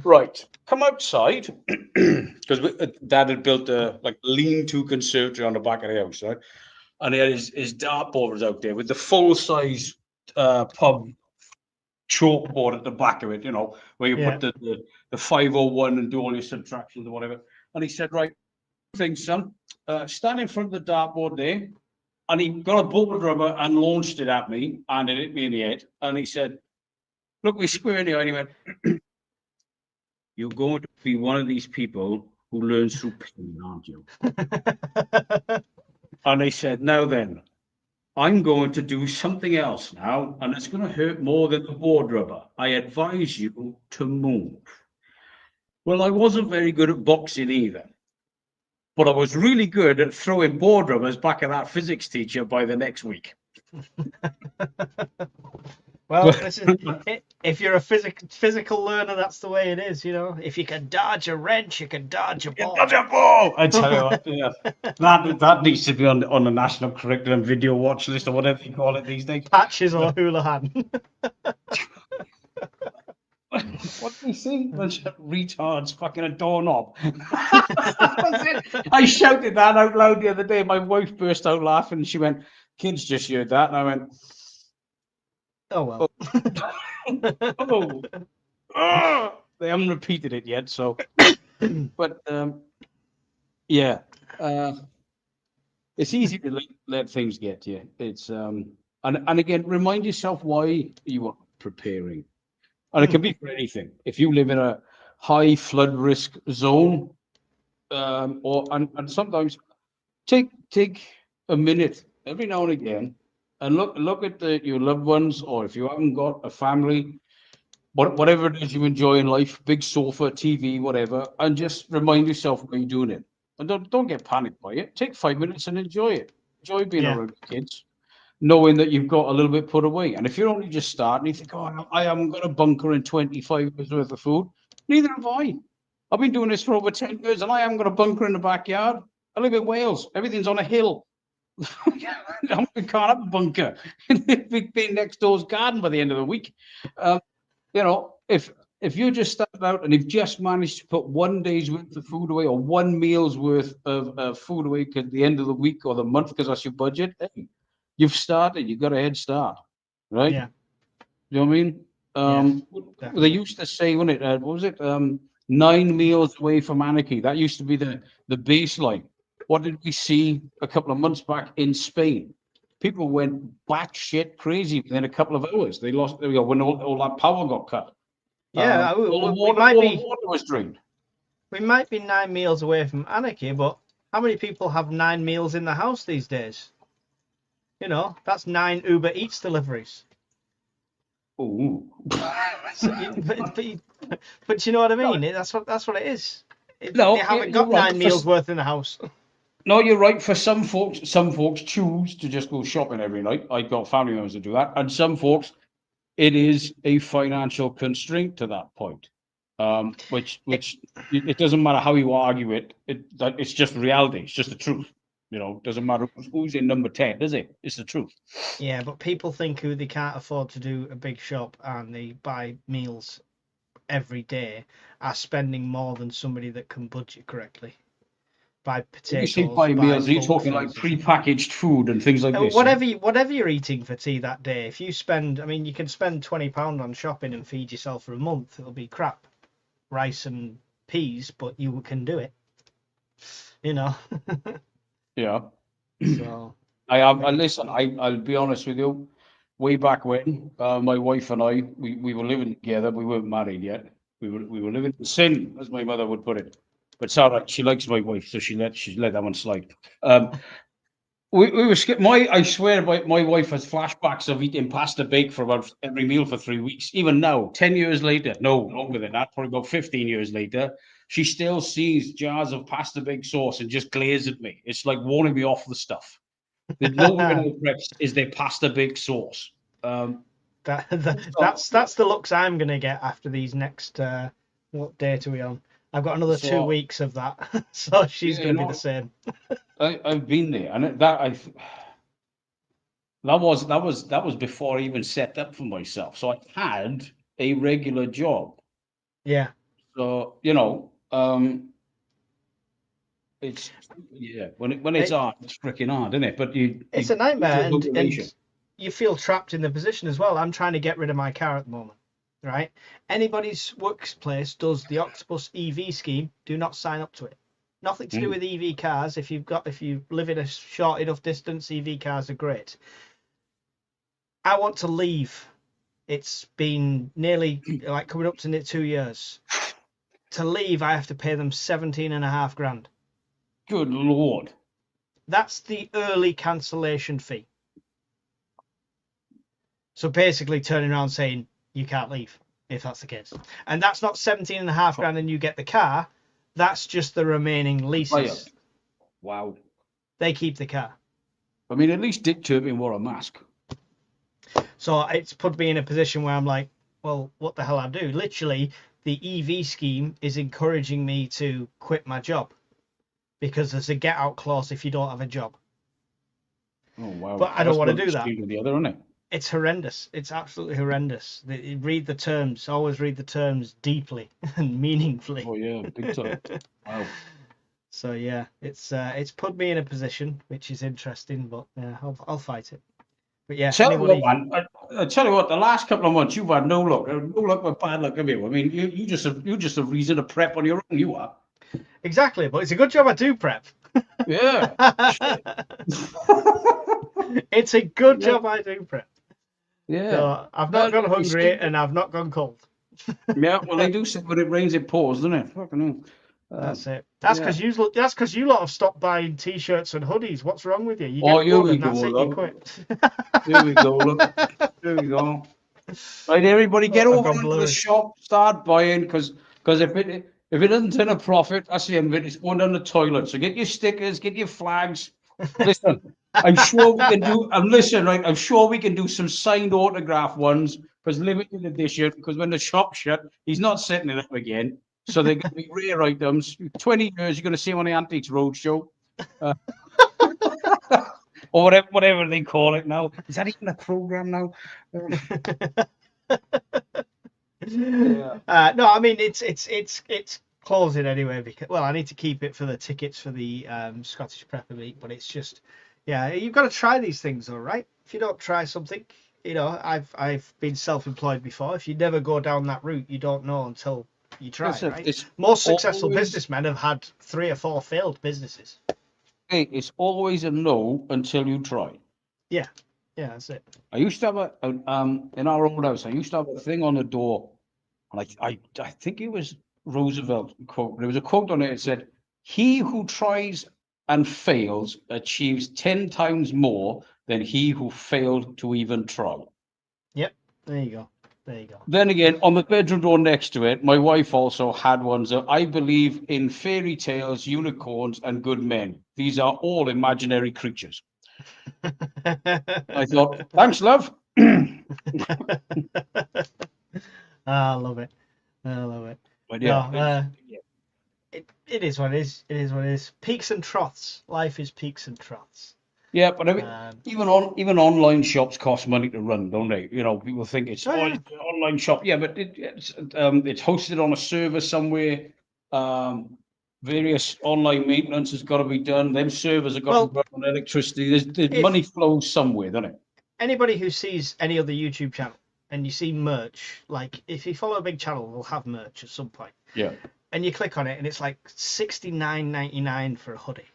Right, come outside because Dad had built a lean-to conservatory on the back of the house, right? And he had his dartboard out there with the full-size pub chalkboard at the back of it, where you put the 501 and do all your subtractions or whatever. And he said, right, things, son, stand in front of the dartboard there. And he got a board rubber and launched it at me, and it hit me in the head. And he said, look me square in the eye, and he went, you're going to be one of these people who learns through pain, aren't you? And I said, now then, I'm going to do something else now, and it's going to hurt more than the board rubber. I advise you to move. Well, I wasn't very good at boxing either, but I was really good at throwing board rubbers back at that physics teacher by the next week. Well, if you're a physical learner, that's the way it is, If you can dodge a wrench, you can dodge a ball. I tell you what, yeah. that needs to be on the national curriculum video watch list or whatever you call it these days. Patches or hula hand. What do you see? Retards fucking a doorknob. I shouted that out loud the other day. My wife burst out laughing and she went, kids just heard that. And I went, oh, well. They haven't repeated it yet. So, but yeah, it's easy to let things get to you. It's and again, remind yourself why you are preparing. And it can be for anything. If you live in a high flood risk zone, and sometimes take a minute every now and again and look at your loved ones, or if you haven't got a family, whatever it is you enjoy in life, big sofa, TV, whatever, and just remind yourself why you're doing it. And don't get panicked by it. Take 5 minutes and enjoy it. Enjoy being around the kids, knowing that you've got a little bit put away. And if you're only just starting, you think, oh, I haven't got a bunker in 25 years worth of food. Neither have I. I've been doing this for over 10 years and I haven't got a bunker in the backyard. I live in Wales. Everything's on a hill. We can't have a bunker. We've been next door's garden by the end of the week. If you just started out and you've just managed to put 1 day's worth of food away or 1 meal's worth of food away at the end of the week or the month, because that's your budget, hey, you've started. You've got a head start, right? Yeah. You know what I mean? They used to say, what was it? 9 meals away from anarchy. That used to be the baseline. What did we see a couple of months back in Spain? People went batshit crazy within a couple of hours. They lost, when all that power got cut. Yeah, all the water was drained. We might be 9 meals away from anarchy, but how many people have 9 meals in the house these days? That's 9 Uber Eats deliveries. Oh, but you know what I mean? That's what it is. No, they haven't got 9 meals worth in the house. No, you're right. For some folks choose to just go shopping every night. I've got family members that do that, and some folks, it is a financial constraint to that point. Which it doesn't matter how you argue it. It's just reality. It's just the truth. It doesn't matter who's in number 10, does it? It's the truth. Yeah, but people think they can't afford to do a big shop and they buy meals every day are spending more than somebody that can budget correctly. Buy potatoes. When you say buy meals, are you talking like pre-packaged food and things like this? Whatever you're eating for tea that day. If you spend, you can spend £20 on shopping and feed yourself for a month. It'll be crap, rice and peas, but you can do it. Yeah. So listen. I'll be honest with you. Way back when, my wife and I, we were living together. We weren't married yet. We were living in sin, as my mother would put it. But it's all right. She likes my wife, so she let that one slide. We were I swear, my wife has flashbacks of eating pasta bake for about every meal for 3 weeks. Even now, 10 years later, no, longer than that, probably about 15 years later, she still sees jars of pasta bake sauce and just glares at me. It's like warning me off the stuff. The no reps is their pasta bake sauce. That's the looks I'm gonna get after these next. What date are we on? I've got another 2 weeks of that, so she's gonna be the same. I've been there, and that was before I even set up for myself. So I had a regular job. Yeah. So it's when it's hard, it's freaking hard, isn't it? But it's a nightmare, and motivation. you feel trapped in the position as well. I'm trying to get rid of my car at the moment, right? Anybody's workplace does the Octopus EV scheme. Do not sign up to it. Nothing to do with EV cars. If you live in a short enough distance, EV cars are great. I want to leave. It's been nearly like coming up to 2 years. To leave, I have to pay them 17.5 grand. Good Lord. That's the early cancellation fee. So basically turning around saying you can't leave if that's the case. And that's not 17.5 grand and you get the car. That's just the remaining leases. Wow. They keep the car. I mean, at least Dick Turpin wore a mask. So it's put me in a position where I'm like, well, what the hell I do? Literally, the EV scheme is encouraging me to quit my job because there's a get out clause if you don't have a job. Oh, wow. But I don't want to do that. The other, isn't it? It's horrendous. It's absolutely horrendous. Read the terms. Always read the terms deeply and meaningfully. Oh, yeah, big time. Wow. So yeah, it's put me in a position which is interesting, but yeah, I'll fight it. But yeah, I tell you what, the last couple of months you've had no luck but bad luck, have you? I mean, you just a reason to prep on your own. You are. Exactly, but it's a good job I do prep. Yeah. It's a good job I do prep. Yeah. So I've not gone hungry and I've not gone cold. Yeah, well, they do say when it rains, it pours, doesn't it? Fucking hell. That's it. That's because you lot have stopped buying t-shirts and hoodies. What's wrong with you? You get one and that's it. You quit. Here we go. Look. There we go. Right, everybody, get over into the shop, start buying, because if it doesn't turn a profit, that's the end of it. It's going down the toilet. So get your stickers, get your flags. Listen, I'm sure we can do. And listen, right, I'm sure we can do some signed autograph ones because limited edition. Because when the shop's shut, he's not setting it up again. So they're going to be rare items. 20 years, you're going to see him on the Antiques Roadshow. Or whatever they call it now. Is that even a program now? No, I mean it's closing anyway because I need to keep it for the tickets for the Scottish Prepper Meet, but it's just you've got to try these things, all right? If you don't try something, I've been self-employed before. If you never go down that route, you don't know until you try, right? Most successful businessmen have had 3 or 4 failed businesses. Hey, it's always a no until you try. Yeah, that's it. I used to have in our old house, I used to have a thing on the door, and I think it was Roosevelt quote. There was a quote on it. It said, "He who tries and fails achieves 10 times more than he who failed to even try." Yep, there you go. Then again, on the bedroom door next to it, my wife also had ones that I believe in fairy tales, unicorns, and good men. These are all imaginary creatures. I thought, thanks, love. I love it. But yeah, it is what it is. It is what it is. Peaks and troughs. Life is peaks and troughs. Yeah, but I mean, even online shops cost money to run, don't they? People think it's an online shop. Yeah, but it's hosted on a server somewhere. Various online maintenance has got to be done. Them servers have got to run on electricity. There's money flows somewhere, doesn't it? Anybody who sees any other YouTube channel and you see merch, like if you follow a big channel, they'll have merch at some point. Yeah. And you click on it and it's like $69.99 for a hoodie.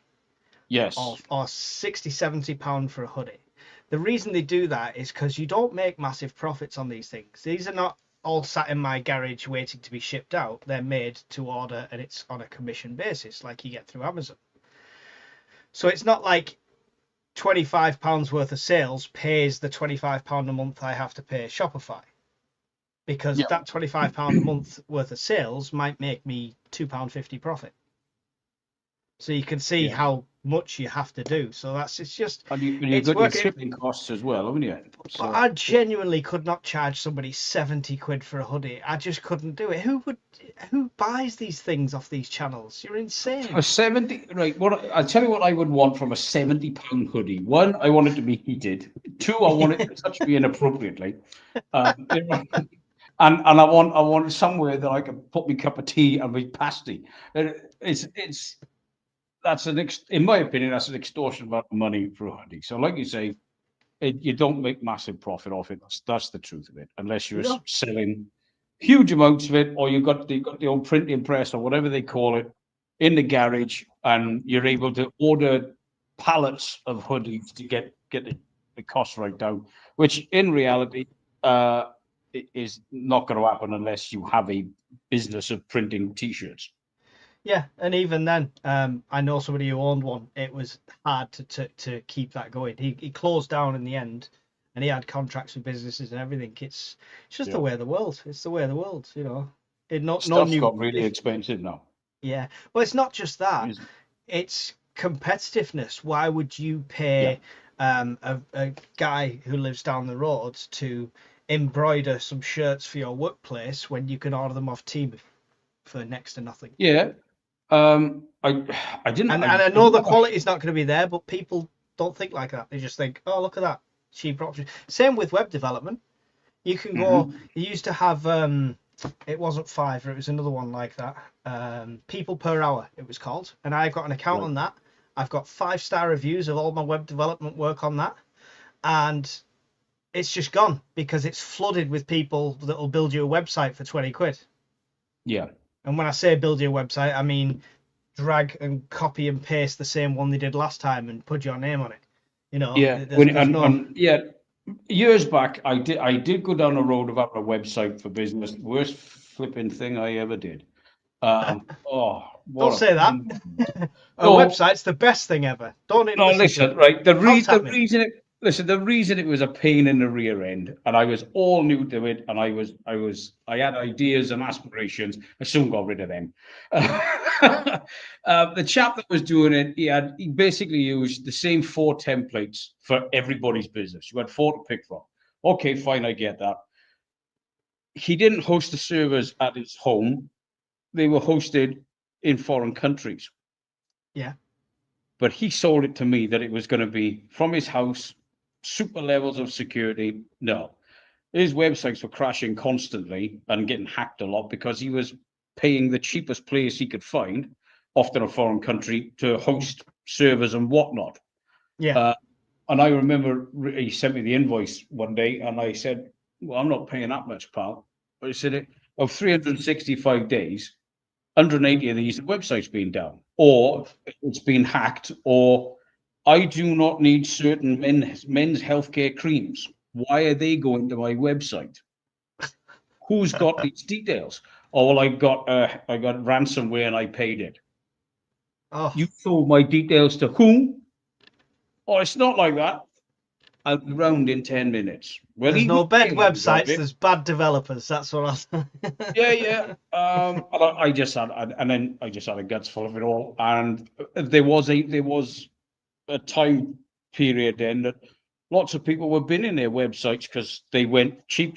Yes. Or 60, 70 pound for a hoodie. The reason they do that is because you don't make massive profits on these things. These are not all sat in my garage waiting to be shipped out. They're made to order and it's on a commission basis like you get through Amazon. So it's not like £25 worth of sales pays the £25 a month I have to pay Shopify, because that £25 a month worth of sales might make me £2.50 profit. So you can see how much you have to do. So it's just. And you've got your shipping costs as well, haven't you? So I genuinely could not charge somebody 70 quid for a hoodie. I just couldn't do it. Who buys these things off these channels? You're insane. A 70, right? I'll tell you what I would want from a £70 hoodie. 1, I want it to be heated. 2, I want it to touch me inappropriately. and I want somewhere that I can put my cup of tea and my pasty. It's that's in my opinion, that's an extortion amount of money for a hoodie. So, like you say, you don't make massive profit off it. That's the truth of it, unless you're No. selling huge amounts of it, or you've got the old printing press or whatever they call it in the garage, and you're able to order pallets of hoodies to get the cost right down. Which in reality, is not going to happen unless you have a business of printing T-shirts. Yeah, and even then, I know somebody who owned one. It was hard to keep that going. He closed down in the end, and he had contracts with businesses and everything. It's just the way of the world. It's the way of the world, you know. Stuff's got really expensive now. Yeah, well, it's not just that. It's competitiveness. Why would you pay a guy who lives down the road to embroider some shirts for your workplace when you can order them off Temu for next to nothing? Yeah. I didn't. And I know the quality's not going to be there, but people don't think like that. They just think, oh, look at that cheap option. Same with web development. You can go. You used to have. It wasn't Fiverr. It was another one like that. People per hour. It was called. And I've got an account on that. I've got 5-star reviews of all my web development work on that, and it's just gone because it's flooded with people that will build you a website for 20 quid. Yeah. And when I say build you a website, I mean drag and copy and paste the same one they did last time and put your name on it. You know. Yeah. Years back, I did go down a road of having a website for business. Worst flipping thing I ever did. Don't say that. A website's the best thing ever. Don't it? No, listen, right. The reason it was a pain in the rear end, and I was all new to it, and I had ideas and aspirations. I soon got rid of them. The chap that was doing it, he basically used the same 4 templates for everybody's business. You had 4 to pick from. Okay, fine, I get that. He didn't host the servers at his home; they were hosted in foreign countries. Yeah. But he sold it to me that it was going to be from his house, super levels of security. No, his websites were crashing constantly and getting hacked a lot because he was paying the cheapest place he could find, often a foreign country, to host servers and whatnot. Yeah. And I remember he sent me the invoice one day, and I said, "Well, I'm not paying that much, pal." But he said, "Of 365 days, 180 of these websites being down, or it's been hacked, or I do not need certain men's healthcare creams. Why are they going to my website? Who's got these details? Oh, well, I got ransomware and I paid it. Oh. You sold my details to whom? Oh, it's not like that. I'll be round in 10 minutes. Well, there's no bad websites. There's bad developers. That's what I. Yeah. I just had a guts full of it all, and there was a time period then that lots of people were binning their websites because they went cheap.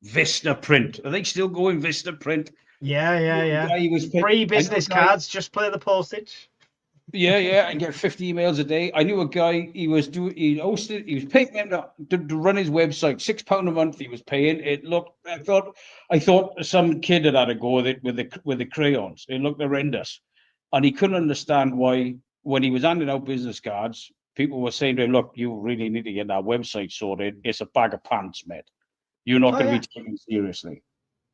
Vista Print. Are they still going Vista Print? Yeah. Free business cards. Just play the postage. Yeah, and get 50 emails a day. I knew a guy. He was paying them to run his website. £6 a month. He was paying it. Looked. I thought some kid had a go with it with the crayons. It looked horrendous, and he couldn't understand why when he was handing out business cards, people were saying to him, "Look, you really need to get that website sorted. It's a bag of pants, mate. You're not going to be taken seriously."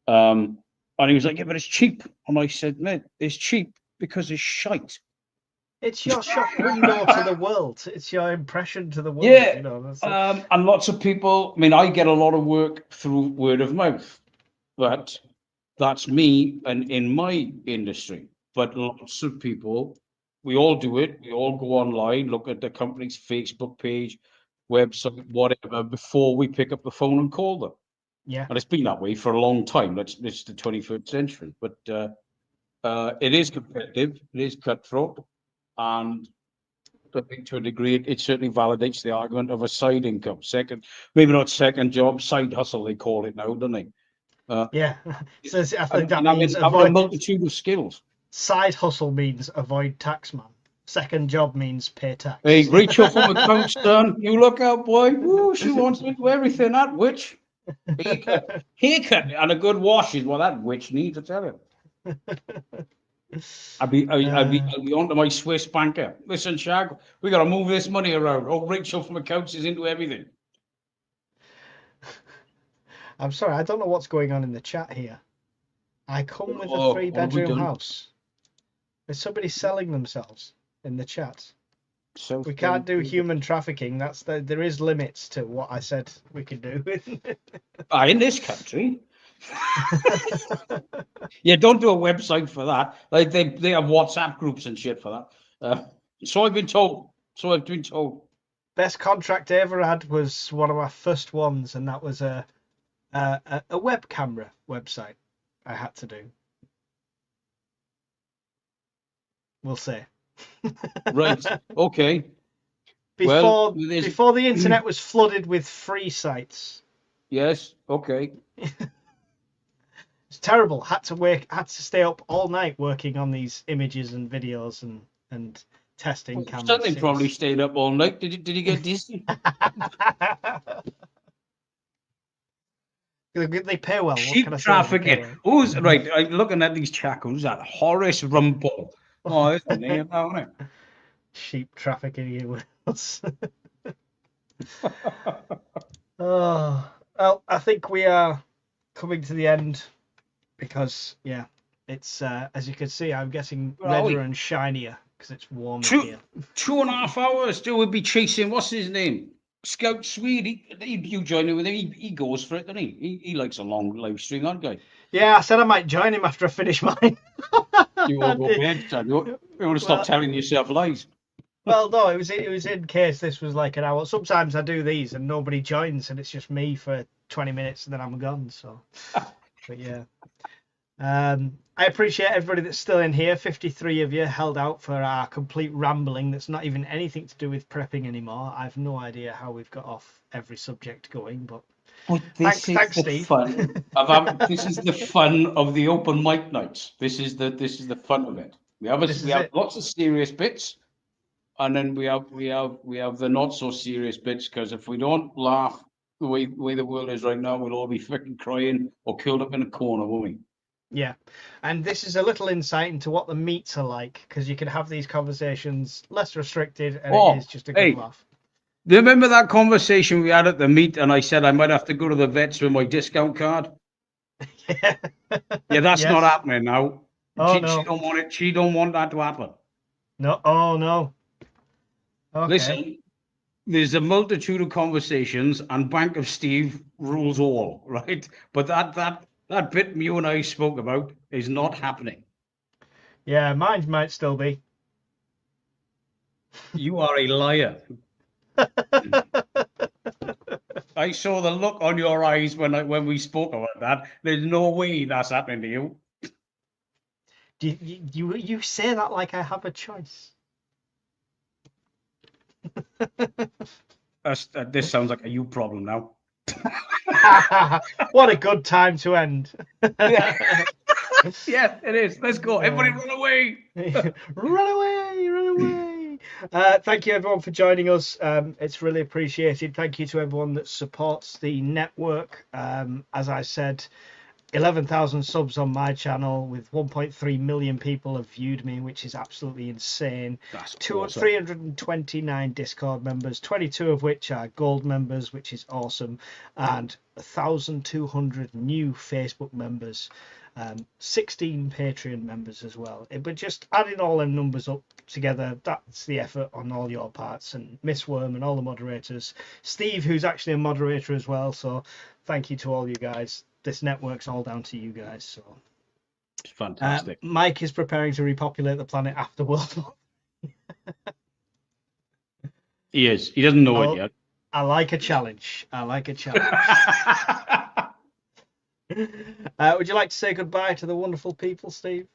And he was like, "Yeah, but it's cheap." And I said, "Mate, it's cheap because it's shite." It's your shop window to the world. It's your impression to the world. Yeah. You know, and lots of people, I mean, I get a lot of work through word of mouth, but that's me and in my industry. But lots of people, we all do it. We all go online, look at the company's Facebook page, website, whatever, before we pick up the phone and call them. Yeah. And it's been that way for a long time. It's the 21st century. But it is competitive. It is cutthroat. And I think to a degree, it certainly validates the argument of a side income, maybe not second job, side hustle, they call it now, don't they? Yeah. So I think that means avoid a multitude of skills. Side hustle means avoid tax, man. Second job means pay tax. Hey, reach up on the coach, son. You look out, boy. Woo, she wants to do everything, that witch. Haircut and a good wash is what that witch needs, I tell you. I'll be on to my Swiss banker. Listen, Shag, we got to move this money around. Oh, Rachel from accounts is into everything. I'm sorry, I don't know what's going on in the chat here. I come with a 3-bedroom house. Is somebody selling themselves in the chat? We can't do human trafficking. There is limits to what I said we could do. In this country. Yeah, don't do a website for that. Like they have WhatsApp groups and shit for that. So I've been told. Best contract I ever had was one of my first ones, and that was a web camera website I had to do. We'll say. Right. Okay. Before the internet was flooded with free sites. Yes. Okay. It's terrible. Had to stay up all night working on these images and videos and testing cameras. Something probably stayed up all night. Did you get dizzy? They pay well. Sheep trafficking. Who's right? I'm looking at these chacos. That Horace Rumpole. Oh, that's a name, isn't it? Sheep trafficking, you wills. Oh, well, I think we are coming to the end because it's as you can see, I'm getting redder and shinier because it's warmer here. 2.5 hours. Still would be chasing. What's his name? Scout Swede. You join in with him. He goes for it, doesn't he? He likes a long live stream, that guy. Yeah, I said I might join him after I finish mine. You won't go bed, son. You want to stop telling yourself lies. Well, no, it was in case this was like an hour. Sometimes I do these and nobody joins, and it's just me for 20 minutes, and then I'm gone. So, but yeah. I appreciate everybody that's still in here. 53 of you held out for our complete rambling that's not even anything to do with prepping anymore. I've no idea how we've got off every subject going, but thanks, Steve. Fun this is the fun of the open mic nights. This is the fun of it. We have lots of serious bits, and then we have the not so serious bits, because if we don't laugh the way the world is right now, we'll all be freaking crying or curled up in a corner, won't we? Yeah, and this is a little insight into what the meets are like, because you can have these conversations less restricted, and it is just a good laugh. Do you remember that conversation we had at the meet, and I said I might have to go to the vets with my discount card? Yeah, that's not happening now. Oh, she don't want it. She don't want that to happen. No. Oh no. Okay. Listen, there's a multitude of conversations, and Bank of Steve rules all, right? But that bit you and I spoke about is not happening. Yeah, mine might still be. You are a liar. I saw the look on your eyes when we spoke about that. There's no way that's happening to you. You say that like I have a choice. This sounds like a you problem now. What a good time to end. Yes, it is. Let's go. Everybody run away. Run away. Thank you, everyone, for joining us. It's really appreciated. Thank you to everyone that supports the network. As I said, 11,000 subs on my channel, with 1.3 million people have viewed me, which is absolutely insane. That's 329 Discord members, 22 of which are gold members, which is awesome, and 1,200 new Facebook members, 16 Patreon members as well. But just adding all them numbers up together, that's the effort on all your parts, and Miss Worm and all the moderators, Steve, who's actually a moderator as well. So thank you to all you guys. This network's all down to you guys. So it's fantastic. Mike is preparing to repopulate the planet after World War. He is. He doesn't know it yet. I like a challenge. Would you like to say goodbye to the wonderful people, Steve?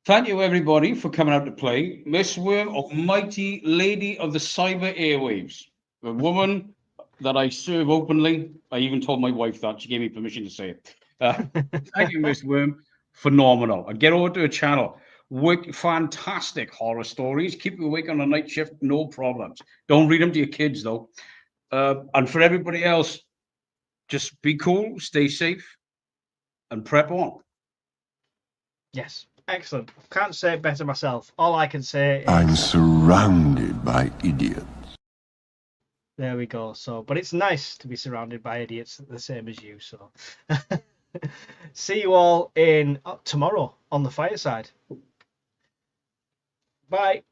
Thank you, everybody, for coming out to play. Miss Worm, almighty lady of the cyber airwaves, the woman that I serve openly. I even told my wife that. She gave me permission to say it. Thank you, Miss Worm. Phenomenal. And get over to her channel. Fantastic horror stories. Keep you awake on a night shift, no problems. Don't read them to your kids, though. And for everybody else, just be cool, stay safe, and prep on. Yes, excellent. Can't say it better myself. All I can say is I'm surrounded by idiots. there we go. So, but it's nice to be surrounded by idiots the same as you. So, see you all in tomorrow on the fireside. Bye.